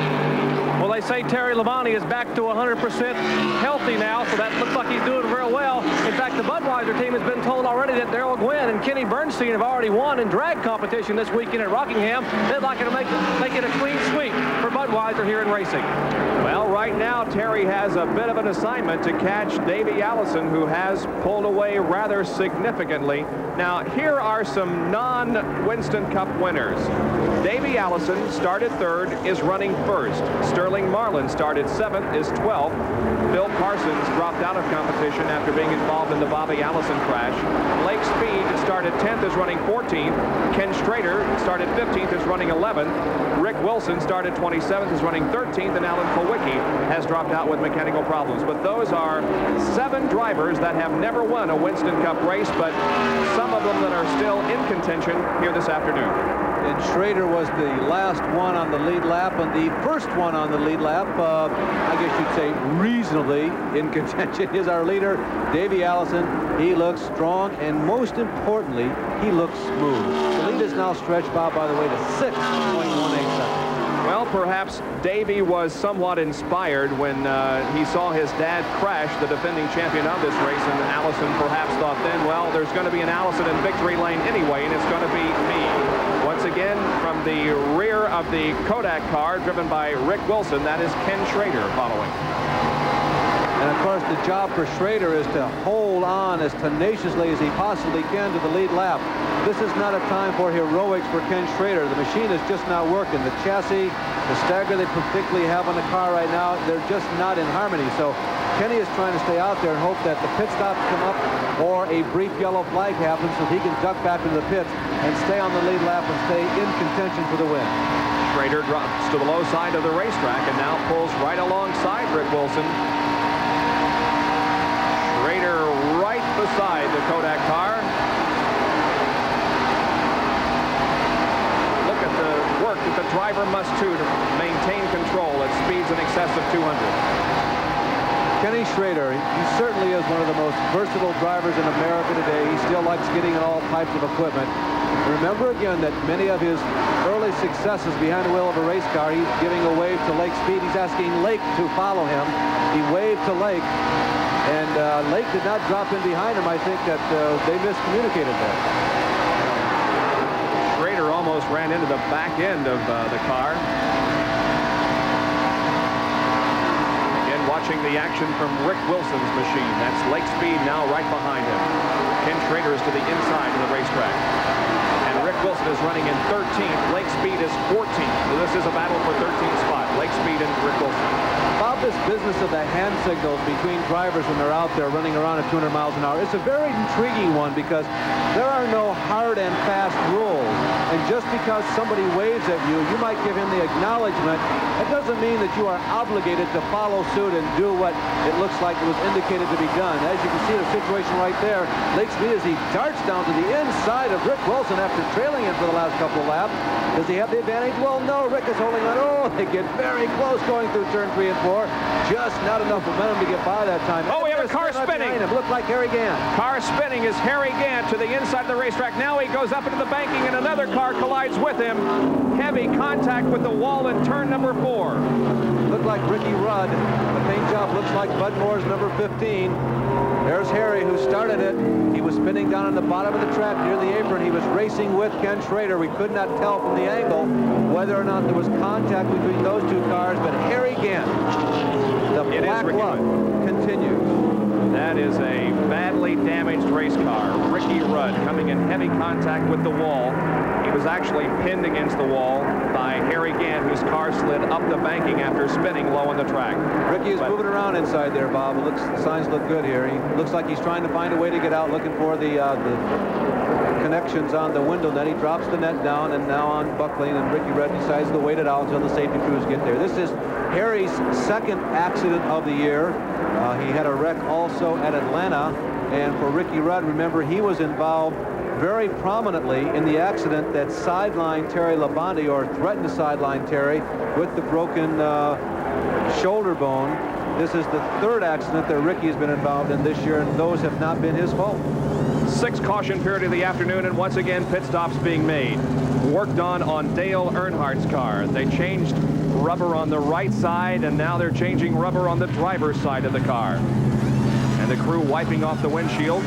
Well, they say Terry Labonte is back to 100% healthy now, so that looks like he's doing real well. In fact, the Budweiser team has been told already that Darrell Gwynn and Kenny Bernstein have already won in drag competition this weekend at Rockingham. They'd like to make it a clean sweep for Budweiser here in racing. Well, right now, Terry has a bit of an assignment to catch Davey Allison, who has pulled away rather significantly. Now, here are some non-Winston Cup winners. Davey Allison started third, is running first. Sterling Marlin started 7th, is 12th. Bill Parsons dropped out of competition after being involved in the Bobby Allison crash. Blake Speed started 10th, is running 14th. Ken Strader started 15th, is running 11th. Rick Wilson started 27th, is running 13th, and Alan Kowicki has dropped out with mechanical problems. But those are 7 drivers that have never won a Winston Cup race, but some of them that are still in contention here this afternoon. And Schrader was the last one on the lead lap, and the first one on the lead lap, I guess you'd say reasonably in contention, is our leader, Davey Allison. He looks strong, and most importantly, he looks smooth. The lead is now stretched, Bob, by the way, to 6.18 seconds. Well, perhaps Davey was somewhat inspired when he saw his dad crash, the defending champion of this race, and Allison perhaps thought then, well, there's going to be an Allison in victory lane anyway, and it's going to be me. Once again, from the rear of the Kodak car, driven by Rick Wilson, that is Ken Schrader following. And, of course, the job for Schrader is to hold on as tenaciously as he possibly can to the lead lap. This is not a time for heroics for Ken Schrader. The machine is just not working. The chassis, the stagger they particularly have on the car right now, they're just not in harmony. So Kenny is trying to stay out there and hope that the pit stops come up or a brief yellow flag happens so he can duck back into the pits and stay on the lead lap and stay in contention for the win. Schrader drops to the low side of the racetrack and now pulls right alongside Rick Wilson. Schrader right beside the Kodak car. Look at the work that the driver must do to maintain control at speeds in excess of 200. Kenny Schrader, he certainly is one of the most versatile drivers in America today. He still likes getting in all types of equipment. Remember again that many of his early successes behind the wheel of a race car, he's giving a wave to Lake Speed. He's asking Lake to follow him. He waved to Lake, and Lake did not drop in behind him. I think that they miscommunicated there. Schrader almost ran into the back end of the car. Watching the action from Rick Wilson's machine. That's Lake Speed now right behind him. Ken Schrader is to the inside of the racetrack. And Rick Wilson is running in 13th. Lake Speed is 14th. So this is a battle for 13th spot. Lake Speed and Rick Wilson. About this business of the hand signals between drivers when they're out there running around at 200 miles an hour, it's a very intriguing one because there are no hard and fast rules. And just because somebody waves at you, you might give him the acknowledgement. That doesn't mean that you are obligated to follow suit and do what it looks like it was indicated to be done. As you can see the situation right there, Lake Speed as he darts down to the inside of Rick Wilson after trailing him for the last couple of laps. Does he have the advantage? Well, no. Rick is holding on. Oh, they get very close going through turn 3 and 4. Just not enough momentum to get by that time. Oh, we have a car spinning. It looked like Harry Gant. Car spinning is Harry Gant to the inside of the racetrack. Now he goes up into the banking and another car collides with him. Heavy contact with the wall in turn number 4. Looked like Ricky Rudd. The paint job looks like Bud Moore's number 15. There's Harry who started it. He was spinning down on the bottom of the track near the apron. He was racing with Ken Schrader. We could not tell from the angle whether or not there was contact between those two cars, but Harry Gant, the black lug, continues. That is a badly damaged race car. Ricky Rudd coming in heavy contact with the wall. He was actually pinned against the wall by Harry Gant, whose car slid up the banking after spinning low on the track. Ricky is moving around inside there, Bob. The signs look good here. He looks like he's trying to find a way to get out, looking for the connections on the window net. He drops the net down and now on buckling, and Ricky Rudd decides to wait it out until the safety crews get there. This is Harry's second accident of the year. He had a wreck also at Atlanta, and for Ricky Rudd, remember, he was involved very prominently in the accident that sidelined Terry Labonte, or threatened to sideline Terry, with the broken shoulder bone. This is the third accident that Ricky has been involved in this year, and those have not been his fault. 6th caution period of the afternoon, and once again pit stops being made. Work done on Dale Earnhardt's car. They changed rubber on the right side, and now they're changing rubber on the driver's side of the car. And the crew wiping off the windshield.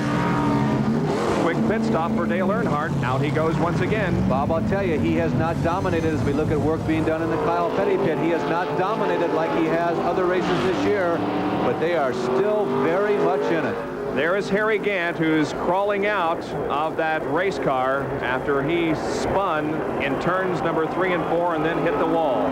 Quick pit stop for Dale Earnhardt. Out he goes once again. Bob, I'll tell you, he has not dominated as we look at work being done in the Kyle Petty pit. He has not dominated like he has other races this year, but they are still very much in it. There is Harry Gant, who's crawling out of that race car after he spun in turns number 3 and 4 and then hit the wall.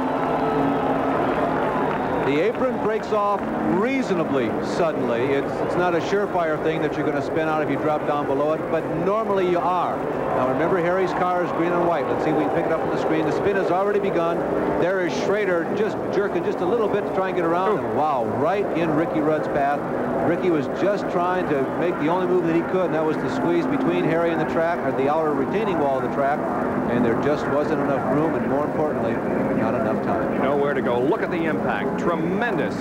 The apron breaks off reasonably suddenly. It's not a surefire thing that you're going to spin out if you drop down below it, but normally you are. Now remember, Harry's car is green and white. Let's see if we can pick it up on the screen. The spin has already begun. There is Schrader just jerking just a little bit to try and get around. And wow, right in Ricky Rudd's path. Ricky was just trying to make the only move that he could, and that was to squeeze between Harry and the track, or the outer retaining wall of the track. and there just wasn't enough room, and more importantly, not enough time. Nowhere to go. Look at the impact. Tremendous.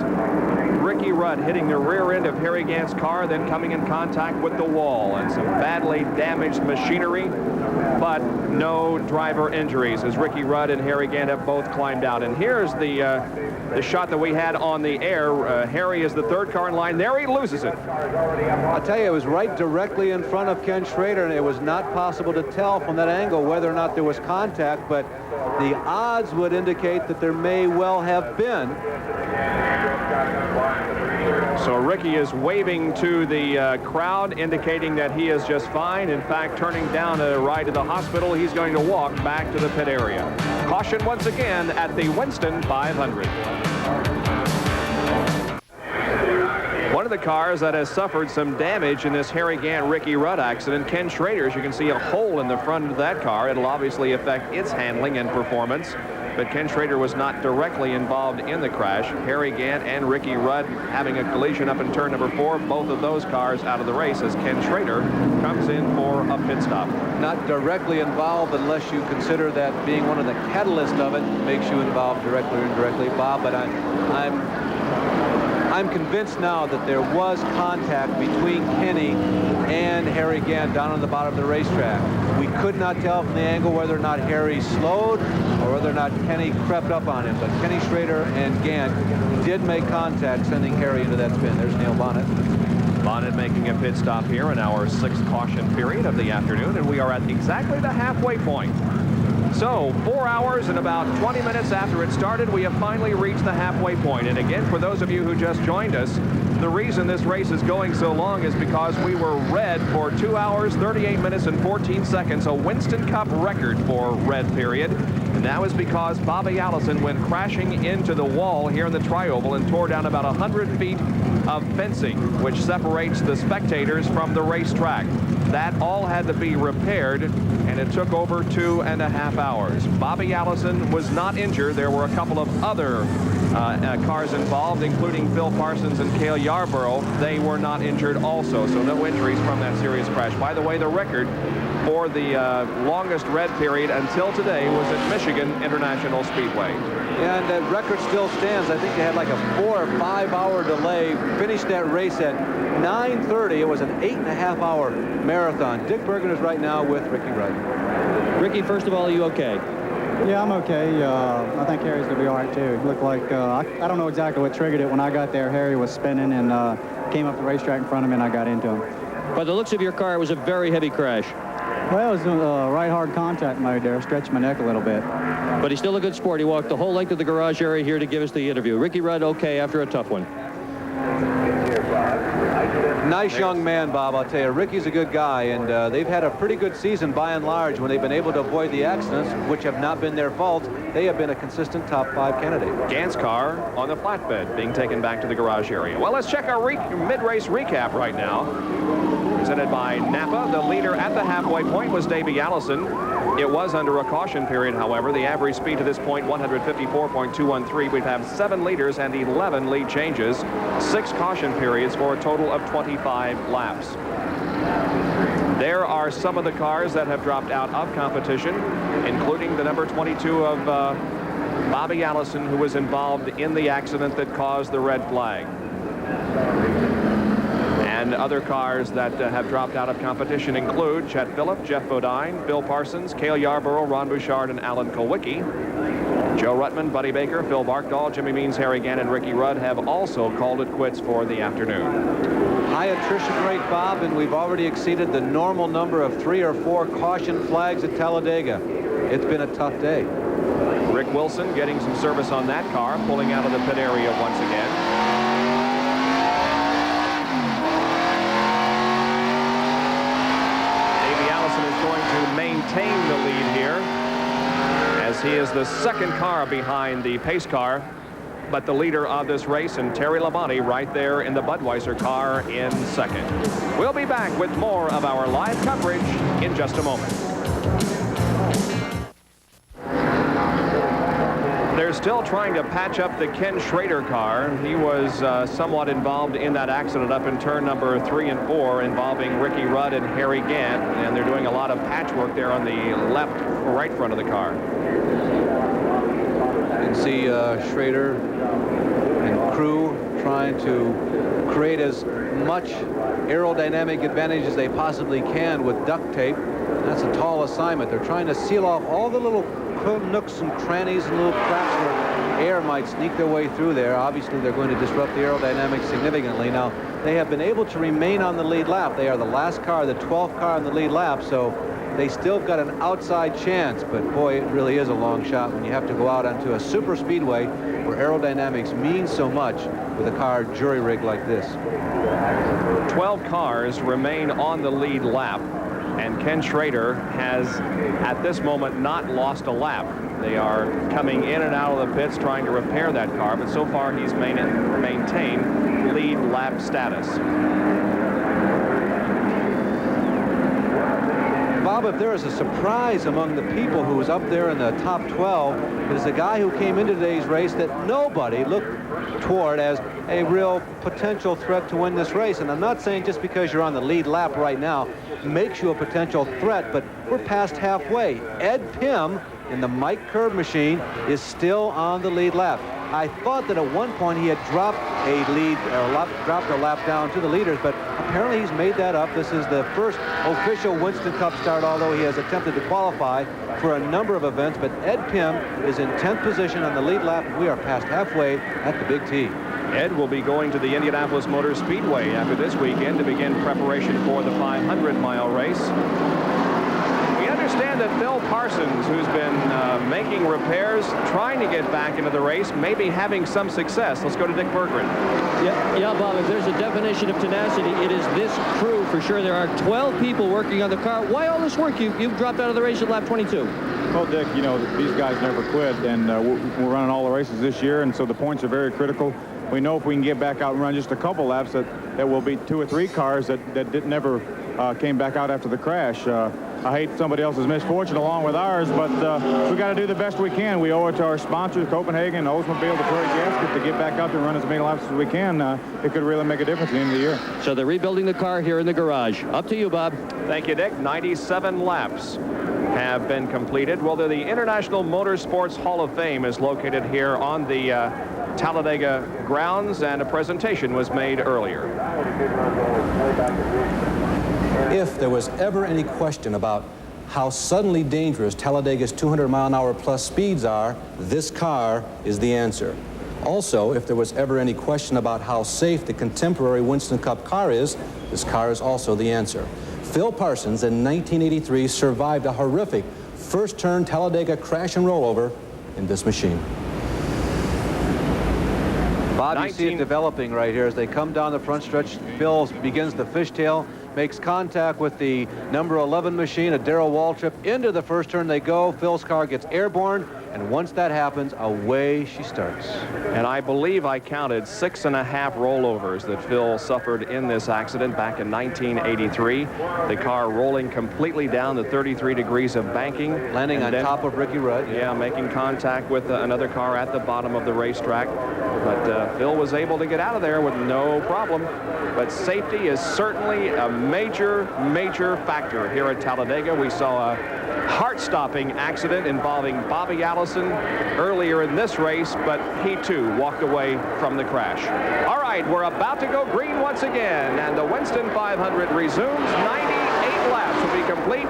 Ricky Rudd hitting the rear end of Harry Gant's car, then coming in contact with the wall, and some badly damaged machinery, but no driver injuries as Ricky Rudd and Harry Gant have both climbed out. And here's the shot that we had on the air. Harry is the third car in line. There he loses it. I'll tell you, it was right directly in front of Ken Schrader, and it was not possible to tell from that angle whether or not there was contact, but the odds would indicate that there may well have been. So Ricky is waving to the crowd, indicating that he is just fine. In fact, turning down a ride to the hospital. He's going to walk back to the pit area. Caution once again at the Winston 500. One of the cars that has suffered some damage in this Harry Gant-Ricky Rudd accident, Ken Schrader's. You can see a hole in the front of that car. It'll obviously affect its handling and performance. But Ken Schrader was not directly involved in the crash. Harry Gant and Ricky Rudd having a collision up in turn number 4. Both of those cars out of the race as Ken Schrader comes in for a pit stop. Not directly involved unless you consider that being one of the catalysts of it makes you involved directly or indirectly, Bob. But I'm convinced now that there was contact between Kenny and Harry Gant down on the bottom of the racetrack. We could not tell from the angle whether or not Harry slowed or whether or not Kenny crept up on him. But Kenny Schrader and Gant did make contact, sending Harry into that spin. There's Neil Bonnet. Bonnet making a pit stop here in our 6th caution period of the afternoon, and we are at exactly the halfway point. So 4 hours and about 20 minutes after it started, we have finally reached the halfway point. And again, for those of you who just joined us, the reason this race is going so long is because we were red for 2 hours, 38 minutes, and 14 seconds, a Winston Cup record for red period. And that was because Bobby Allison went crashing into the wall here in the Trioval and tore down about 100 feet of fencing, which separates the spectators from the racetrack. That all had to be repaired, and it took over 2.5 hours. Bobby Allison was not injured. There were a couple of other cars involved, including Phil Parsons and Cale Yarborough. They were not injured also, so no injuries from that serious crash. By the way, the record for the longest red period until today was at Michigan International Speedway. And that record still stands. I think they had like a 4 or 5 hour delay. Finished that race at 9:30. It was an 8.5 hour marathon. Dick Bergen is right now with Ricky Rudd. Ricky, first of all, are you okay? Yeah, I'm okay. I think Harry's going to be all right, too. It looked like, I don't know exactly what triggered it. When I got there, Harry was spinning and came up the racetrack in front of me, and I got into him. By the looks of your car, it was a very heavy crash. Well, it was right hard contact mode there. Stretched my neck a little bit. But he's still a good sport. He walked the whole length of the garage area here to give us the interview. Ricky Rudd, okay after a tough one. Nice young man, Bob, I'll tell you. Ricky's a good guy, and they've had a pretty good season by and large. When they've been able to avoid the accidents, which have not been their fault, they have been a consistent top 5 candidate. Gant's car on the flatbed being taken back to the garage area. Well, let's check our mid-race recap right now. Presented by Napa. The leader at the halfway point was Davey Allison. It was under a caution period, however. The average speed to this point, 154.213. We'd have 7 leaders and 11 lead changes. 6 caution periods for a total of 25 laps. There are some of the cars that have dropped out of competition, including the number 22 of Bobby Allison, who was involved in the accident that caused the red flag. And other cars that have dropped out of competition include Chet Phillip, Jeff Bodine, Bill Parsons, Cale Yarborough, Ron Bouchard, and Alan Kulwicki. Joe Ruttman, Buddy Baker, Phil Barkdahl, Jimmy Means, Harry Gant, and Ricky Rudd have also called it quits for the afternoon. High attrition rate, Bob, and we've already exceeded the normal number of 3 or 4 caution flags at Talladega. It's been a tough day. Rick Wilson getting some service on that car, pulling out of the pit area once again. Maintain the lead here as he is the second car behind the pace car, but the leader of this race, and Terry Labonte right there in the Budweiser car in second. We'll be back with more of our live coverage in just a moment. There's still trying to patch up the Ken Schrader car. He was somewhat involved in that accident up in turn number 3 and 4 involving Ricky Rudd and Harry Gant, and they're doing a lot of patchwork there on the right front of the car. You can see Schrader and crew trying to create as much aerodynamic advantage as they possibly can with duct tape. That's a tall assignment. They're trying to seal off all the little nooks and crannies and little cracks where air might sneak their way through there. Obviously, they're going to disrupt the aerodynamics significantly. Now, they have been able to remain on the lead lap. They are the last car, the 12th car on the lead lap, so they still got an outside chance. But boy, it really is a long shot when you have to go out onto a super speedway where aerodynamics mean so much with a car jury-rigged like this. 12 cars remain on the lead lap, and Ken Schrader has, at this moment, not lost a lap. They are coming in and out of the pits trying to repair that car, but so far he's maintained lead lap status. Bob, if there is a surprise among the people who was up there in the top 12, it is a guy who came into today's race that nobody looked toward as a real potential threat to win this race. And I'm not saying just because you're on the lead lap right now makes you a potential threat, but we're past halfway. Ed Pym in the Mike Curb machine is still on the lead lap. I thought that at one point he had dropped a lap down to the leaders, but apparently he's made that up. This is the first official Winston Cup start, although he has attempted to qualify for a number of events. But Ed Pym is in 10th position on the lead lap. We are past halfway at the Big T. Ed will be going to the Indianapolis Motor Speedway after this weekend to begin preparation for the 500-mile race. We understand that Phil Parsons, who's been making repairs, trying to get back into the race, may be having some success. Let's go to Dick Berggren. Yeah, Bob, if there's a definition of tenacity, it is this crew for sure. There are 12 people working on the car. Why all this work? You've dropped out of the race at lap 22. Well, Dick, you know, these guys never quit, and we're running all the races this year, and so the points are very critical. We know if we can get back out and run just a couple laps that will be 2 or 3 cars that never came back out after the crash. I hate somebody else's misfortune along with ours, but we got to do the best we can. We owe it to our sponsors, Copenhagen, Oldsmobile, the Prairie Gasket, to get back out there and run as many laps as we can. It could really make a difference at the end of the year. So they're rebuilding the car here in the garage. Up to you, Bob. Thank you, Dick. 97 laps have been completed. Well, the International Motorsports Hall of Fame is located here on the Talladega grounds, and a presentation was made earlier. If there was ever any question about how suddenly dangerous Talladega's 200-mile-an-hour plus speeds are, this car is the answer. Also, if there was ever any question about how safe the contemporary Winston Cup car is, this car is also the answer. Phil Parsons in 1983 survived a horrific first-turn Talladega crash and rollover in this machine. Bob, you see it developing right here as they come down the front stretch. Phil begins the fishtail, makes contact with the number 11 machine, a Darrell Waltrip. Into the first turn they go. Phil's car gets airborne, and once that happens, away she starts. And I believe I counted 6.5 rollovers that Phil suffered in this accident back in 1983. The car rolling completely down the 33 degrees of banking. Landing on top of Ricky Rudd. Yeah, making contact with another car at the bottom of the racetrack. But Phil was able to get out of there with no problem. But safety is certainly a major factor here at Talladega. We saw a heart-stopping accident involving Bobby Allison earlier in this race, but he too walked away from the crash. All right, we're about to go green once again, and the Winston 500 resumes. 98 laps will be complete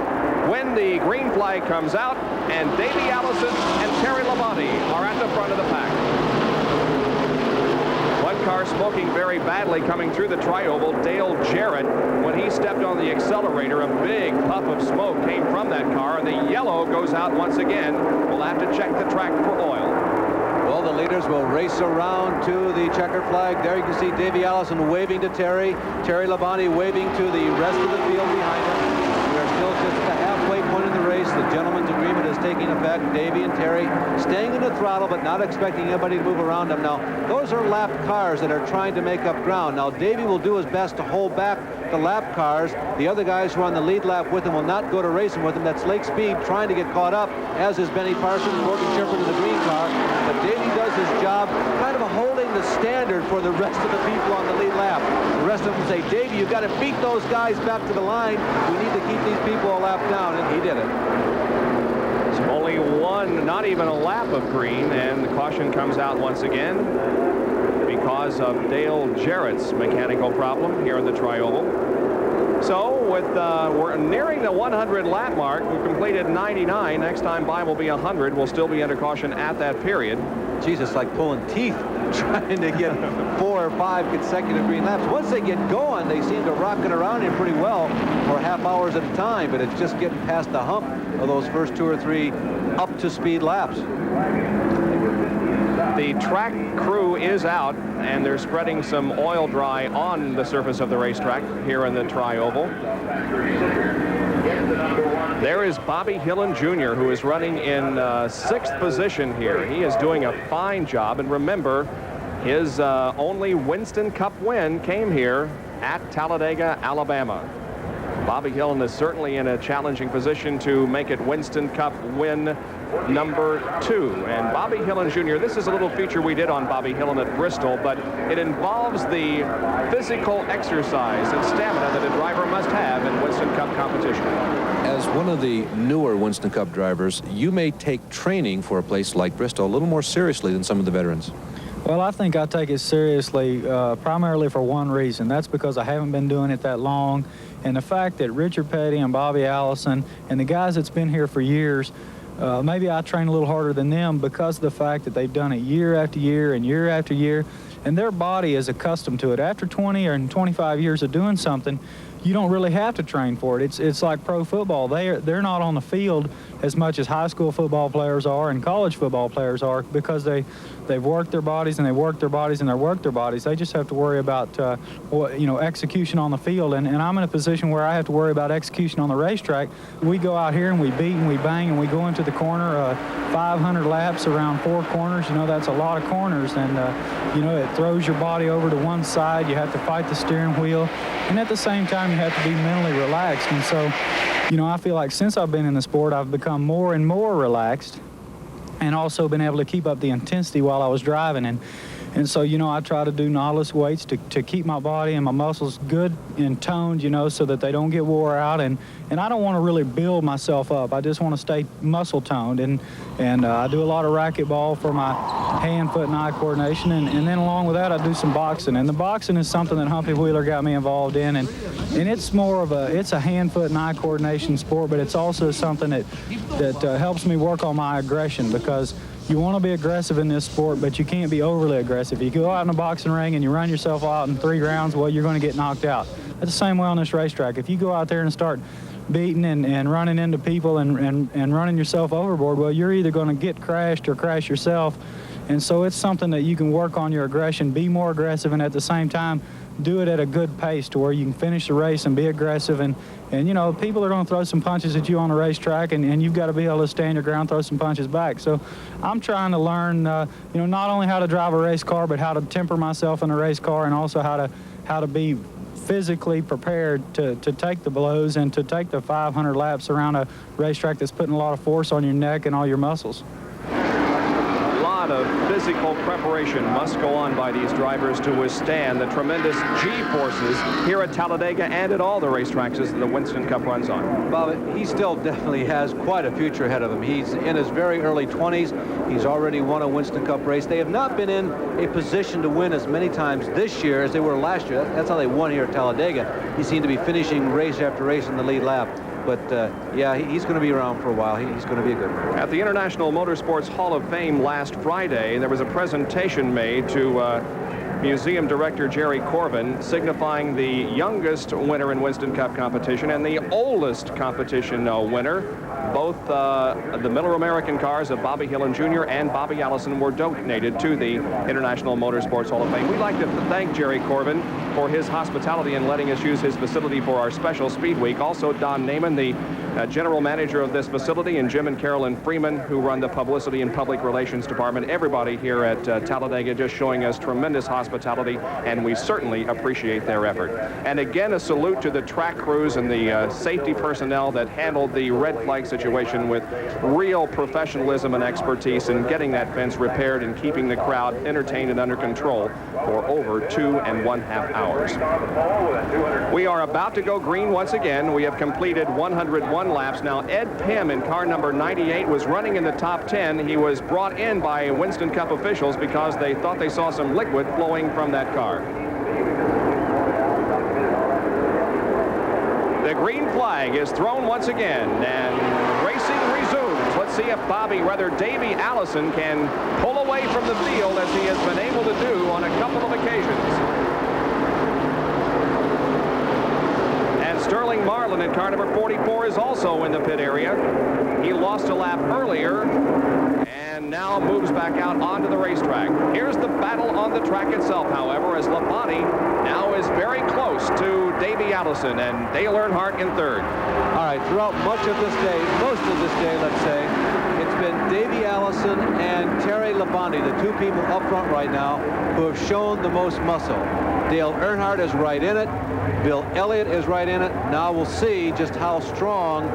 when the green flag comes out, and Davey Allison and Terry Labonte are at the front of the pack. One car smoking very badly coming through the tri-oval, Dale Jarrett. When he stepped on the accelerator, a big puff of smoke came from that car, and the yellow goes out once again. We'll have to check the track for oil. Well, the leaders will race around to the checkered flag. There you can see Davey Allison waving to Terry. Terry Labonte waving to the rest of the field behind him. are still just at the halfway point in the race. The gentleman's agreement is taking effect. Davey and Terry staying in the throttle, but not expecting anybody to move around them. Now, those are lap cars that are trying to make up ground. Now, Davey will do his best to hold back the lap cars. The other guys who are on the lead lap with him will not go to racing with him. That's Lake Speed trying to get caught up, as is Benny Parsons, Gordon Shepard in the green car. But Davey does his job kind of holding the standard for the rest of the people on the lead lap. The rest of them say, Davey, you've got to beat those guys back to the line. We need to keep these people a lap down, and he did it. It's only one, not even a lap of green, and the caution comes out once again because of Dale Jarrett's mechanical problem here in the Tri-Oval. So we're nearing the 100 lap mark. We've completed 99. Next time by will be 100. We'll still be under caution at that period. Jesus, like pulling teeth trying to get 4 or 5 consecutive green laps. Once they get going, they seem to rock it around here pretty well for half hours at a time, but it's just getting past the hump of those first 2 or 3 up-to-speed laps. The track crew is out, and they're spreading some oil dry on the surface of the racetrack here in the Tri-Oval. There is Bobby Hillen Jr., who is running in 6th position here. He is doing a fine job, and remember, his only Winston Cup win came here at Talladega, Alabama. Bobby Hillen is certainly in a challenging position to make it Winston Cup win number 2. And Bobby Hillen Jr., this is a little feature we did on Bobby Hillen at Bristol, but it involves the physical exercise and stamina that a driver must have in Winston Cup competition. As one of the newer Winston Cup drivers, you may take training for a place like Bristol a little more seriously than some of the veterans. Well, I think I take it seriously primarily for one reason. That's because I haven't been doing it that long. And the fact that Richard Petty and Bobby Allison and the guys that's been here for years, maybe I train a little harder than them because of the fact that they've done it year after year and year after year, and their body is accustomed to it. After 20 or 25 years of doing something, you don't really have to train for it. It's like pro football. They're not on the field as much as high school football players are and college football players are because they've worked their bodies and they work their bodies and they work their bodies. They just have to worry about execution on the field. And I'm in a position where I have to worry about execution on the racetrack. We go out here and we beat and we bang and we go into the corner 500 laps around 4 corners. That's a lot of corners, and it throws your body over to one side. You have to fight the steering wheel, and at the same time you have to be mentally relaxed. And so I feel like since I've been in the sport, I've become more and more relaxed and also been able to keep up the intensity while I was driving. And so, I try to do Nautilus weights to keep my body and my muscles good and toned, so that they don't get wore out. And I don't want to really build myself up. I just want to stay muscle toned. And I do a lot of racquetball for my hand, foot, and eye coordination. And then along with that, I do some boxing. And the boxing is something that Humpy Wheeler got me involved in. And it's more of it's a hand, foot, and eye coordination sport, but it's also something that helps me work on my aggression, because you want to be aggressive in this sport, but you can't be overly aggressive. If you go out in a boxing ring and you run yourself out in 3 rounds, well, you're going to get knocked out. That's the same way on this racetrack. If you go out there and start beating and running into people and running yourself overboard, well, you're either going to get crashed or crash yourself. And so it's something that you can work on your aggression, be more aggressive, and at the same time do it at a good pace to where you can finish the race and be aggressive. And people are going to throw some punches at you on the racetrack, and you've got to be able to stand your ground, throw some punches back. So I'm trying to learn, not only how to drive a race car, but how to temper myself in a race car, and also how to be physically prepared to take the blows and to take the 500 laps around a racetrack that's putting a lot of force on your neck and all your muscles. Of physical preparation must go on by these drivers to withstand the tremendous G-forces here at Talladega and at all the racetracks that the Winston Cup runs on. Bob, he still definitely has quite a future ahead of him. He's in his very early 20s. He's already won a Winston Cup race. They have not been in a position to win as many times this year as they were last year. That's how they won here at Talladega. He seemed to be finishing race after race in the lead lap. But, yeah, he's going to be around for a while. He's going to be a good one. At the International Motorsports Hall of Fame last Friday, there was a presentation made to Museum Director Jerry Corbin, signifying the youngest winner in Winston Cup competition and the oldest competition winner. Both the Miller American cars of Bobby Hillen Jr. and Bobby Allison were donated to the International Motorsports Hall of Fame. We'd like to thank Jerry Corbin for his hospitality and letting us use his facility for our special Speed Week. Also, Don Naiman, the general manager of this facility, and Jim and Carolyn Freeman, who run the publicity and public relations department. Everybody here at Talladega just showing us tremendous hospitality, and we certainly appreciate their effort. And again, a salute to the track crews and the safety personnel that handled the red flag situation with real professionalism and expertise in getting that fence repaired and keeping the crowd entertained and under control for over 2.5 hours. We are about to go green once again. We have completed 101 laps. Now, Ed Pym in car number 98 was running in the top 10. He was brought in by Winston Cup officials because they thought they saw some liquid flowing from that car. The green flag is thrown once again, and racing resumes. Let's see if Davey Allison can pull away from the field as he has been able to do on a couple of occasions. And Sterling Marlin in car number 44 is also in the pit area. He lost a lap earlier and now moves back out onto the racetrack. Here's the battle on the track itself, however, as Labonte now is very close to Davey Allison and Dale Earnhardt in third. All right, throughout much of this day, most of this day, let's say, it's been Davey Allison and Terry Labonte, the two people up front right now, who have shown the most muscle. Dale Earnhardt is right in it. Bill Elliott is right in it. Now we'll see just how strong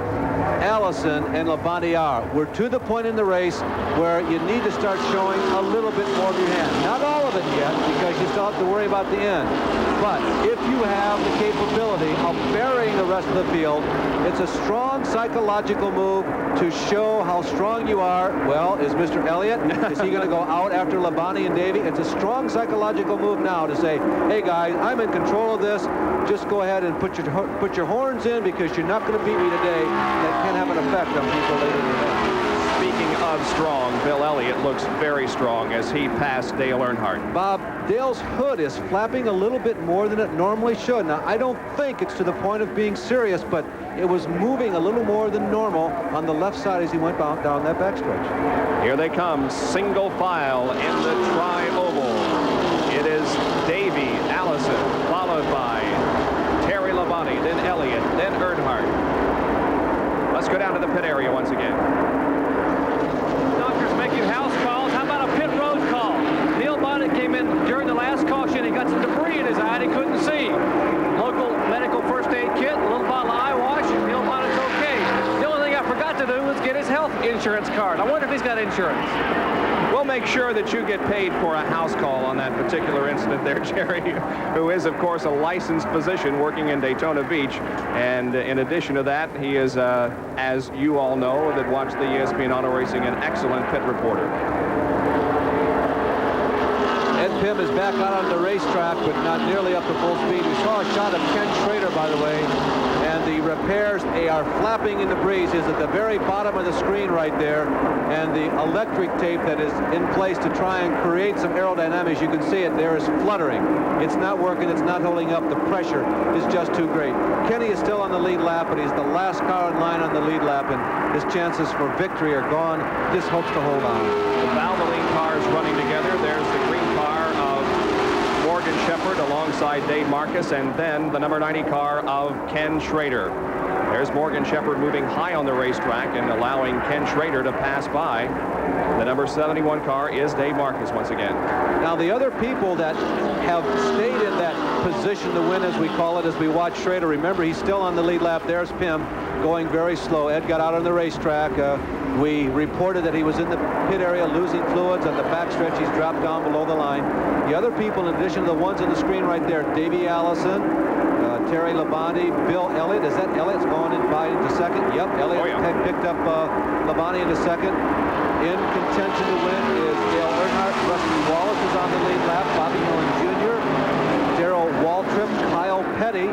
Allison and Labonte are. We're to the point in the race where you need to start showing a little bit more of your hand. Not all of it yet, because you still have to worry about the end. But if you have the capability of burying the rest of the field, it's a strong psychological move to show how strong you are. Well, is Mr. Elliott, is he going to go out after Labonte and Davey? It's a strong psychological move now to say, hey guys, I'm in control of this. Just go ahead and put your horns in, because you're not going to beat me today. That can have an effect on people later in the day. Speaking of strong, Bill Elliott looks very strong as he passed Dale Earnhardt. Bob, Dale's hood is flapping a little bit more than it normally should. Now, I don't think it's to the point of being serious, but it was moving a little more than normal on the left side as he went down that backstretch. Here they come, single file in the tri-oval. It is Davey Allison, followed by Terry Labonte, then Elliott, then Earnhardt. Let's go down to the pit area once again. Doctors making house calls. How about a pit road call? Neil Bonnet came in during the last caution. He got some debris in his eye and he couldn't see. Local medical first aid kit, a little bottle of eye wash, and Neil Bonnet's okay. The only thing I forgot to do was get his health insurance card. I wonder if he's got insurance. We'll make sure that you get paid for a house call on that particular incident there, Jerry, who is, of course, a licensed physician working in Daytona Beach. And in addition to that, he is, as you all know that watch the ESPN Auto Racing, an excellent pit reporter. Ed Pym is back out on the racetrack, but not nearly up to full speed. We saw a shot of Ken Schrader, by the way, and the repairs, they are flapping in the breeze. Is at the very bottom of the screen right there, and the electric tape that is in place to try and create some aerodynamics, you can see it there, is fluttering. It's not working, it's not holding up. The pressure is just too great. Kenny is still on the lead lap, but he's the last car in line on the lead lap, and his chances for victory are gone. Just hopes to hold on. The Valvoline cars running together. There's the green car of Morgan Shepherd alongside Dave Marcus, and then the number 90 car of Ken Schrader. There's Morgan Shepherd moving high on the racetrack and allowing Ken Schrader to pass by. The number 71 car is Dave Marcus once again. Now, the other people that have stayed in that position to win, as we call it, as we watch Schrader, remember, he's still on the lead lap. There's Pym going very slow. Ed got out on the racetrack. We reported that he was in the pit area losing fluids. On the backstretch, he's dropped down below the line. The other people, in addition to the ones on the screen right there, Davey Allison, Terry Labonte, Bill Elliott. Is that Elliott's going in by into second? Yep, Elliott had picked up Labonte into second. In contention to win is Dale Earnhardt. Rusty Wallace is on the lead lap. Bobby Hillin Jr., Darrell Waltrip, Kyle Petty,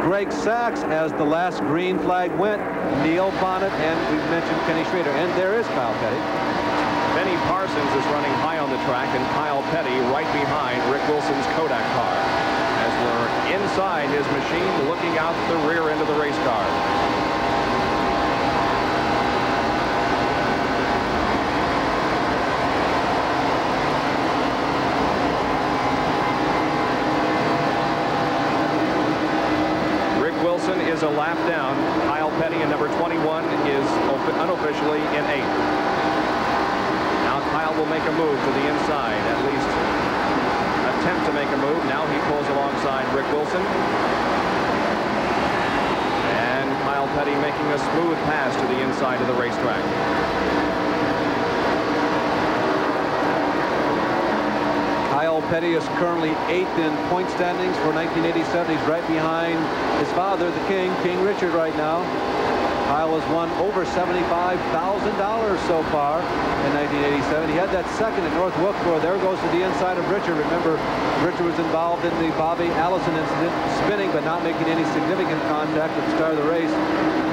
Greg Sachs as the last green flag went, Neil Bonnet, and we've mentioned Kenny Schrader. And there is Kyle Petty. Benny Parsons is running high on the track, and Kyle Petty right behind Rick Wilson's Kodak car. As we're inside his machine, looking out the rear end of the race car. is a lap down. Kyle Petty in number 21 is unofficially in 8th. Now Kyle will make a move to the inside, at least attempt to make a move. Now he pulls alongside Rick Wilson. And Kyle Petty making a smooth pass to the inside of the racetrack. Kyle Petty is currently 8th in point standings for 1987. He's right behind his father, the King Richard, right now. Kyle has won over $75,000 so far in 1987. He had that second at North Wilkesboro. There goes to the inside of Richard. Remember, Richard was involved in the Bobby Allison incident, spinning but not making any significant contact at the start of the race.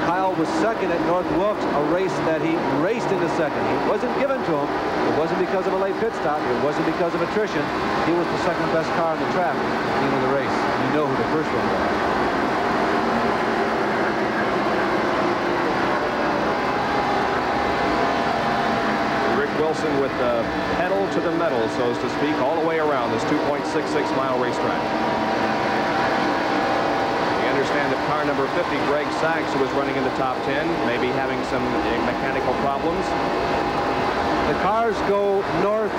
Kyle was second at North Wilkes, a race that he raced into second. It wasn't given to him. It wasn't because of a late pit stop. It wasn't because of attrition. He was the second best car on the track at the beginning of the race. You know who the first one was. Wilson with the pedal to the metal, so to speak, all the way around this 2.66-mile racetrack. We understand that car number 50, Greg Sachs, who was running in the top 10, may be having some mechanical problems. The cars go north,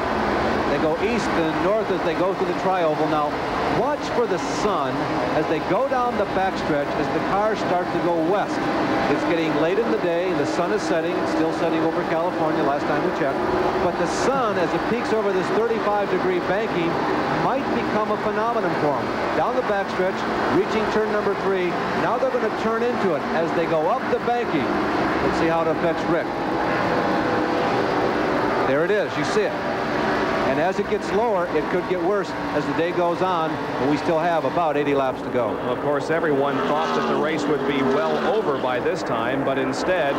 they go east and north as they go through the tri-oval. Now, watch for the sun as they go down the backstretch as the cars start to go west. It's getting late in the day, the sun is setting. It's still setting over California last time we checked. But the sun, as it peaks over this 35-degree banking, might become a phenomenon for them. Down the backstretch, reaching turn number 3. Now they're going to turn into it as they go up the banking. Let's see how it affects Rick. There it is. You see it. And as it gets lower, it could get worse as the day goes on, and we still have about 80 laps to go. Well, of course, everyone thought that the race would be well over by this time, but instead,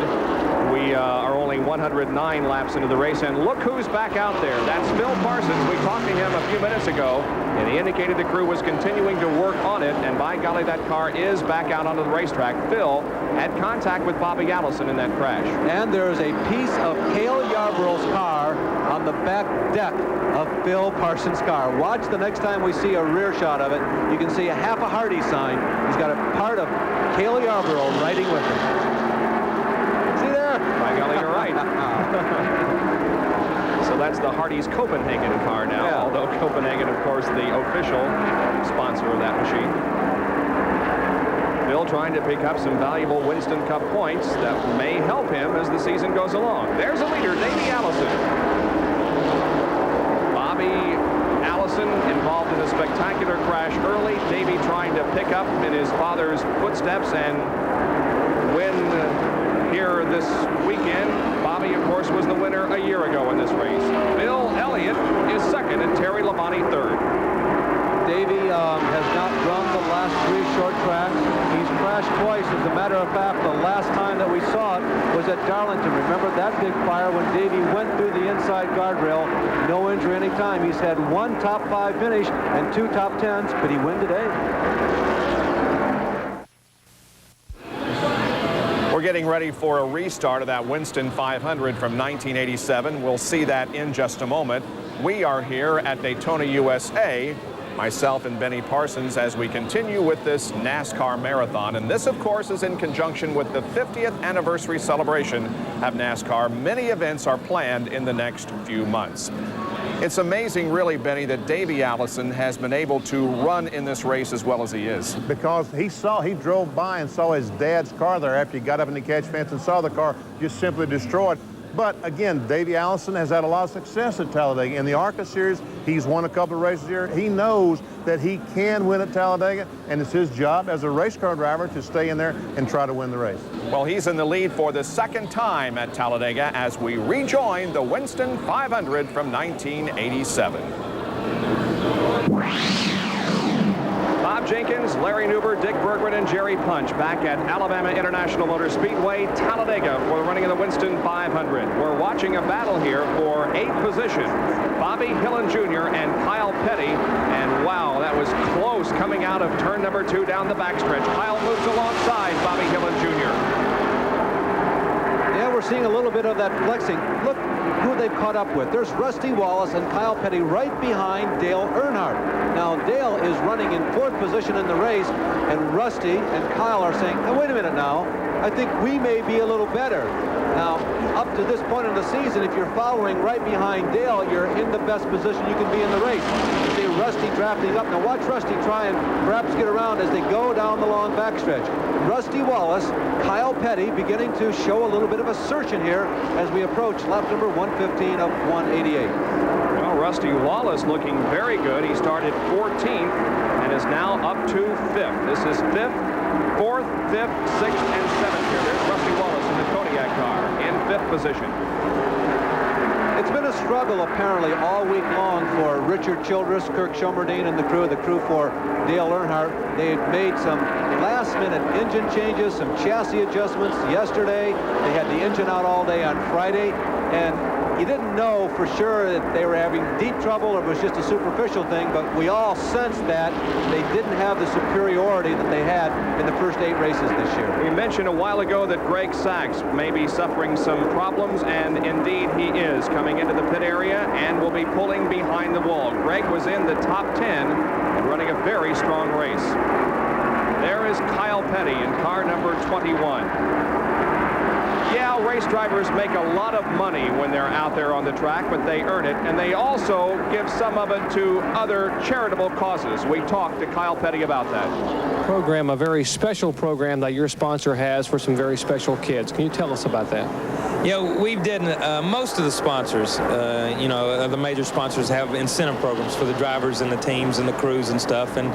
we are only 109 laps into the race, and look who's back out there. That's Phil Parsons. We talked to him a few minutes ago, and he indicated the crew was continuing to work on it, and by golly, that car is back out onto the racetrack. Phil had contact with Bobby Allison in that crash. And there's a piece of Cale Yarborough's car on the back deck of Phil Parsons' car. Watch the next time we see a rear shot of it. You can see a half a Hardy sign. He's got a part of Cale Yarborough riding with him. See there? By golly, you're right. So that's the Hardy's Copenhagen car now, yeah. Although Copenhagen, of course, the official sponsor of that machine. Phil trying to pick up some valuable Winston Cup points that may help him as the season goes along. There's a leader, Davey Allison. Allison involved in a spectacular crash early. Davey trying to pick up in his father's footsteps and win here this weekend. Bobby, of course, was the winner a year ago in this race. Bill Elliott is second and Terry Labonte third. Davey has not run the last 3 short tracks. He's crashed twice. As a matter of fact, the last time that we saw it was at Darlington. Remember that big fire when Davey went through the inside guardrail? No injury any time. He's had 1 top 5 finish and 2 top 10s. Could he win today? We're getting ready for a restart of that Winston 500 from 1987. We'll see that in just a moment. We are here at Daytona, USA. Myself and Benny Parsons as we continue with this NASCAR marathon. And this, of course, is in conjunction with the 50th anniversary celebration of NASCAR. Many events are planned in the next few months. It's amazing, really, Benny, that Davey Allison has been able to run in this race as well as he is. Because he drove by and saw his dad's car there after he got up in the catch fence and saw the car just simply destroyed. But again, Davey Allison has had a lot of success at Talladega. In the ARCA Series, he's won a couple of races here. He knows that he can win at Talladega, and it's his job as a race car driver to stay in there and try to win the race. Well, he's in the lead for the second time at Talladega as we rejoin the Winston 500 from 1987. Bob Jenkins, Larry Newber, Dick Bergman, and Jerry Punch back at Alabama International Motor Speedway, Talladega, for the running of the Winston 500. We're watching a battle here for 8th position. Bobby Hillin Jr. and Kyle Petty. And wow, that was close coming out of turn number 2 down the backstretch. Kyle moves alongside Bobby Hillin Jr. Yeah, we're seeing a little bit of that flexing. Look who they've caught up with. There's Rusty Wallace and Kyle Petty right behind Dale Earnhardt. Now, Dale is running in 4th position in the race, and Rusty and Kyle are saying, hey, wait a minute now, I think we may be a little better. Now, up to this point in the season, if you're following right behind Dale, you're in the best position you can be in the race. You see Rusty drafting up. Now watch Rusty try and perhaps get around as they go down the long backstretch. Rusty Wallace, Kyle Petty beginning to show a little bit of assertion here as we approach lap number 115 of 188. Well, Rusty Wallace looking very good. He started 14th and is now up to 5th. This is 5th. 4th, 5th, 6th, and 7th here. There's Rusty Wallace in the Kodiak car in 5th position. It's been a struggle, apparently, all week long for Richard Childress, Kirk Schomerdine, and the crew for Dale Earnhardt. They had made some last-minute engine changes, some chassis adjustments yesterday. They had the engine out all day on Friday, and you didn't know for sure that they were having deep trouble or it was just a superficial thing, but we all sensed that they didn't have the superiority that they had in the first 8 races this year. We mentioned a while ago that Greg Sachs may be suffering some problems, and indeed he is coming into the pit area and will be pulling behind the wall. Greg was in the top 10 and running a very strong race. There is Kyle Petty in car number 21. Yeah, race drivers make a lot of money when they're out there on the track, but they earn it, and they also give some of it to other charitable causes. We talked to Kyle Petty about that. Program, a very special program that your sponsor has for some very special kids. Can you tell us about that? Yeah, we did. Most of the sponsors, the major sponsors have incentive programs for the drivers and the teams and the crews and stuff. And,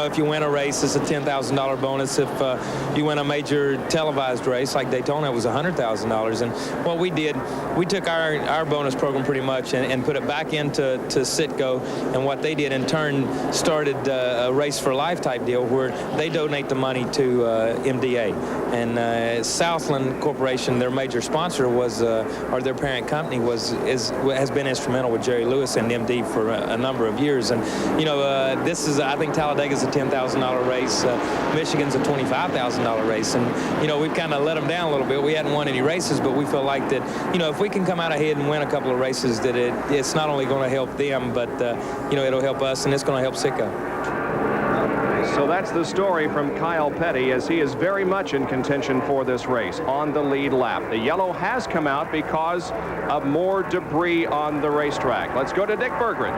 if you win a race, it's a $10,000 bonus. If you win a major televised race like Daytona, it was $100,000. And what we did, we took our bonus program pretty much and put it back into Citgo. And what they did in turn started a Race for Life type deal where they donate the money to MDA. And Southland Corporation, their major sponsor, or their parent company has been instrumental with Jerry Lewis and MD for a number of years. And this is, I think Talladega's a $10,000 race, Michigan's a $25,000 race, and we've kind of let them down a little bit. We hadn't won any races, but we feel like that if we can come out ahead and win a couple of races, that it's not only going to help them, but it'll help us, and it's going to help Citgo. So that's the story from Kyle Petty, as he is very much in contention for this race on the lead lap. The yellow has come out because of more debris on the racetrack. Let's go to Dick Berggren.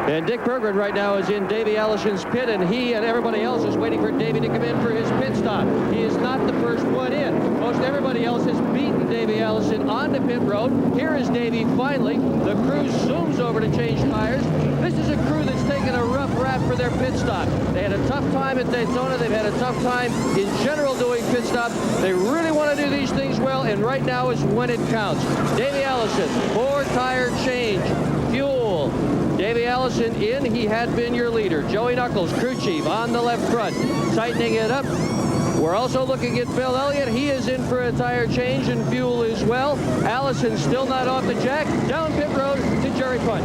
And Dick Berggren right now is in Davey Allison's pit, and he and everybody else is waiting for Davey to come in for his pit stop. He is not the first one in. Most everybody else has beaten Davey Allison on the pit road. Here is Davey finally. The crew zooms over to change tires. This is a crew that's taken a rough rap for their pit stop. They had a tough time at Daytona. They've had a tough time in general doing pit stops. They really want to do these things well, and right now is when it counts. Davey Allison, 4-tire change, fuel. Davey Allison in, he had been your leader. Joey Knuckles, crew chief, on the left front, tightening it up. We're also looking at Bill Elliott. He is in for a tire change and fuel as well. Allison still not off the jack. Down pit road to Jerry Punch.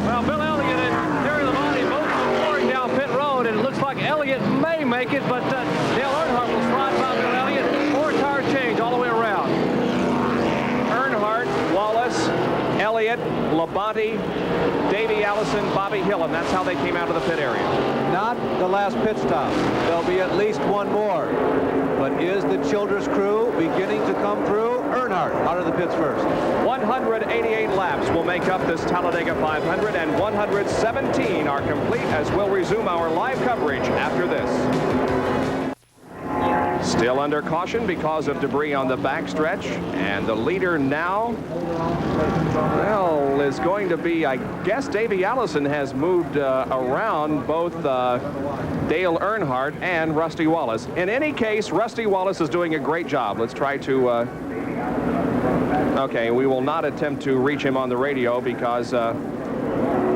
Well, Bill Elliott and Terry Labonte both pouring down pit road, and it looks like Elliott may make it, but Dale Earnhardt will slide by Bill Elliott. 4-tire change all the way around. Earnhardt, Wallace, Elliott, Labonte, Davey Allison, Bobby Hill, and that's how they came out of the pit area. Not the last pit stop. There'll be at least one more. But is the Childress crew beginning to come through? Earnhardt out of the pits first. 188 laps will make up this Talladega 500, and 117 are complete as we'll resume our live coverage after this. Still under caution because of debris on the backstretch, and the leader now, well, is going to be, I guess Davey Allison has moved around both Dale Earnhardt and Rusty Wallace. In any case, Rusty Wallace is doing a great job. Let's try to, okay, we will not attempt to reach him on the radio because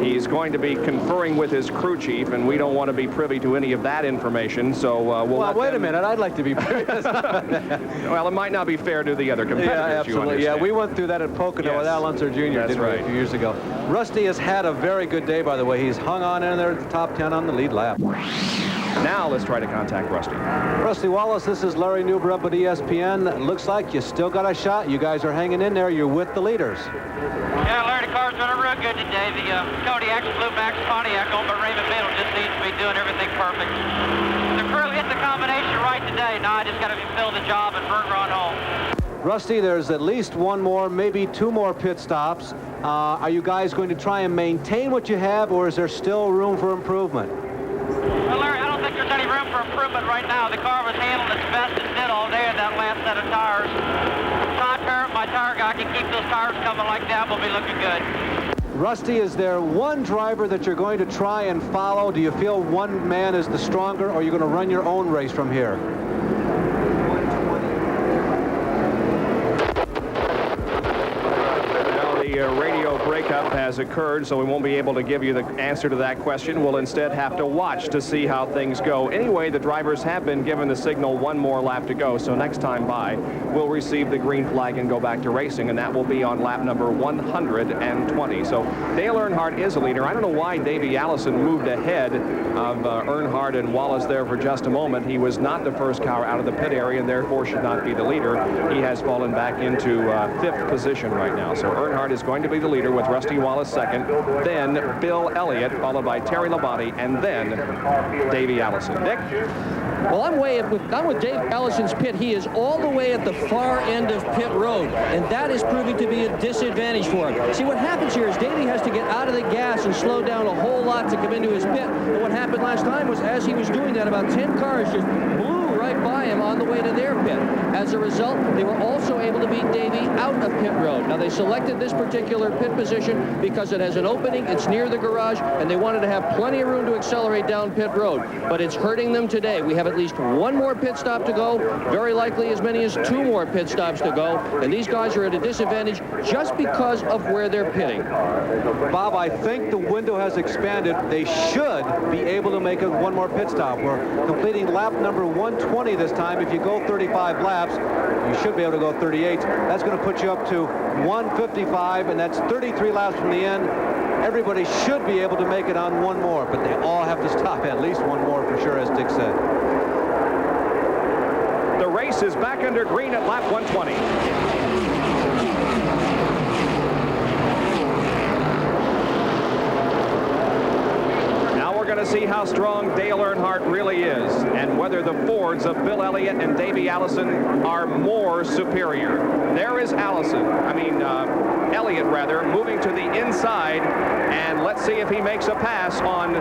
he's going to be conferring with his crew chief, and we don't want to be privy to any of that information. So well, wait a minute. I'd like to be privy. Well, it might not be fair to the other competitors. Yeah, absolutely. Yeah, we went through that at Pocono with Al Unser Jr. Didn't we, a few years ago. Rusty has had a very good day, by the way. He's hung on in there at the top 10 on the lead lap. Now let's try to contact Rusty. Rusty Wallace, this is Larry Newber up at ESPN. It looks like you still got a shot. You guys are hanging in there. You're with the leaders. Yeah, Larry, the car's doing real good today. The Kodiak Blue Max Pontiac owned by Raymond Biddle just seems to be doing everything perfect. The crew hit the combination right today. Now I just got to fulfill the job and burn on home. Rusty, there's at least one more, maybe two more pit stops. Are you guys going to try and maintain what you have, or is there still room for improvement? Well, Larry, I don't think there's any room for improvement right now. The car was handling its best it did all day in that last set of tires. My tire guy can keep those tires coming like that. We'll be looking good. Rusty, is there one driver that you're going to try and follow? Do you feel one man is the stronger, or are you going to run your own race from here? Radio breakup has occurred, so we won't be able to give you the answer to that question. We'll instead have to watch to see how things go. Anyway, the drivers have been given the signal one more lap to go, so next time by, we'll receive the green flag and go back to racing, and that will be on lap number 120. So Dale Earnhardt is a leader. I don't know why Davey Allison moved ahead of Earnhardt and Wallace there for just a moment. He was not the first car out of the pit area and therefore should not be the leader. He has fallen back into fifth position right now. So Earnhardt is going to be the leader with Rusty Wallace second, then Bill Elliott, followed by Terry Labonte, and then Davey Allison. Dick? Well, I'm with Dave Allison's pit. He is all the way at the far end of pit road, and that is proving to be a disadvantage for him. See, what happens here is Davey has to get out of the gas and slow down a whole lot to come into his pit. And what happened last time was, as he was doing that, about 10 cars just blew right by him on the way to their pit. As a result, they were also able to beat Davey out of pit road. Now, they selected this particular pit position because it has an opening, it's near the garage, and they wanted to have plenty of room to accelerate down pit road. But it's hurting them today. We have at least one more pit stop to go, very likely as many as two more pit stops to go, and these guys are at a disadvantage just because of where they're pitting. Bob, I think the window has expanded. They should be able to make one more pit stop. We're completing lap number 120 this time. If you go 35 laps, you should be able to go 38. That's going to put you up to 155, and that's 33 laps from the end. Everybody should be able to make it on one more, but they all have to stop at least one more for sure, as Dick said. The race is back under green at lap 120. We're going to see how strong Dale Earnhardt really is and whether the Fords of Bill Elliott and Davey Allison are more superior. There is Elliott rather, moving to the inside, and let's see if he makes a pass on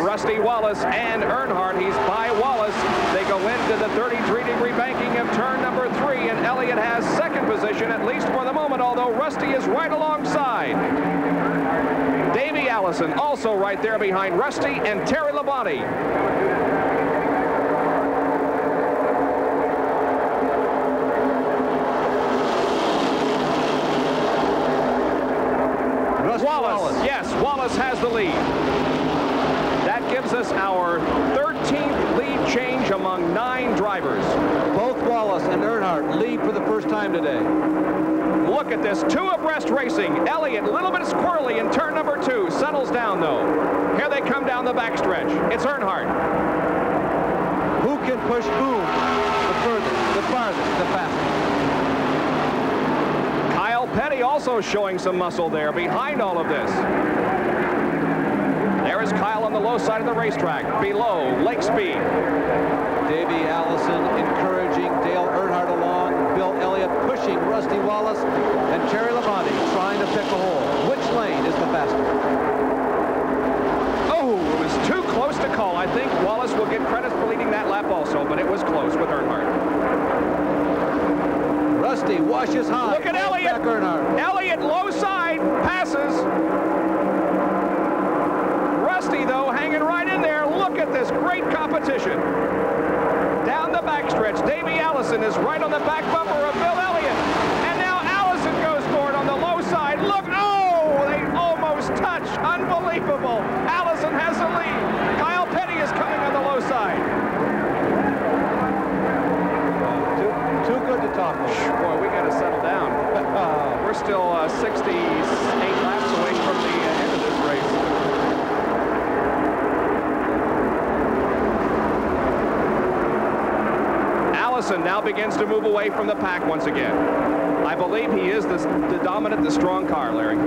Rusty Wallace and Earnhardt. He's by Wallace. They go into the 33-degree banking of turn number 3, and Elliott has second position, at least for the moment, although Rusty is right alongside. Davey Allison also right there behind Rusty and Terry Labonte. Wallace. Yes, Wallace has the lead. That gives us our 13th lead change among 9 drivers. Both Wallace and Earnhardt lead for the first time today. Look at this, 2 abreast racing. Elliott, a little bit squirrely in turn number 2. Settles down, though. Here they come down the backstretch. It's Earnhardt. Who can push whom the furthest, the farthest, the fastest? Kyle Petty also showing some muscle there behind all of this. There is Kyle on the low side of the racetrack. Below, Lake Speed. Davey Allison encouraging Dale Earnhardt along. Bill Elliott pushing Rusty Wallace, and Terry Labonte trying to pick a hole. Which lane is the faster? Oh, it was too close to call. I think Wallace will get credit for leading that lap also, but it was close with Earnhardt. Rusty washes high. Look at Elliott. Elliott low side passes. Rusty, though, hanging right in there. Look at this great competition. Down the backstretch, Davey Allison is right on the back bumper of Bill Elliott. And now Allison goes for it on the low side. Look, oh, they almost touch. Unbelievable. Allison has the lead. Kyle Petty is coming on the low side. Too good to talk about. Boy, we got to settle down. We're still 68 laps away from the end of this race. Allison now begins to move away from the pack once again. I believe he is the dominant, the strong car, Larry.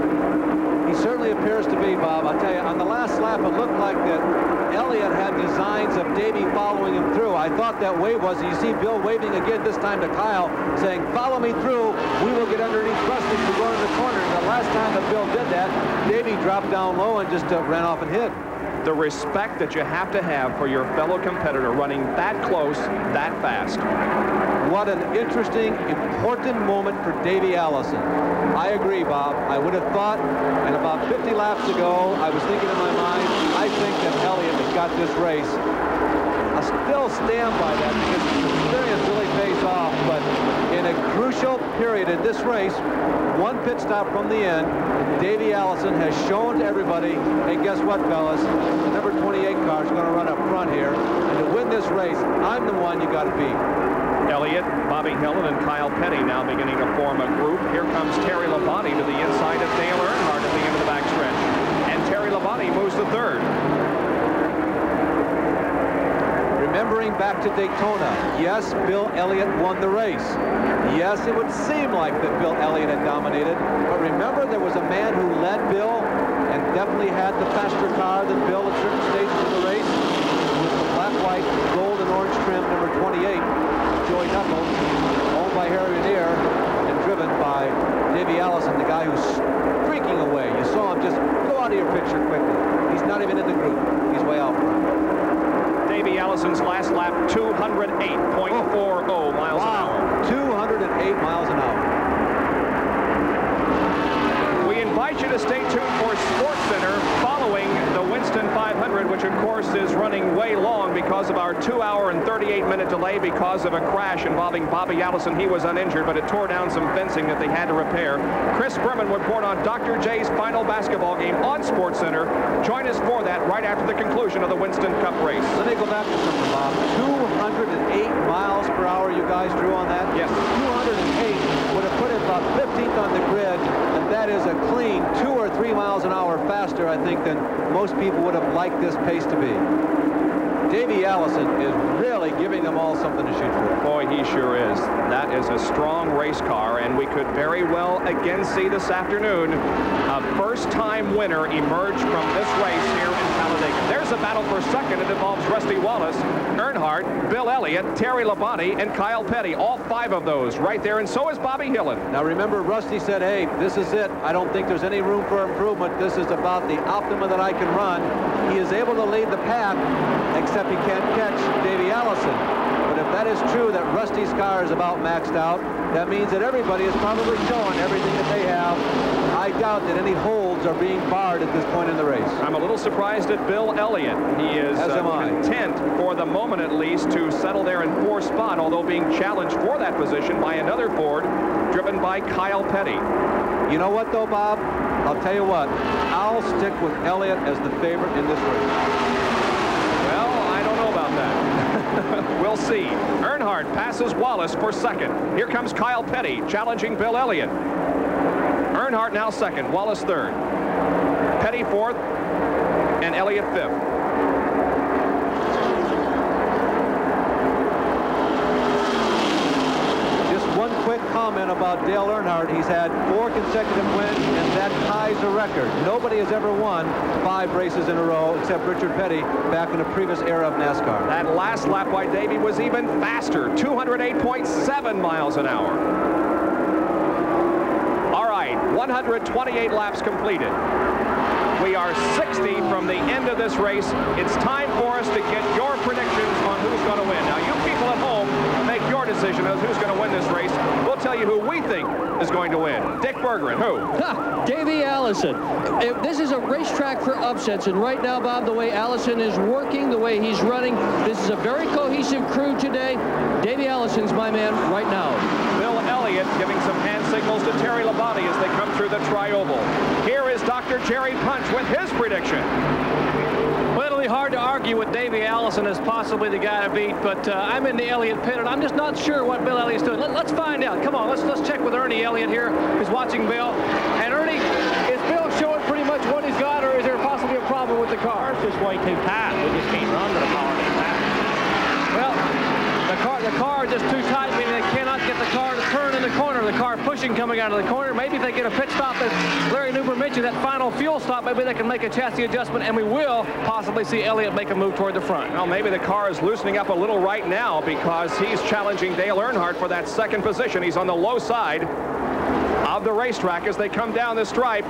He certainly appears to be, Bob. I'll tell you, on the last lap, it looked like that Elliott had designs of Davey following him through. I thought that wave was, you see Bill waving again, this time to Kyle, saying, follow me through, we will get underneath Rusty to go in the corner. And the last time that Bill did that, Davey dropped down low and just ran off and hit. The respect that you have to have for your fellow competitor running that close, that fast. What an interesting, important moment for Davey Allison. I agree, Bob. I would have thought, and about 50 laps ago, I was thinking in my mind, I think that Elliott has got this race. I still stand by that because experience really pays off, but in a crucial period in this race, one pit stop from the end, Davey Allison has shown to everybody, hey, guess what, fellas? The number 28 car is going to run up front here, and to win this race, I'm the one you got to beat. Elliott, Bobby Hillin, and Kyle Petty now beginning to form a group. Here comes Terry Labonte to the inside of Dale Earnhardt at the end of the backstretch. And Terry Labonte moves to third. Remembering back to Daytona, yes, Bill Elliott won the race. Yes, it would seem like that Bill Elliott had dominated, but remember there was a man who led Bill and definitely had the faster car than Bill at certain stages of the race. It was the black, white, gold, and orange trim, number 28, Joey Knuckles, owned by Harry Renier and driven by Davey Allison, the guy who's streaking away. You saw him just go out of your picture quickly. He's not even in the group. He's way out front. Davey Allison's last lap, 208.40 miles an hour. 208 miles an hour. We invite you to stay tuned for Sports Center following the Winston 500, which of course is running way long because of our 2-hour and 38-minute delay because of a crash involving Bobby Allison. He was uninjured, but it tore down some fencing that they had to repair. Chris Berman will report on Dr. J's final basketball game on Sports Center. Join us for that right after the conclusion of the Winston Cup race. Let me go back to something, Bob. 208 miles per hour you guys drew on that? Yes. 208 would have put it about 15th on the grid, and that is a clean 2 or 3 miles an hour faster, I think, than most people would have liked this pace to be. Davey Allison is really giving them all something to shoot for. Boy, he sure is. That is a strong race car, and we could very well again see this afternoon a first-time winner emerge from this race here in Talladega. There's a battle for second. It involves Rusty Wallace, Earnhardt, Bill Elliott, Terry Labonte, and Kyle Petty. All 5 of those right there, and so is Bobby Hillin. Now remember, Rusty said, hey, this is it. I don't think there's any room for improvement. This is about the optima that I can run. He is able to lead the pack, except he can't catch Davey Allison. But if that is true, that Rusty's car is about maxed out, that means that everybody is probably showing everything that they have. I doubt that any holds are being barred at this point in the race. I'm a little surprised at Bill Elliott. He is content, for the moment at least, to settle there in 4th spot, although being challenged for that position by another Ford driven by Kyle Petty. You know what, though, Bob? I'll tell you what. I'll stick with Elliott as the favorite in this race. Well, I don't know about that. We'll see. Earnhardt passes Wallace for second. Here comes Kyle Petty challenging Bill Elliott. Earnhardt now second, Wallace third. Petty fourth, and Elliott fifth. Just one quick comment about Dale Earnhardt. He's had 4 consecutive wins, and that ties a record. Nobody has ever won 5 races in a row except Richard Petty back in the previous era of NASCAR. That last lap by Davey was even faster, 208.7 miles an hour. All right, 128 laps completed. We are 60 from the end of this race. It's time for us to get your predictions on who's going to win. Now, you people at home make your decision as who's going to win this race. We'll tell you who we think is going to win. Dick Bergeron, who? Davey Allison. This is a racetrack for upsets, and right now, Bob, the way Allison is working, the way he's running, this is a very cohesive crew today. Davey Allison's my man right now. Bill Elliott giving some hand signals to Terry Labonte as they come through the tri-oval. Here is Dr. Jerry Punch with his prediction. Well, it'll be hard to argue with Davey Allison as possibly the guy to beat, but I'm in the Elliott pit, and I'm just not sure what Bill Elliott's doing. Let's find out. Come on, let's check with Ernie Elliott here, who's watching Bill. And Ernie, is Bill showing pretty much what he's got, or is there possibly a problem with the car? It's just way too tight. We just can't run to the power that tight. Well, the car is just too start pushing coming out of the corner. Maybe if they get a pit stop, as Larry Newber mentioned, that final fuel stop, maybe they can make a chassis adjustment, and we will possibly see Elliott make a move toward the front. Well, maybe the car is loosening up a little right now because he's challenging Dale Earnhardt for that second position. He's on the low side of the racetrack as they come down the stripe.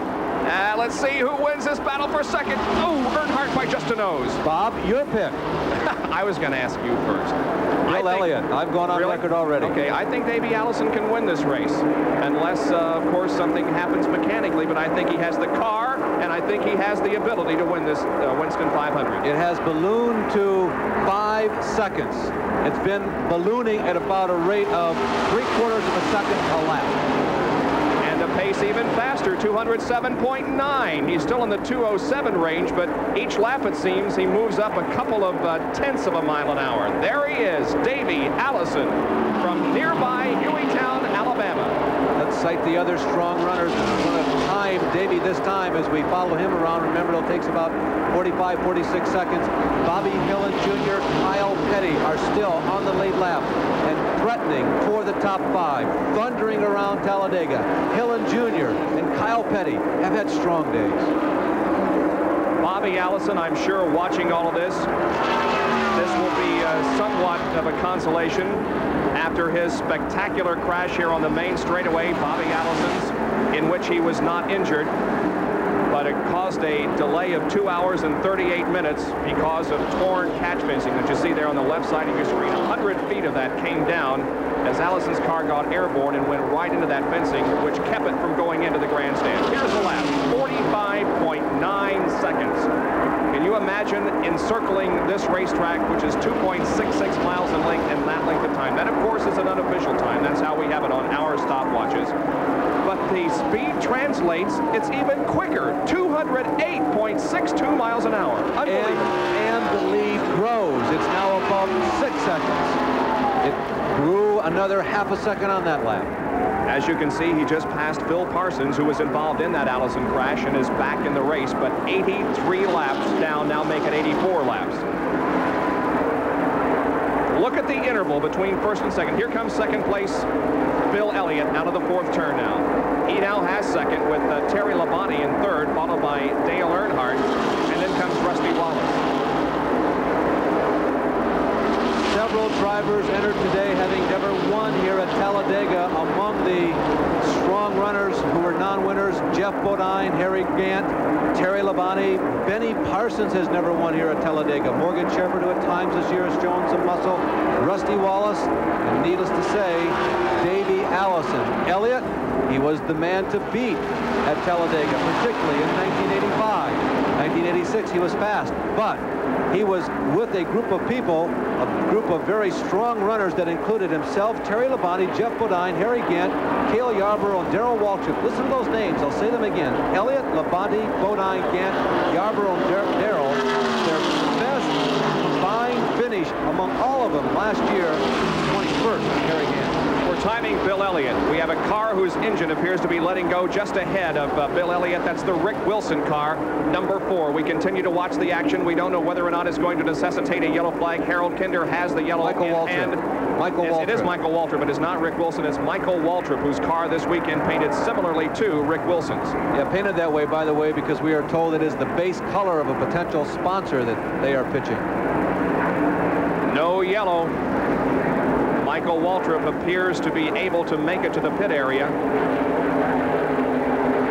Let's see who wins this battle for second. Oh, Earnhardt by just a nose. Bob, your pick. I was going to ask you first. Bill Elliott. I've gone on record already. Okay, I think Davey Allison can win this race, unless, of course, something happens mechanically, but I think he has the car, and I think he has the ability to win this Winston 500. It has ballooned to 5 seconds. It's been ballooning at about a rate of 3/4 of a second a lap. And the pace even faster, 207.9. He's still in the 207 range, but each lap, it seems, he moves up a couple of tenths of a mile an hour. There he is, Davey Allison from nearby Hueytown, Alabama. Let's cite the other strong runners. We're going to time Davey this time as we follow him around. Remember, it takes about 45, 46 seconds. Bobby Hillin Jr., Kyle Petty are still on the late lap and threatening for the top 5, thundering around Talladega. Hillin Jr. and Kyle Petty have had strong days. Bobby Allison, I'm sure, watching all of this. This will be somewhat of a consolation after his spectacular crash here on the main straightaway, Bobby Allison's, in which he was not injured, but it caused a delay of 2 hours and 38 minutes because of torn catch fencing that you see there on the left side of your screen. 100 feet of that came down as Allison's car got airborne and went right into that fencing, which kept it from going into the grandstand. Here's the lap, 45.9 seconds. Can you imagine encircling this racetrack, which is 2.66 miles in length, in that length of time? That, of course, is an unofficial time. That's how we have it on our stopwatches. But the speed translates, it's even quicker, 208.62 miles an hour. Unbelievable. And the lead grows. It's now above 6 seconds. It grew another half a second on that lap. As you can see, he just passed Phil Parsons, who was involved in that Allison crash, and is back in the race, but 83 laps down, now make it 84 laps. Look at the interval between first and second. Here comes second place Bill Elliott out of the 4th turn now. He now has second with Terry Labonte in third, followed by Dale Earnhardt, and then comes Rusty Wallace. Several drivers entered today having never won here at Talladega. Among the strong runners who were non-winners, Jeff Bodine, Harry Gant, Terry Labonte. Benny Parsons has never won here at Talladega. Morgan Shepherd, who at times this year has shown some muscle. Rusty Wallace, and needless to say, Davey Allison. Elliott, he was the man to beat at Talladega, particularly in 1985. 1986, he was fast, but he was with a group of people, a group of very strong runners that included himself, Terry Labonte, Jeff Bodine, Harry Gant, Cale Yarborough, and Darrell Waltrip. Listen to those names. I'll say them again. Elliott, Labonte, Bodine, Gant, Yarborough, and Darrell. Their best combined finish among all of them last year, 21st, Harry Gant. We're timing Bill Elliott. We have a car whose engine appears to be letting go just ahead of Bill Elliott. That's the Rick Wilson car, number 4. We continue to watch the action. We don't know whether or not it's going to necessitate a yellow flag. Harold Kinder has the yellow Michael Waltrip. It is Michael Waltrip, but it's not Rick Wilson. It's Michael Waltrip, whose car this weekend painted similarly to Rick Wilson's. Yeah, painted that way, by the way, because we are told it is the base color of a potential sponsor that they are pitching. No yellow. Michael Waltrip appears to be able to make it to the pit area.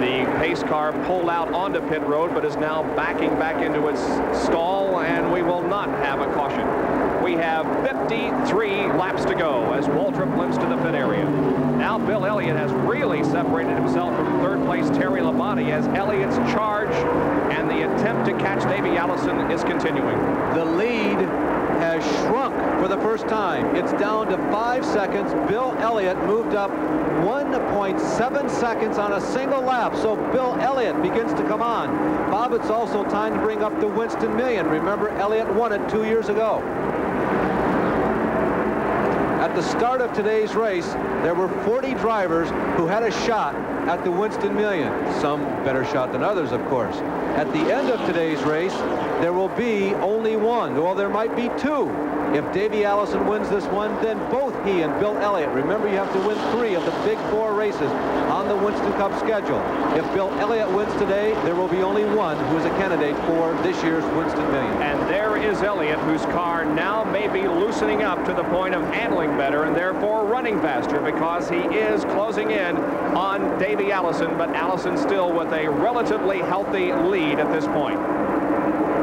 The pace car pulled out onto pit road, but is now backing back into its stall, and we will not have a caution. We have 53 laps to go as Waltrip limps to the pit area. Now Bill Elliott has really separated himself from third place Terry Labonte as Elliott's charge and the attempt to catch Davey Allison is continuing. The lead has shrunk for the first time. It's down to 5 seconds. Bill Elliott moved up 1.7 seconds on a single lap. So Bill Elliott begins to come on. Bob, it's also time to bring up the Winston Million. Remember, Elliott won it 2 years ago. At the start of today's race, there were 40 drivers who had a shot at the Winston Million. Some better shot than others, of course. At the end of today's race, there will be only one. Well, there might be two If Davey Allison wins this one, then both he and Bill Elliott, remember you have to win 3 of the big 4 races on the Winston Cup schedule. If Bill Elliott wins today, there will be only one who is a candidate for this year's Winston Million. And there is Elliott, whose car now may be loosening up to the point of handling better and therefore running faster, because he is closing in on Davey Allison, but Allison still with a relatively healthy lead at this point.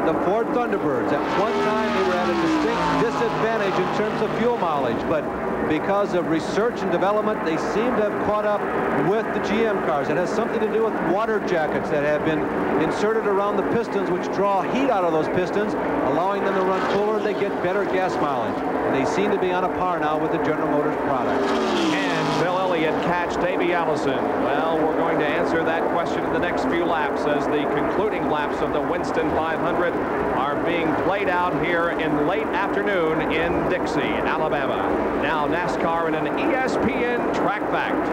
The Ford Thunderbirds, at one time they were at a distinct disadvantage in terms of fuel mileage, but because of research and development, they seem to have caught up with the GM cars. It has something to do with water jackets that have been inserted around the pistons, which draw heat out of those pistons, allowing them to run fuller. They get better gas mileage. And they seem to be on a par now with the General Motors product. And Bill Elliott catch Davey Allison. Well, we're going to answer that question in the next few laps, as the concluding laps of the Winston 500 are being played out here in late afternoon in Dixie, Alabama. Now NASCAR and an ESPN Track Fact.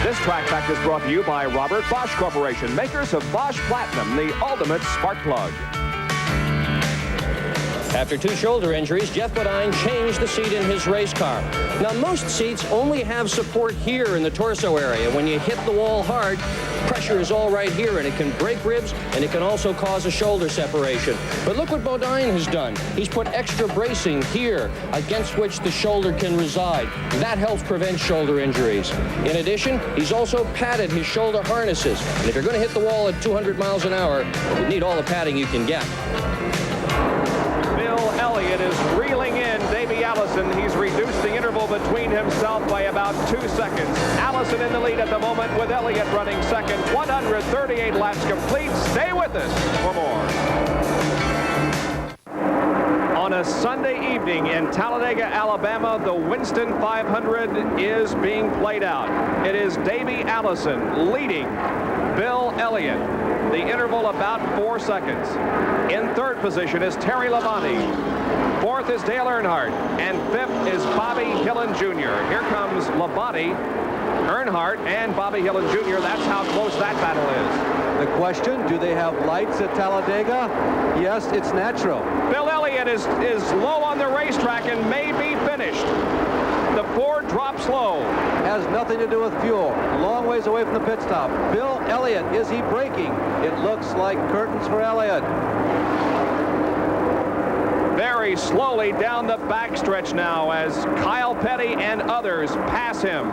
This Track Fact is brought to you by Robert Bosch Corporation, makers of Bosch Platinum, the ultimate spark plug. After 2 shoulder injuries, Jeff Bodine changed the seat in his race car. Now, most seats only have support here in the torso area. When you hit the wall hard, pressure is all right here, and it can break ribs, and it can also cause a shoulder separation. But look what Bodine has done. He's put extra bracing here, against which the shoulder can reside. That helps prevent shoulder injuries. In addition, he's also padded his shoulder harnesses. And if you're going to hit the wall at 200 miles an hour, you need all the padding you can get. Bill Elliott is reeling in Davey Allison. He's reduced the interval between himself by about 2 seconds. Allison in the lead at the moment, with Elliott running second. 138 laps complete. Stay with us for more. On a Sunday evening in Talladega, Alabama, the Winston 500 is being played out. It is Davey Allison leading Bill Elliott. The interval about 4 seconds. In third position is Terry Labonte. Fourth is Dale Earnhardt. And fifth is Bobby Hillin Jr. Here comes Labonte, Earnhardt, and Bobby Hillin Jr. That's how close that battle is. The question, do they have lights at Talladega? Yes, it's natural. Bill Elliott is low on the racetrack and may be finished. The Ford drops low. Has nothing to do with fuel. Long ways away from the pit stop. Bill Elliott, is he braking? It looks like curtains for Elliott. Very slowly down the backstretch now as Kyle Petty and others pass him.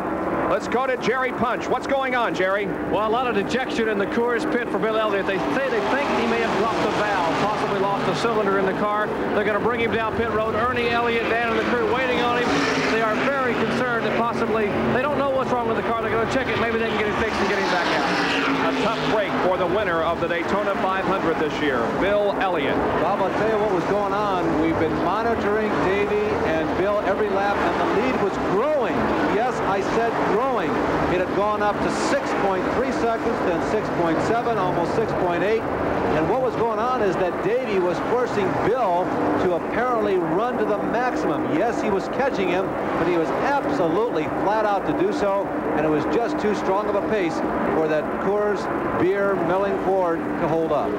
Let's go to Jerry Punch. What's going on, Jerry? Well, a lot of dejection in the Coors pit for Bill Elliott. They think he may have dropped the valve, possibly lost a cylinder in the car. They're going to bring him down pit road. Ernie Elliott, Dan and the crew waiting on him. They are very concerned that possibly they don't know what's wrong with the car. They're going to check it. Maybe they can get it fixed and get him back out. A tough break for the winner of the Daytona 500 this year, Bill Elliott. Bob, I'll tell you what was going on. We've been monitoring Davey and Bill every lap, and the lead was growing. Yes, I said growing. It had gone up to 6.3 seconds, then 6.7, almost 6.8. And what was going on is that Davey was forcing Bill to apparently run to the maximum. Yes, he was catching him, but he was absolutely flat out to do so, and it was just too strong of a pace for that Coors beer milling Ford to hold up.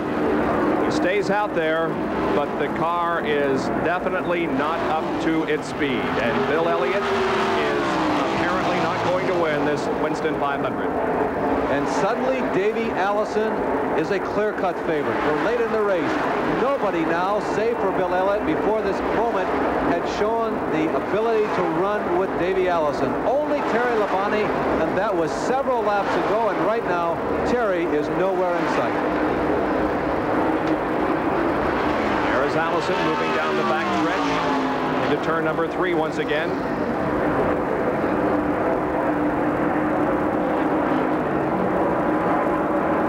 He stays out there, but the car is definitely not up to its speed, and Bill Elliott is apparently not going to win this Winston 500. And suddenly, Davey Allison is a clear-cut favorite. We're late in the race. Nobody now, save for Bill Elliott, before this moment, had shown the ability to run with Davey Allison. Only Terry Labonte, and that was several laps ago, and right now, Terry is nowhere in sight. There is Allison moving down the back stretch into turn number 3 once again.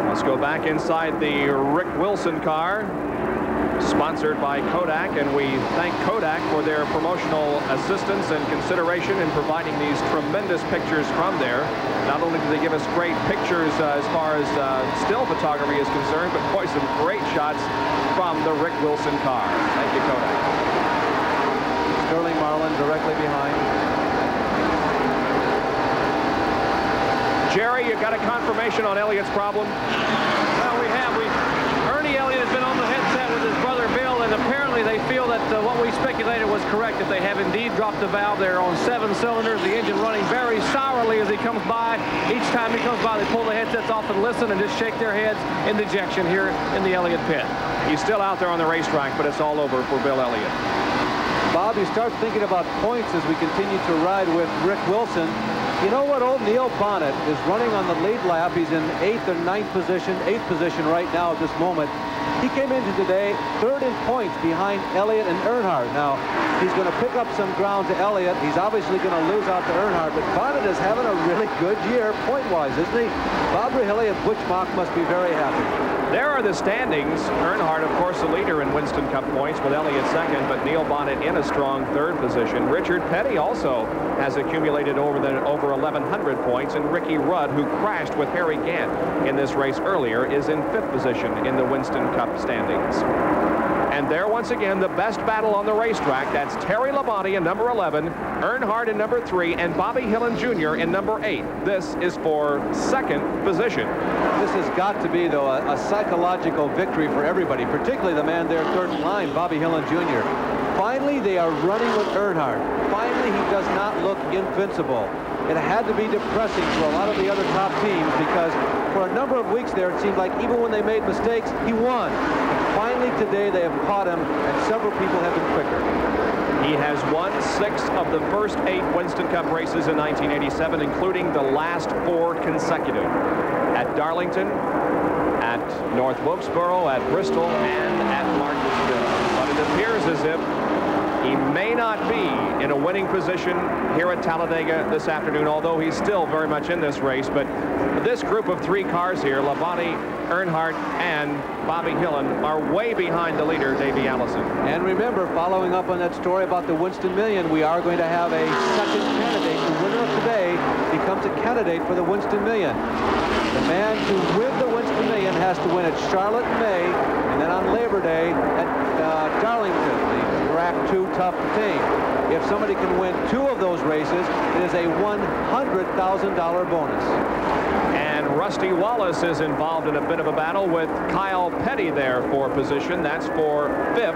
Let's go back inside the Rick Wilson car, sponsored by Kodak, and we thank Kodak for their promotional assistance and consideration in providing these tremendous pictures from there. Not only do they give us great pictures as far as still photography is concerned, but boy, some great shots from the Rick Wilson car. Thank you, Kodak. Sterling Marlin directly behind. Jerry, you got a confirmation on Elliott's problem? Well, we have. Ernie Elliott has been on the headset with his brother Bill, and apparently what we speculated was correct, that they have indeed dropped the valve there on 7 cylinders. The engine running very sourly as he comes by. Each time he comes by, they pull the headsets off and listen and just shake their heads in dejection here in the Elliott pit. He's still out there on the racetrack, but it's all over for Bill Elliott. Bob, you start thinking about points as we continue to ride with Rick Wilson. You know what? Old Neil Bonnet is running on the lead lap. He's in 8th or 9th position, 8th position right now at this moment. He came into today 3rd in points behind Elliott and Earnhardt. Now, he's going to pick up some ground to Elliott. He's obviously going to lose out to Earnhardt, but Bonnet is having a really good year point-wise, isn't he? Bob Rahilly and Butch Mock must be very happy. There are the standings. Earnhardt, of course, the leader in Winston Cup points with Elliott second, but Neil Bonnet in a strong 3rd position. Richard Petty also has accumulated over 1,100 points, and Ricky Rudd, who crashed with Harry Gant in this race earlier, is in 5th position in the Winston Cup standings. And there, once again, the best battle on the racetrack. That's Terry Labonte in number 11, Earnhardt in number 3, and Bobby Hillin Jr. in number 8. This is for 2nd position. This has got to be, though, a psychological victory for everybody, particularly the man there 3rd in line, Bobby Hillin Jr. Finally, they are running with Earnhardt. Finally, he does not look invincible. It had to be depressing for a lot of the other top teams because for a number of weeks there, it seemed like even when they made mistakes, he won. And finally today, they have caught him, and several people have been quicker. He has won 6 of the first 8 Winston Cup races in 1987, including the last 4 consecutive. At Darlington, at North Wilkesboro, at Bristol, and at Martinsville. But it appears as if he may not be in a winning position here at Talladega this afternoon, although he's still very much in this race. But this group of 3 cars here, Labonte, Earnhardt, and Bobby Hillin, are way behind the leader, Davey Allison. And remember, following up on that story about the Winston Million, we are going to have a second candidate. The winner of today becomes a candidate for the Winston Million. The man to win the Winston Million has to win at Charlotte in May, and then on Labor Day at Darlington, the track 2 tough to tame. If somebody can win 2 of those races, it is a $100,000 bonus. And Rusty Wallace is involved in a bit of a battle with Kyle Petty there for position. That's for 5th.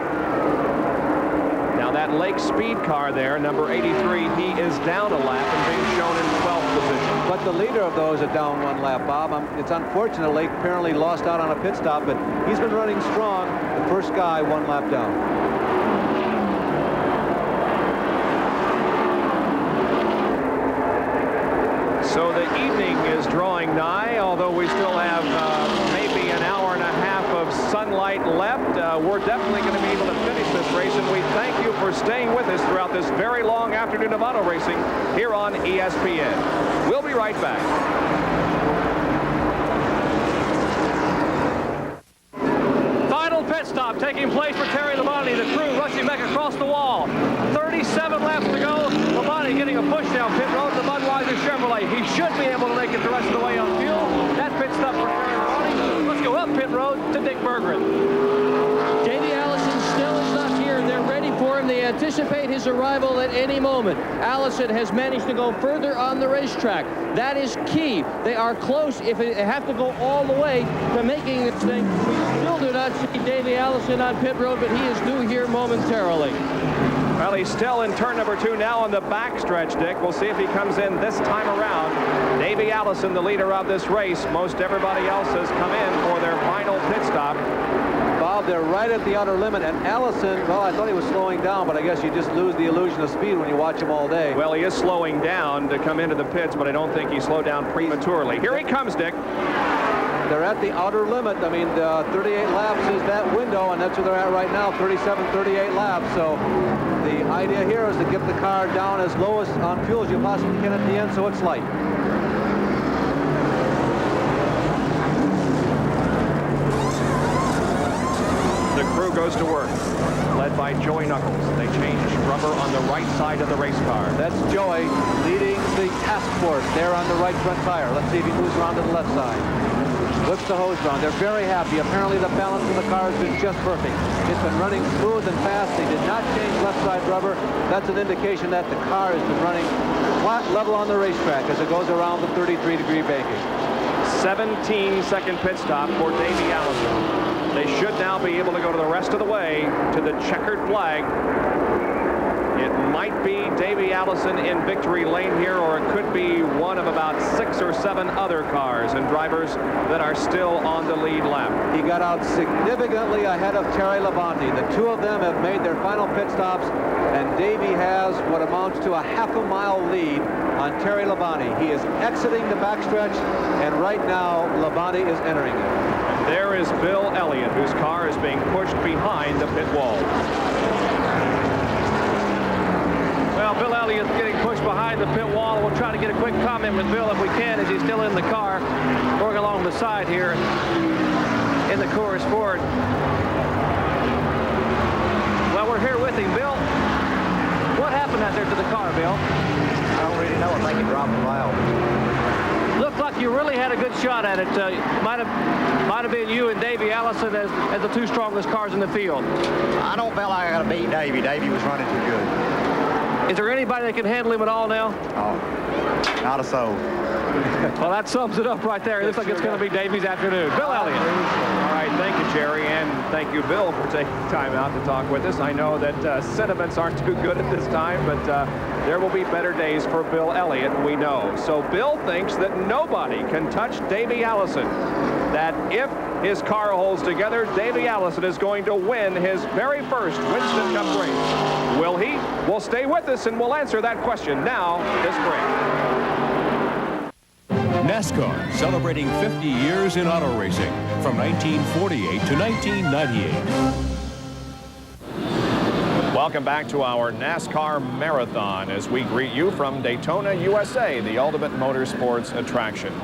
Now that Lake Speed car there, number 83, he is down a lap and being shown in 12th position. But the leader of those is down 1 lap, Bob. It's unfortunate Lake apparently lost out on a pit stop, but he's been running strong. The first guy 1 lap down. So the evening is drawing nigh, although we still have maybe an hour and a half of sunlight left. We're definitely going to be able to finish this race, and we thank you for staying with us throughout this very long afternoon of auto racing here on ESPN. We'll be right back. Final pit stop taking place for Terry Labonte. The crew rushing back across the wall. 37 laps to go. Labonte getting a push down pit road to the Budweiser Chevrolet. He should be able to make it the rest of the way on fuel. That pit stop for Terry Labonte. Let's go up pit road to Dick Berggren. Davey Allison still is not here. They're ready for him. They anticipate his arrival at any moment. Allison has managed to go further on the racetrack. That is key. They are close, if they have to go all the way to making this thing. We still do not see Davey Allison on pit road, but he is due here momentarily. Well, he's still in turn number 2 now on the backstretch, Dick. We'll see if he comes in this time around. Davey Allison, the leader of this race. Most everybody else has come in for their final pit stop. Bob, they're right at the outer limit, and Allison, well, I thought he was slowing down, but I guess you just lose the illusion of speed when you watch him all day. Well, he is slowing down to come into the pits, but I don't think he slowed down prematurely. Here he comes, Dick. They're at the outer limit. I mean, 38 laps is that window, and that's where they're at right now, 37, 38 laps. So the idea here is to get the car down as low as on fuel as you possibly can at the end so it's light. The crew goes to work, led by Joey Knuckles. They change rubber on the right side of the race car. That's Joey leading the task force there on the right front tire. Let's see if he moves around to the left side. Whips the hose around. They're very happy. Apparently the balance of the car has been just perfect. It's been running smooth and fast. They did not change left side rubber. That's an indication that the car has been running flat level on the racetrack as it goes around the 33-degree banking. 17-second pit stop for Davey Allison. They should now be able to go to the rest of the way to the checkered flag. It might be Davey Allison in victory lane here, or it could be one of about 6 or 7 other cars and drivers that are still on the lead lap. He got out significantly ahead of Terry Labonte. The two of them have made their final pit stops, and Davey has what amounts to a half-a-mile lead on Terry Labonte. He is exiting the backstretch, and right now Labonte is entering it. And there is Bill Elliott, whose car is being pushed behind the pit wall. Well, Bill Elliott's getting pushed behind the pit wall. We'll try to get a quick comment with Bill if we can, as he's still in the car, going along the side here in the Coors Ford. Well, we're here with him. Bill, what happened out there to the car, Bill? I don't really know. I think it dropped the valve. Looked like you really had a good shot at it. Might have been you and Davey Allison as the two strongest cars in the field. I don't feel like I got to beat Davey. Davey was running too good. Is there anybody that can handle him at all now? Oh, not a soul. Well, that sums it up right there. It looks like it's going to be Davey's afternoon. Bill Elliott. All right, thank you, Jerry, and thank you, Bill, for taking time out to talk with us. I know that sentiments aren't too good at this time, but there will be better days for Bill Elliott, we know. So Bill thinks that nobody can touch Davey Allison, that if his car holds together, Davey Allison is going to win his very first Winston Cup race. Will he? We'll stay with us, and we'll answer that question now this break. NASCAR, celebrating 50 years in auto racing from 1948 to 1998. Welcome back to our NASCAR Marathon as we greet you from Daytona, USA, the ultimate motorsports attraction.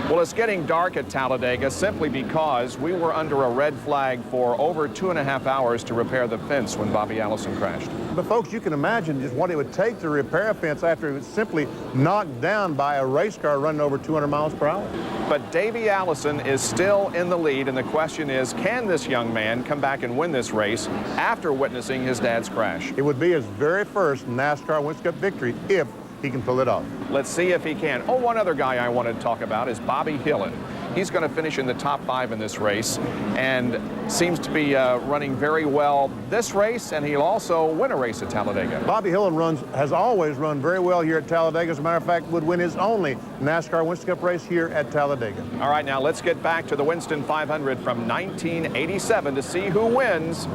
Well, it's getting dark at Talladega simply because we were under a red flag for over 2.5 hours to repair the fence when Bobby Allison crashed. But folks, you can imagine just what it would take to repair a fence after it was simply knocked down by a race car running over 200 miles per hour. But Davey Allison is still in the lead, and the question is, can this young man come back and win this race after witnessing his dad's crash? It would be his very first NASCAR Winston Cup victory if he can pull it off. Let's see if he can. Oh, one other guy I want to talk about is Bobby Hillin. He's going to finish in the top 5 in this race and seems to be running very well this race, and he'll also win a race at Talladega. Bobby Hillin has always run very well here at Talladega. As a matter of fact, would win his only NASCAR Winston Cup race here at Talladega. All right, now let's get back to the Winston 500 from 1987 to see who wins.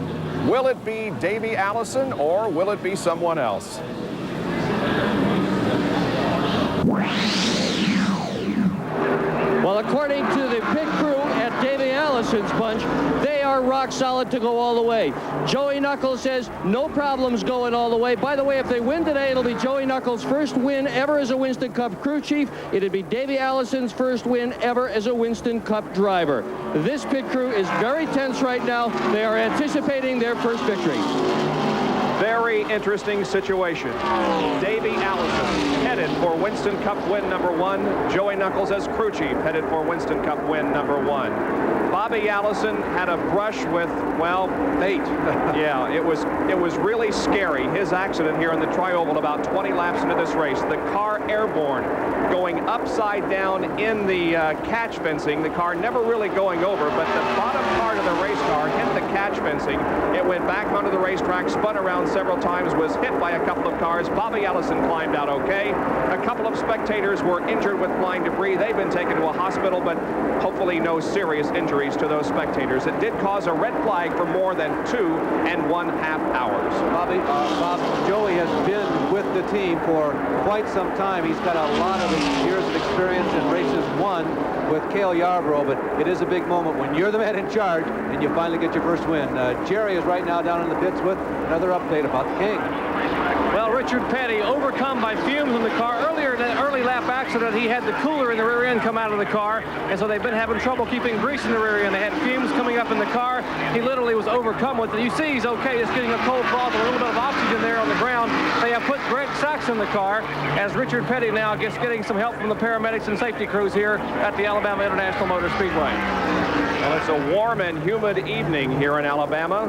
Will it be Davey Allison or will it be someone else? Well, according to the pit crew at Davey Allison's bunch, they are rock solid to go all the way. Joey Knuckles says no problems going all the way. By the way, if they win today, it'll be Joey Knuckles' first win ever as a Winston Cup crew chief. It'd be Davey Allison's first win ever as a Winston Cup driver. This pit crew is very tense right now. They are anticipating their first victory. Very interesting situation. Davey Allison headed for Winston Cup win number 1. Joey Knuckles as crew chief headed for Winston Cup win number 1. Bobby Allison had a brush with, well, fate. Yeah, it was really scary. His accident here in the tri-oval about 20 laps into this race. The car airborne, going upside down in the catch fencing. The car never really going over, but the bottom part of the race car hit the catch fencing. It went back onto the racetrack, spun around several times, was hit by a couple of cars. Bobby Allison climbed out okay. A couple of spectators were injured with flying debris. They've been taken to a hospital, but hopefully no serious injuries to those spectators. It did cause a red flag for more than 2.5 hours. Joey has been with the team for quite some time. He's got a lot of years of experience in races won with Cale Yarborough, but it is a big moment when you're the man in charge and you finally get your first win. Jerry is right now down in the pits with another update about the King. Well, Richard Petty overcome by fumes in the car. Earlier in an early lap accident, he had the cooler in the rear end come out of the car, and so they've been having trouble keeping grease in the rear end. They had fumes coming up in the car. He literally was overcome with it. You see he's okay, just getting a cold froth, a little bit of oxygen there on the ground. They have put Greg Sachs in the car as Richard Petty now getting some help from the paramedics and safety crews here at the Alabama International Motor Speedway. Well, it's a warm and humid evening here in Alabama.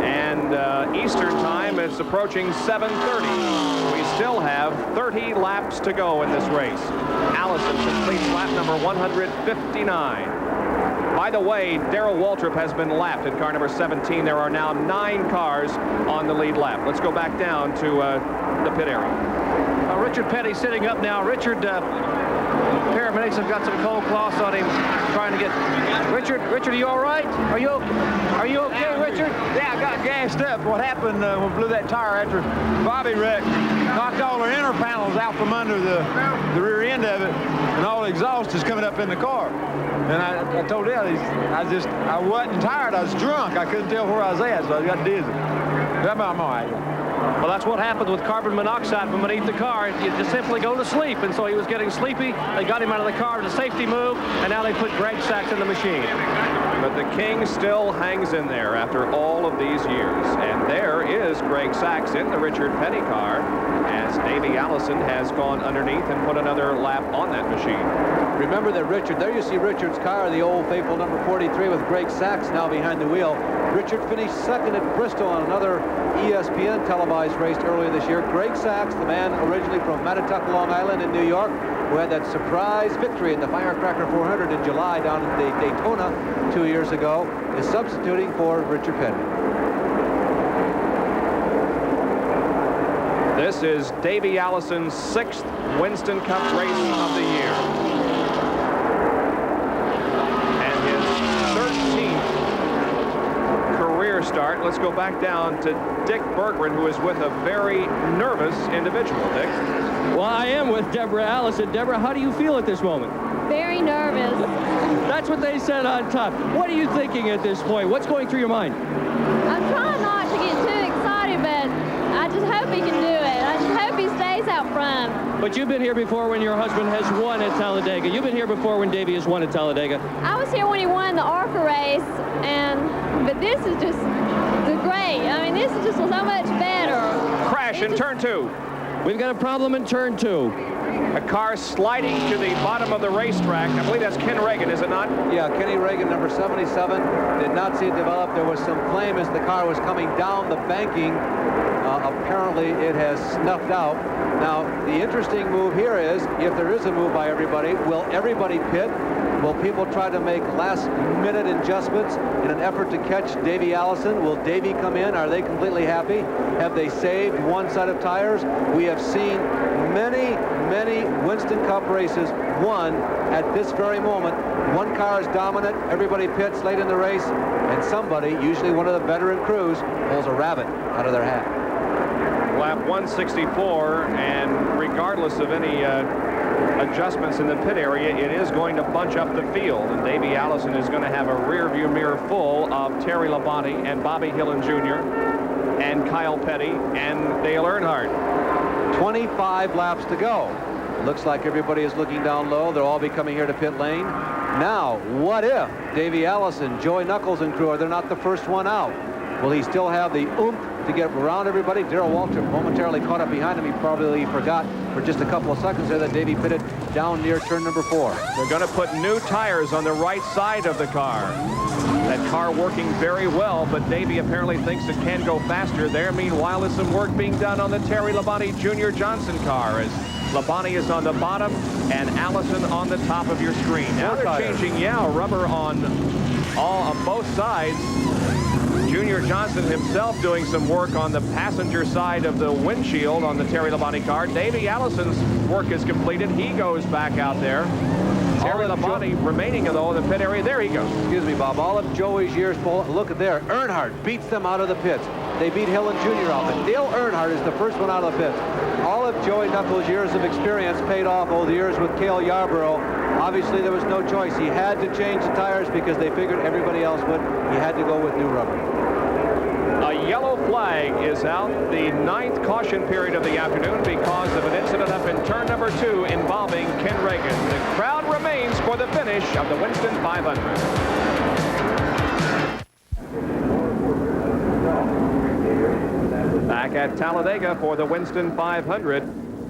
And Eastern time, it's approaching 7:30. We still have 30 laps to go in this race. Allison completes lap number 159. By the way, Darrell Waltrip has been lapped in car number 17. There are now 9 cars on the lead lap. Let's go back down to the pit area. Richard Petty sitting up now. Richard, paramedics have got some cold cloths on him, trying to get. Richard, are you all right? Are you okay, Richard? Yeah, I got gassed up. What happened when we blew that tire after Bobby wrecked, knocked all the inner panels out from under the rear end of it, and all the exhaust is coming up in the car. And I told him, I wasn't tired. I was drunk. I couldn't tell where I was at, so I got dizzy. I'm all right. Well, that's what happens with carbon monoxide from beneath the car. You just simply go to sleep, and so he was getting sleepy. They got him out of the car as a safety move, and now they put Greg Sachs in the machine. But the King still hangs in there after all of these years. And there is Greg Sachs in the Richard Petty car as Davey Allison has gone underneath and put another lap on that machine. Remember that Richard, there you see Richard's car, the old faithful number 43 with Greg Sachs now behind the wheel. Richard finished second at Bristol on another ESPN televised race earlier this year. Greg Sachs, the man originally from Mattituck, Long Island in New York, who had that surprise victory in the Firecracker 400 in July down in Daytona 2 years ago, is substituting for Richard Petty. This is Davey Allison's 6th Winston Cup race of the year. And his 13th career start. Let's go back down to Dick Berggren, who is with a very nervous individual. Dick? Well, I am with Deborah Allison. Deborah, how do you feel at this moment? Very nervous. That's what they said on top. What are you thinking at this point? What's going through your mind? I'm trying not to get too excited, but I just hope he can do it. I just hope he stays out front. But you've been here before when your husband has won at Talladega. You've been here before when Davey has won at Talladega. I was here when he won the ARCA race, but this is just great. I mean, this is just so much better. Crash in turn 2. We've got a problem in turn 2. A car sliding to the bottom of the racetrack. I believe that's Ken Reagan, is it not? Yeah, Kenny Reagan, number 77, did not see it develop. There was some claim as the car was coming down the banking. Apparently, it has snuffed out. Now, the interesting move here is, if there is a move by everybody, will everybody pit? Will people try to make last-minute adjustments in an effort to catch Davey Allison? Will Davey come in? Are they completely happy? Have they saved one set of tires? We have seen many Winston Cup races won at this very moment. One car is dominant, everybody pits late in the race, and somebody, usually one of the veteran crews, pulls a rabbit out of their hat. Lap 164, and regardless of any adjustments in the pit area, it is going to bunch up the field, and Davey Allison is going to have a rear view mirror full of Terry Labonte and Bobby Hillin Jr. and Kyle Petty and Dale Earnhardt. 25 laps to go. Looks like everybody is looking down low. They'll all be coming here to pit lane. Now, what if Davey Allison, Joey Knuckles and crew, they're not the first one out? Will he still have the oomph to get around everybody? Darrell Waltrip momentarily caught up behind him. He probably forgot for just a couple of seconds there that Davey pitted down near turn number 4. They're going to put new tires on the right side of the car. That car working very well, but Davey apparently thinks it can go faster. There, meanwhile, is some work being done on the Terry Labonte Jr. Johnson car as Labonte is on the bottom and Allison on the top of your screen. Now they're changing, rubber on both sides. Junior Johnson himself doing some work on the passenger side of the windshield on the Terry Labonte car. Davey Allison's work is completed. He goes back out there. Terry Labonte remaining, though, in the pit area. There he goes. Excuse me, Bob. All of Joey's years, look at there. Earnhardt beats them out of the pits. They beat Hillin Jr. out, but Dale Earnhardt is the first one out of the pits. All of Joey Knuckles' years of experience paid off over the years with Cale Yarborough. Obviously, there was no choice. He had to change the tires because they figured everybody else would. He had to go with new rubber. A yellow flag is out, the 9th caution period of the afternoon because of an incident up in turn number 2 involving Ken Reagan. The crowd remains for the finish of the Winston 500. Back at Talladega for the Winston 500.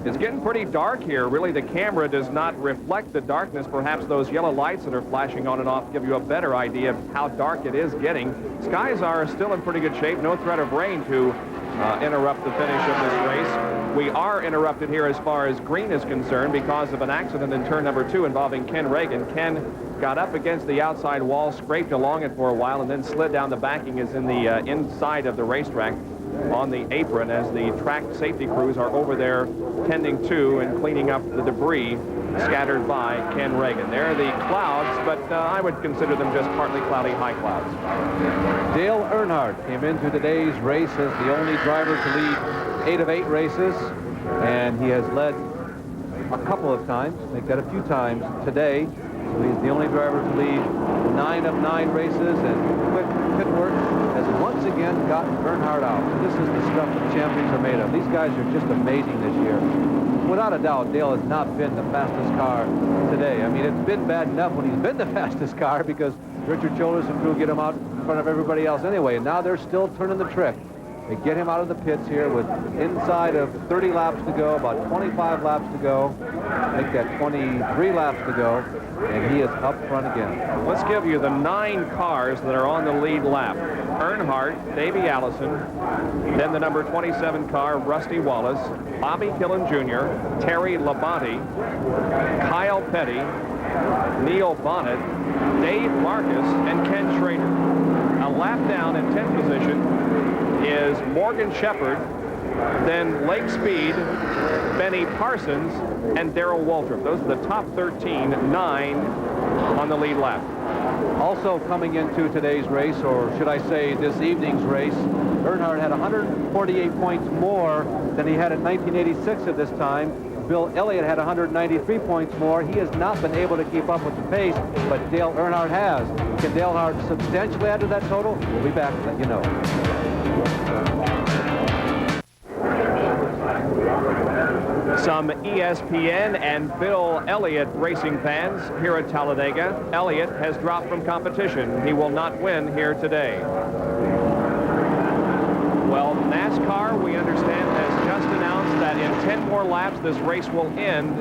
It's getting pretty dark here. Really, the camera does not reflect the darkness. Perhaps those yellow lights that are flashing on and off give you a better idea of how dark it is getting. Skies are still in pretty good shape. No threat of rain to interrupt the finish of this race. We are interrupted here as far as green is concerned because of an accident in turn number 2 involving Ken Reagan. Ken got up against the outside wall, scraped along it for a while, and then slid down the backing. Is in the inside of the racetrack on the apron as the track safety crews are over there tending to and cleaning up the debris scattered by Ken Reagan. There are the clouds, but I would consider them just partly cloudy high clouds. Dale Earnhardt came into today's race as the only driver to lead 8 of 8 races, and he has led a couple of times, make that a few times today. So he's the only driver to lead 9 of 9 races, and quick pit work has once again gotten Earnhardt out. This is the stuff that champions are made of. These guys are just amazing this year. Without a doubt, Dale has not been the fastest car today. I mean, it's been bad enough when he's been the fastest car because Richard Childress and crew get him out in front of everybody else anyway, and now they're still turning the trick. They get him out of the pits here with inside of 30 laps to go, about 25 laps to go, make that 23 laps to go, and he is up front again. Let's give you the 9 cars that are on the lead lap. Earnhardt, Davey Allison, then the number 27 car, Rusty Wallace, Bobby Killen Jr., Terry Labonte, Kyle Petty, Neil Bonnet, Dave Marcus, and Ken Schrader. A lap down in 10th position is Morgan Shepherd, then Lake Speed, Benny Parsons, and Darrell Waltrip. Those are the top 13, 9 on the lead lap. Also coming into today's race, or should I say this evening's race, Earnhardt had 148 points more than he had in 1986 at this time. Bill Elliott had 193 points more. He has not been able to keep up with the pace, but Dale Earnhardt has. Can Dale Earnhardt substantially add to that total? We'll be back to let you know. Some ESPN and Bill Elliott racing fans here at Talladega. Elliott has dropped from competition. He will not win here today. Well, NASCAR, we understand, has just announced that in 10 more laps this race will end,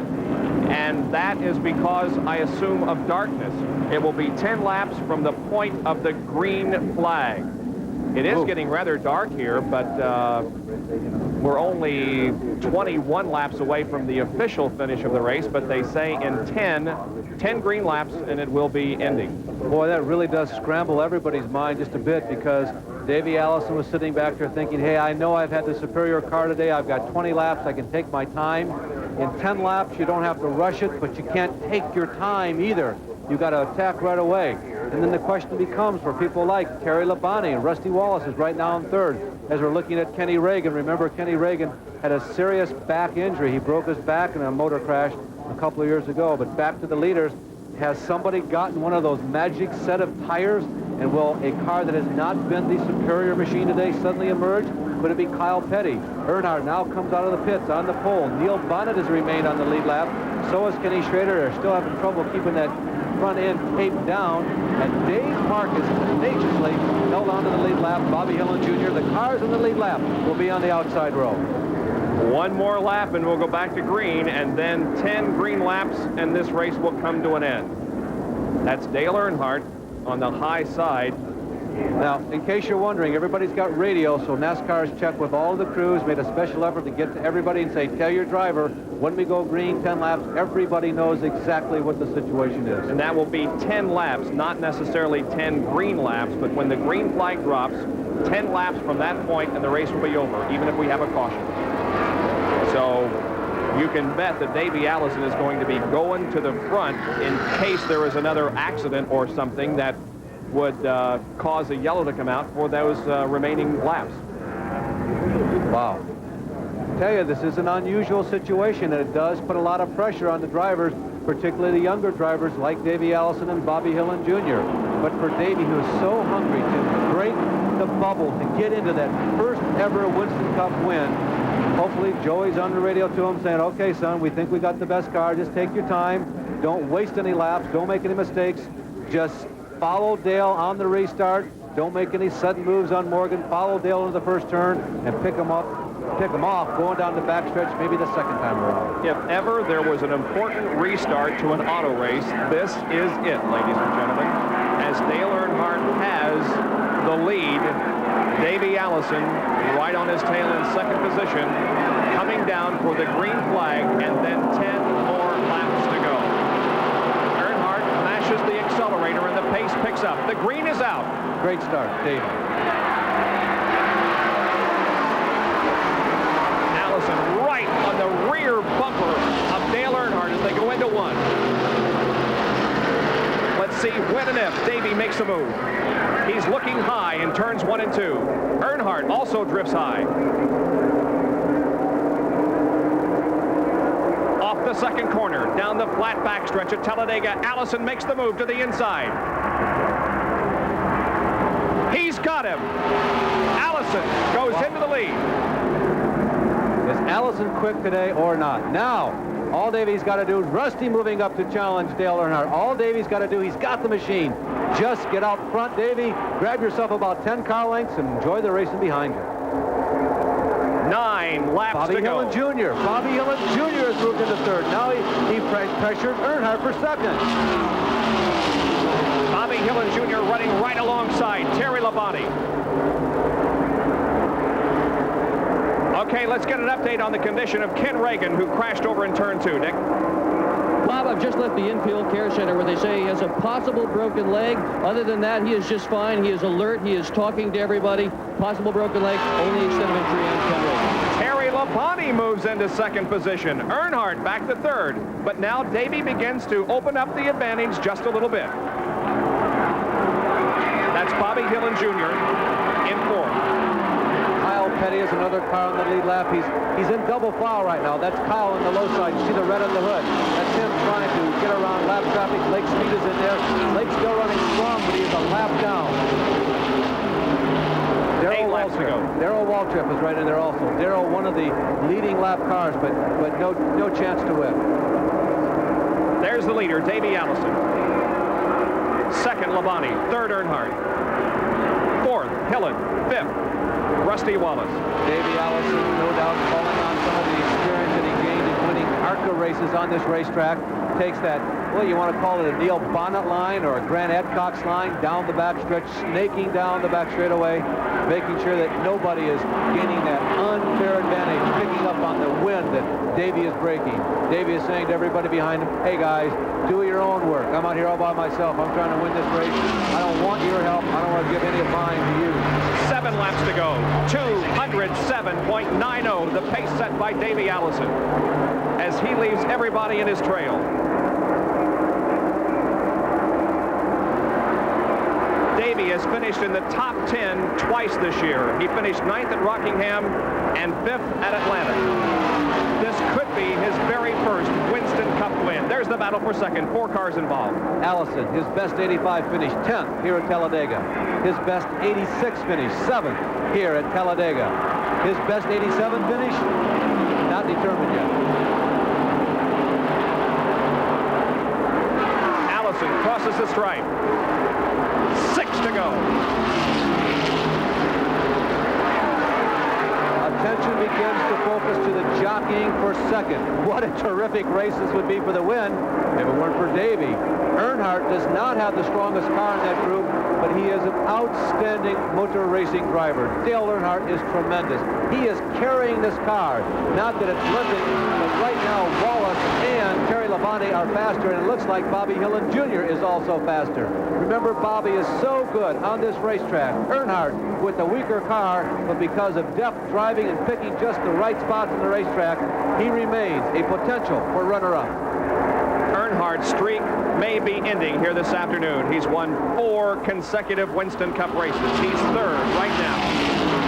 and that is because, I assume, of darkness. It will be 10 laps from the point of the green flag. It is getting rather dark here, but we're only 21 laps away from the official finish of the race, but they say in 10 green laps, and it will be ending. Boy, that really does scramble everybody's mind just a bit, because Davey Allison was sitting back there thinking, hey, I know I've had the superior car today. I've got 20 laps. I can take my time. In 10 laps, you don't have to rush it, but you can't take your time either. You got to attack right away. And then the question becomes for people like Terry Labonte and Rusty Wallace is right now in third. As we're looking at Kenny Reagan, remember Kenny Reagan had a serious back injury. He broke his back in a motor crash a couple of years ago. But back to the leaders, has somebody gotten one of those magic set of tires? And will a car that has not been the superior machine today suddenly emerge? Could it be Kyle Petty? Earnhardt now comes out of the pits on the pole. Neil Bonnet has remained on the lead lap. So is Kenny Schrader. They're still having trouble keeping that front end taped down. And Dave Marcus tenaciously held on to the lead lap. Bobby Hillin Jr., the cars in the lead lap will be on the outside row. One more lap and we'll go back to green, and then 10 green laps and this race will come to an end. That's Dale Earnhardt on the high side. Now, in case you're wondering, everybody's got radio, so NASCAR's checked with all the crews, made a special effort to get to everybody and say, tell your driver, when we go green, 10 laps, everybody knows exactly what the situation is. And that will be 10 laps, not necessarily 10 green laps, but when the green flag drops, 10 laps from that point and the race will be over, even if we have a caution. So you can bet that Davey Allison is going to be going to the front in case there is another accident or something that would cause a yellow to come out for those remaining laps. Wow. I tell you, this is an unusual situation, and it does put a lot of pressure on the drivers, particularly the younger drivers like Davey Allison and Bobby Hillin Jr. But for Davey, who is so hungry to break the bubble, to get into that first ever Winston Cup win, hopefully Joey's on the radio to him saying, okay, son, we think we got the best car. Just take your time. Don't waste any laps. Don't make any mistakes. Just follow Dale on the restart. Don't make any sudden moves on Morgan. Follow Dale into the first turn and pick him up pick them off going down the backstretch maybe the second time around. If ever there was an important restart to an auto race, this is it, ladies and gentlemen. As Dale Earnhardt has the lead, Davey Allison right on his tail in second position, coming down for the green flag, and then 10 more laps to go. Earnhardt mashes the accelerator and the pace picks up. The green is out. Great start, Davey. Allison right on the rear bumper of Dale Earnhardt as they go into one. Let's see when and if Davey makes a move. He's looking high in turns 1 and 2. Earnhardt also drifts high. Off the second corner, down the flat backstretch at Talladega, Allison makes the move to the inside. He's got him. Allison goes into the lead. Is Allison quick today or not? Now, all Davey's got to do, Rusty moving up to challenge Dale Earnhardt. All Davey's got to do, he's got the machine. Just get out front, Davey. Grab yourself about 10 car lengths and enjoy the racing behind you. 9 laps to go. Bobby Hillin Jr. Bobby Hillin Jr. has moved into third. Now he pressured Earnhardt for second. Bobby Hillin Jr. running right alongside Terry Labonte. Okay, let's get an update on the condition of Ken Reagan, who crashed over in turn 2. Nick? Bob, I've just left the infield care center where they say he has a possible broken leg. Other than that, he is just fine. He is alert. He is talking to everybody. Possible broken leg, only extent of injury on Ken Reagan. Terry Labonte moves into second position. Earnhardt back to third. But now Davey begins to open up the advantage just a little bit. That's Bobby Hillin Jr. in fourth. Kyle Petty is another car on the lead lap. He's in double file right now. That's Kyle on the low side. You see the red on the hood. That's him trying to get around lap traffic. Lake Speed is in there. Lake's still running strong, but he's a lap down. Darrell Waltrip is right in there also. Darrell, one of the leading lap cars, but no chance to win. There's the leader, Davey Allison. Second, Labonte. Third, Earnhardt. Fourth, Hillin. Fifth, Rusty Wallace. Davey Allison, no doubt, calling on some of the experience that he gained in winning ARCA races on this racetrack. Takes that, well, you want to call it a Neil Bonnet line or a Grant Adcox line down the backstretch, snaking down the back straightaway, making sure that nobody is gaining that unfair advantage, picking up on the wind that Davey is breaking. Davey is saying to everybody behind him, hey guys, do your own work. I'm out here all by myself. I'm trying to win this race. I don't want your help. I don't want to give any of mine to you. 7 laps to go. 207.90, the pace set by Davey Allison as he leaves everybody in his trail. Davey has finished in the top 10 twice this year. He finished 9th at Rockingham and 5th at Atlanta. This could be his very first Winston Cup win. There's the battle for second. 4 cars involved. Allison, his best 85 finish, 10th here at Talladega. His best 86 finish, 7th here at Talladega. His best 87 finish, not determined yet. Allison crosses the stripe. 6 to go. Attention begins to focus to the jockeying for second. What a terrific race this would be for the win if it weren't for Davey. Earnhardt does not have the strongest car in that group, but he is an outstanding motor racing driver. Dale Earnhardt is tremendous. He is carrying this car. Not that it's limping, but right now Wallace and Terry Labonte are faster, and it looks like Bobby Hillin Jr. is also faster. Remember, Bobby is so good on this racetrack. Earnhardt with the weaker car, but because of deft driving and picking just the right spots in the racetrack, he remains a potential for runner-up. Earnhardt's streak may be ending here this afternoon. He's won 4 consecutive Winston Cup races. He's third right now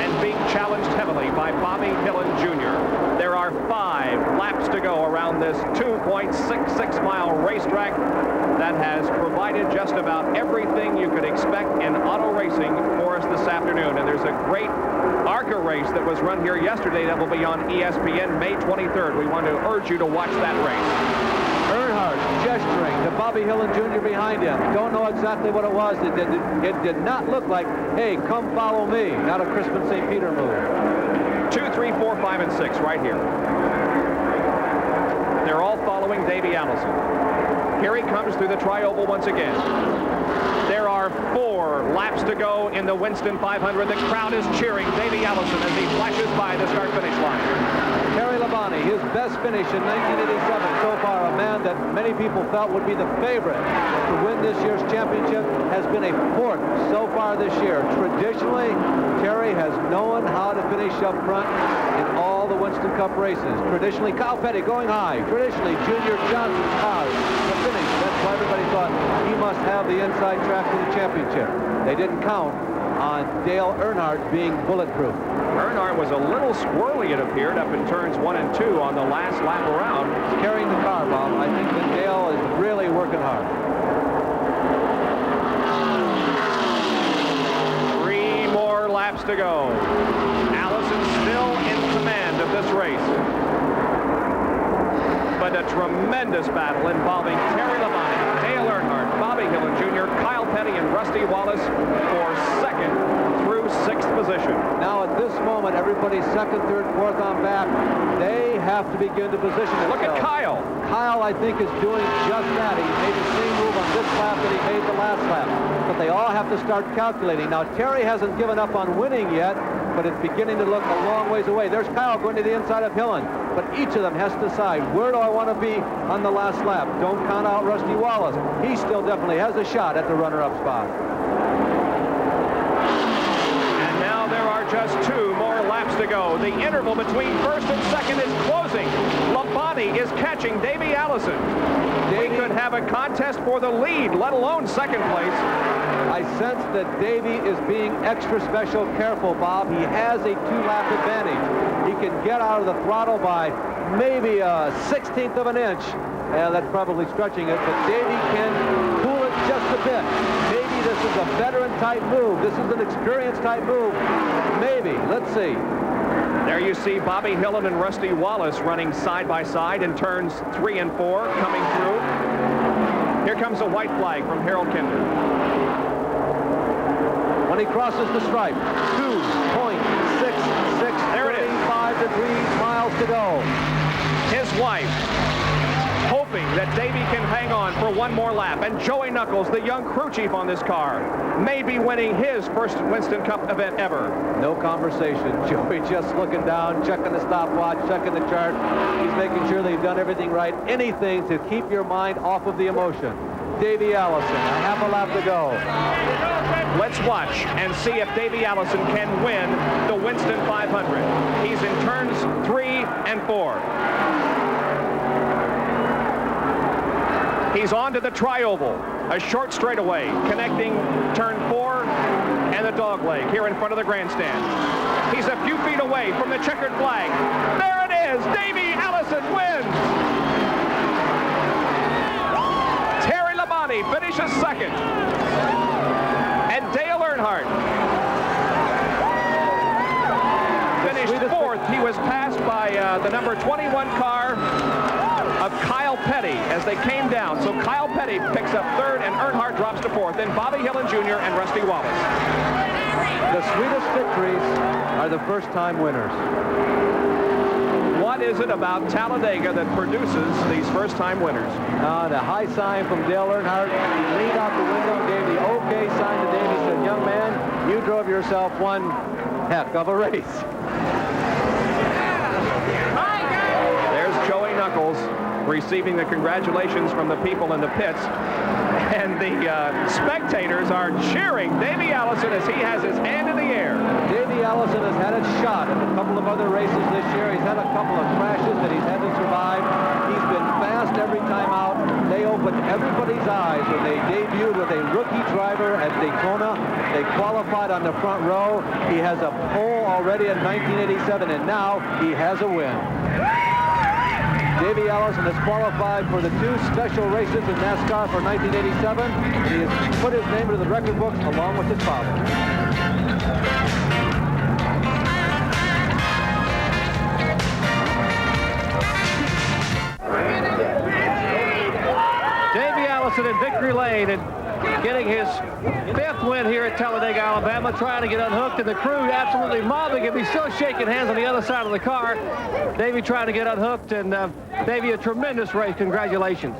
and being challenged heavily by Bobby Hillin Jr. There are 5 laps to go around this 2.66-mile racetrack that has provided just about everything you could expect in auto racing for us this afternoon. And there's a great ARCA race that was run here yesterday that will be on ESPN May 23rd. We want to urge you to watch that race. Earnhardt gesturing to Bobby Hillin Jr. behind him. Don't know exactly what it was. It did not look like, hey, come follow me. Not a Crispin St. Peter move. 2, 3, 4, 5, and 6 right here. They're all following Davey Allison. Here he comes through the tri-oval once again. There are 4 laps to go in the Winston 500. The crowd is cheering Davey Allison as he flashes by the start-finish line. Terry Labonte, his best finish in 1987 so far, a man that many people felt would be the favorite to win this year's championship, has been a 4th so far this year. Traditionally, Terry has known how to finish up front in all the Winston Cup races. Traditionally, Kyle Petty going high. Traditionally, Junior Johnson's cars the finish. That's why everybody thought he must have the inside track to the championship. They didn't count on Dale Earnhardt being bulletproof. Earnhardt was a little squirrely, it appeared, up in turns 1 and 2 on the last lap around. He's carrying the car, Bob. I think that Dale is really working hard. 3 more laps to go. Allison still in command of this race. But a tremendous battle involving Terry Labonte, Dale Earnhardt, Bobby Hillin Jr., Kyle Petty, and Rusty Wallace for 2nd through 6th position. Now at this moment, everybody's 2nd, 3rd, 4th on back. They have to begin to position themselves. Look at Kyle. Kyle, I think, is doing just that. He made the same move on this lap that he made the last lap. But they all have to start calculating. Now, Terry hasn't given up on winning yet, but it's beginning to look a long ways away. There's Kyle going to the inside of Hillin. But each of them has to decide, where do I want to be on the last lap? Don't count out Rusty Wallace. He still definitely has a shot at the runner-up spot. And now there are just 2 more laps to go. The interval between 1st and 2nd is closing. Labonte is catching Davey Allison. We could have a contest for the lead, let alone 2nd place. I sense that Davey is being extra special careful, Bob. He has a 2-lap advantage. He can get out of the throttle by maybe a 1/16 of an inch. That's probably stretching it, but Davey can cool it just a bit. Maybe this is a veteran-type move. This is an experienced-type move. Maybe. Let's see. There you see Bobby Hillin and Rusty Wallace running side by side in turns 3 and 4 coming through. Here comes a white flag from Harold Kinder. When he crosses the stripe, 2.66, there it is. 35 degrees, miles to go. His wife hoping that Davey can hang on for 1 more lap. And Joey Knuckles, the young crew chief on this car, may be winning his first Winston Cup event ever. No conversation. Joey just looking down, checking the stopwatch, checking the chart. He's making sure they've done everything right. Anything to keep your mind off of the emotion. Davey Allison, a half a lap to go. Let's watch and see if Davey Allison can win the Winston 500. He's in turns 3 and 4. He's on to the tri-oval, a short straightaway connecting turn 4 and the dog leg here in front of the grandstand. He's a few feet away from the checkered flag. There it is. Davey Allison wins. Terry Labonte finishes 2nd. And Dale Earnhardt finished 4th. He was passed by the number 21 car of Kyle Petty as they came down. So Kyle Petty picks up 3rd and Earnhardt drops to 4th. Then Bobby Hillin Jr. and Rusty Wallace. The sweetest victories are the first-time winners. What is it about Talladega that produces these first-time winners? The high sign from Dale Earnhardt. He leaned out the window and gave the okay sign to Davey. Said, young man, you drove yourself one heck of a race. There's Joey Knuckles receiving the congratulations from the people in the pits. And the spectators are cheering Davey Allison as he has his hand in the air. Davey Allison has had a shot at a couple of other races this year. He's had a couple of crashes that he's had to survive. He's been fast every time out. They opened everybody's eyes when they debuted with a rookie driver at Daytona. They qualified on the front row. He has a pole already in 1987, and now he has a win. Davey Allison has qualified for the 2 special races in NASCAR for 1987, and he has put his name into the record books along with his father. Davey Allison in victory lane, and getting his 5th win here at Talladega, Alabama, trying to get unhooked, and the crew absolutely mobbing him. He's still shaking hands on the other side of the car. Davey trying to get unhooked, and Davey, a tremendous race. Congratulations.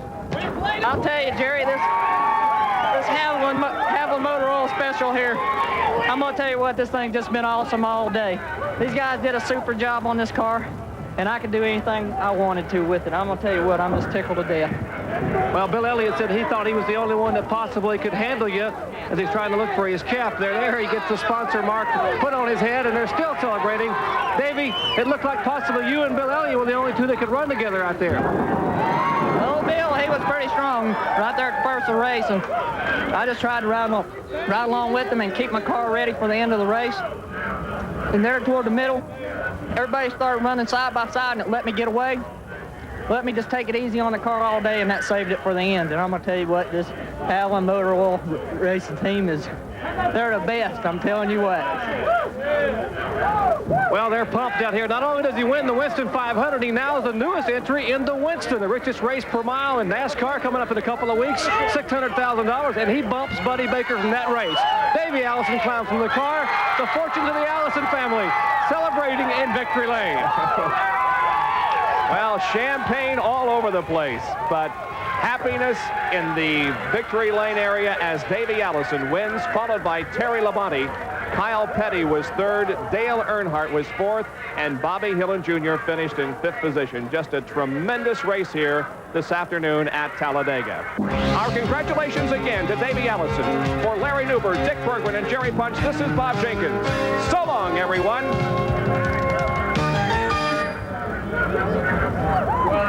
I'll tell you, Jerry, this Haviland Motor Oil special here, I'm going to tell you what, this thing just been awesome all day. These guys did a super job on this car, and I could do anything I wanted to with it. I'm going to tell you what, I'm just tickled to death. Well, Bill Elliott said he thought he was the only one that possibly could handle you as he's trying to look for his cap. There he gets the sponsor mark put on his head, and they're still celebrating. Davey, it looked like possibly you and Bill Elliott were the only two that could run together out there. Oh, Bill, he was pretty strong right there at the first of the race, and I just tried to ride along with him and keep my car ready for the end of the race. And there toward the middle, everybody started running side by side, and it let me get away. Let me just take it easy on the car all day, and that saved it for the end. And I'm going to tell you what, this Haviland Motor Oil racing team they're the best, I'm telling you what. Well, they're pumped out here. Not only does he win the Winston 500, he now is the newest entry in the Winston, the richest race per mile in NASCAR, coming up in a couple of weeks, $600,000, and he bumps Buddy Baker from that race. Davey Allison climbs from the car. The fortunes of the Allison family celebrating in victory lane. Well, champagne all over the place, but happiness in the victory lane area as Davey Allison wins, followed by Terry Labonte. Kyle Petty was 3rd, Dale Earnhardt was 4th, and Bobby Hillin Jr. finished in 5th position. Just a tremendous race here this afternoon at Talladega. Our congratulations again to Davey Allison. For Larry Newberg, Dick Bergman, and Jerry Punch, this is Bob Jenkins. So long, everyone. Well,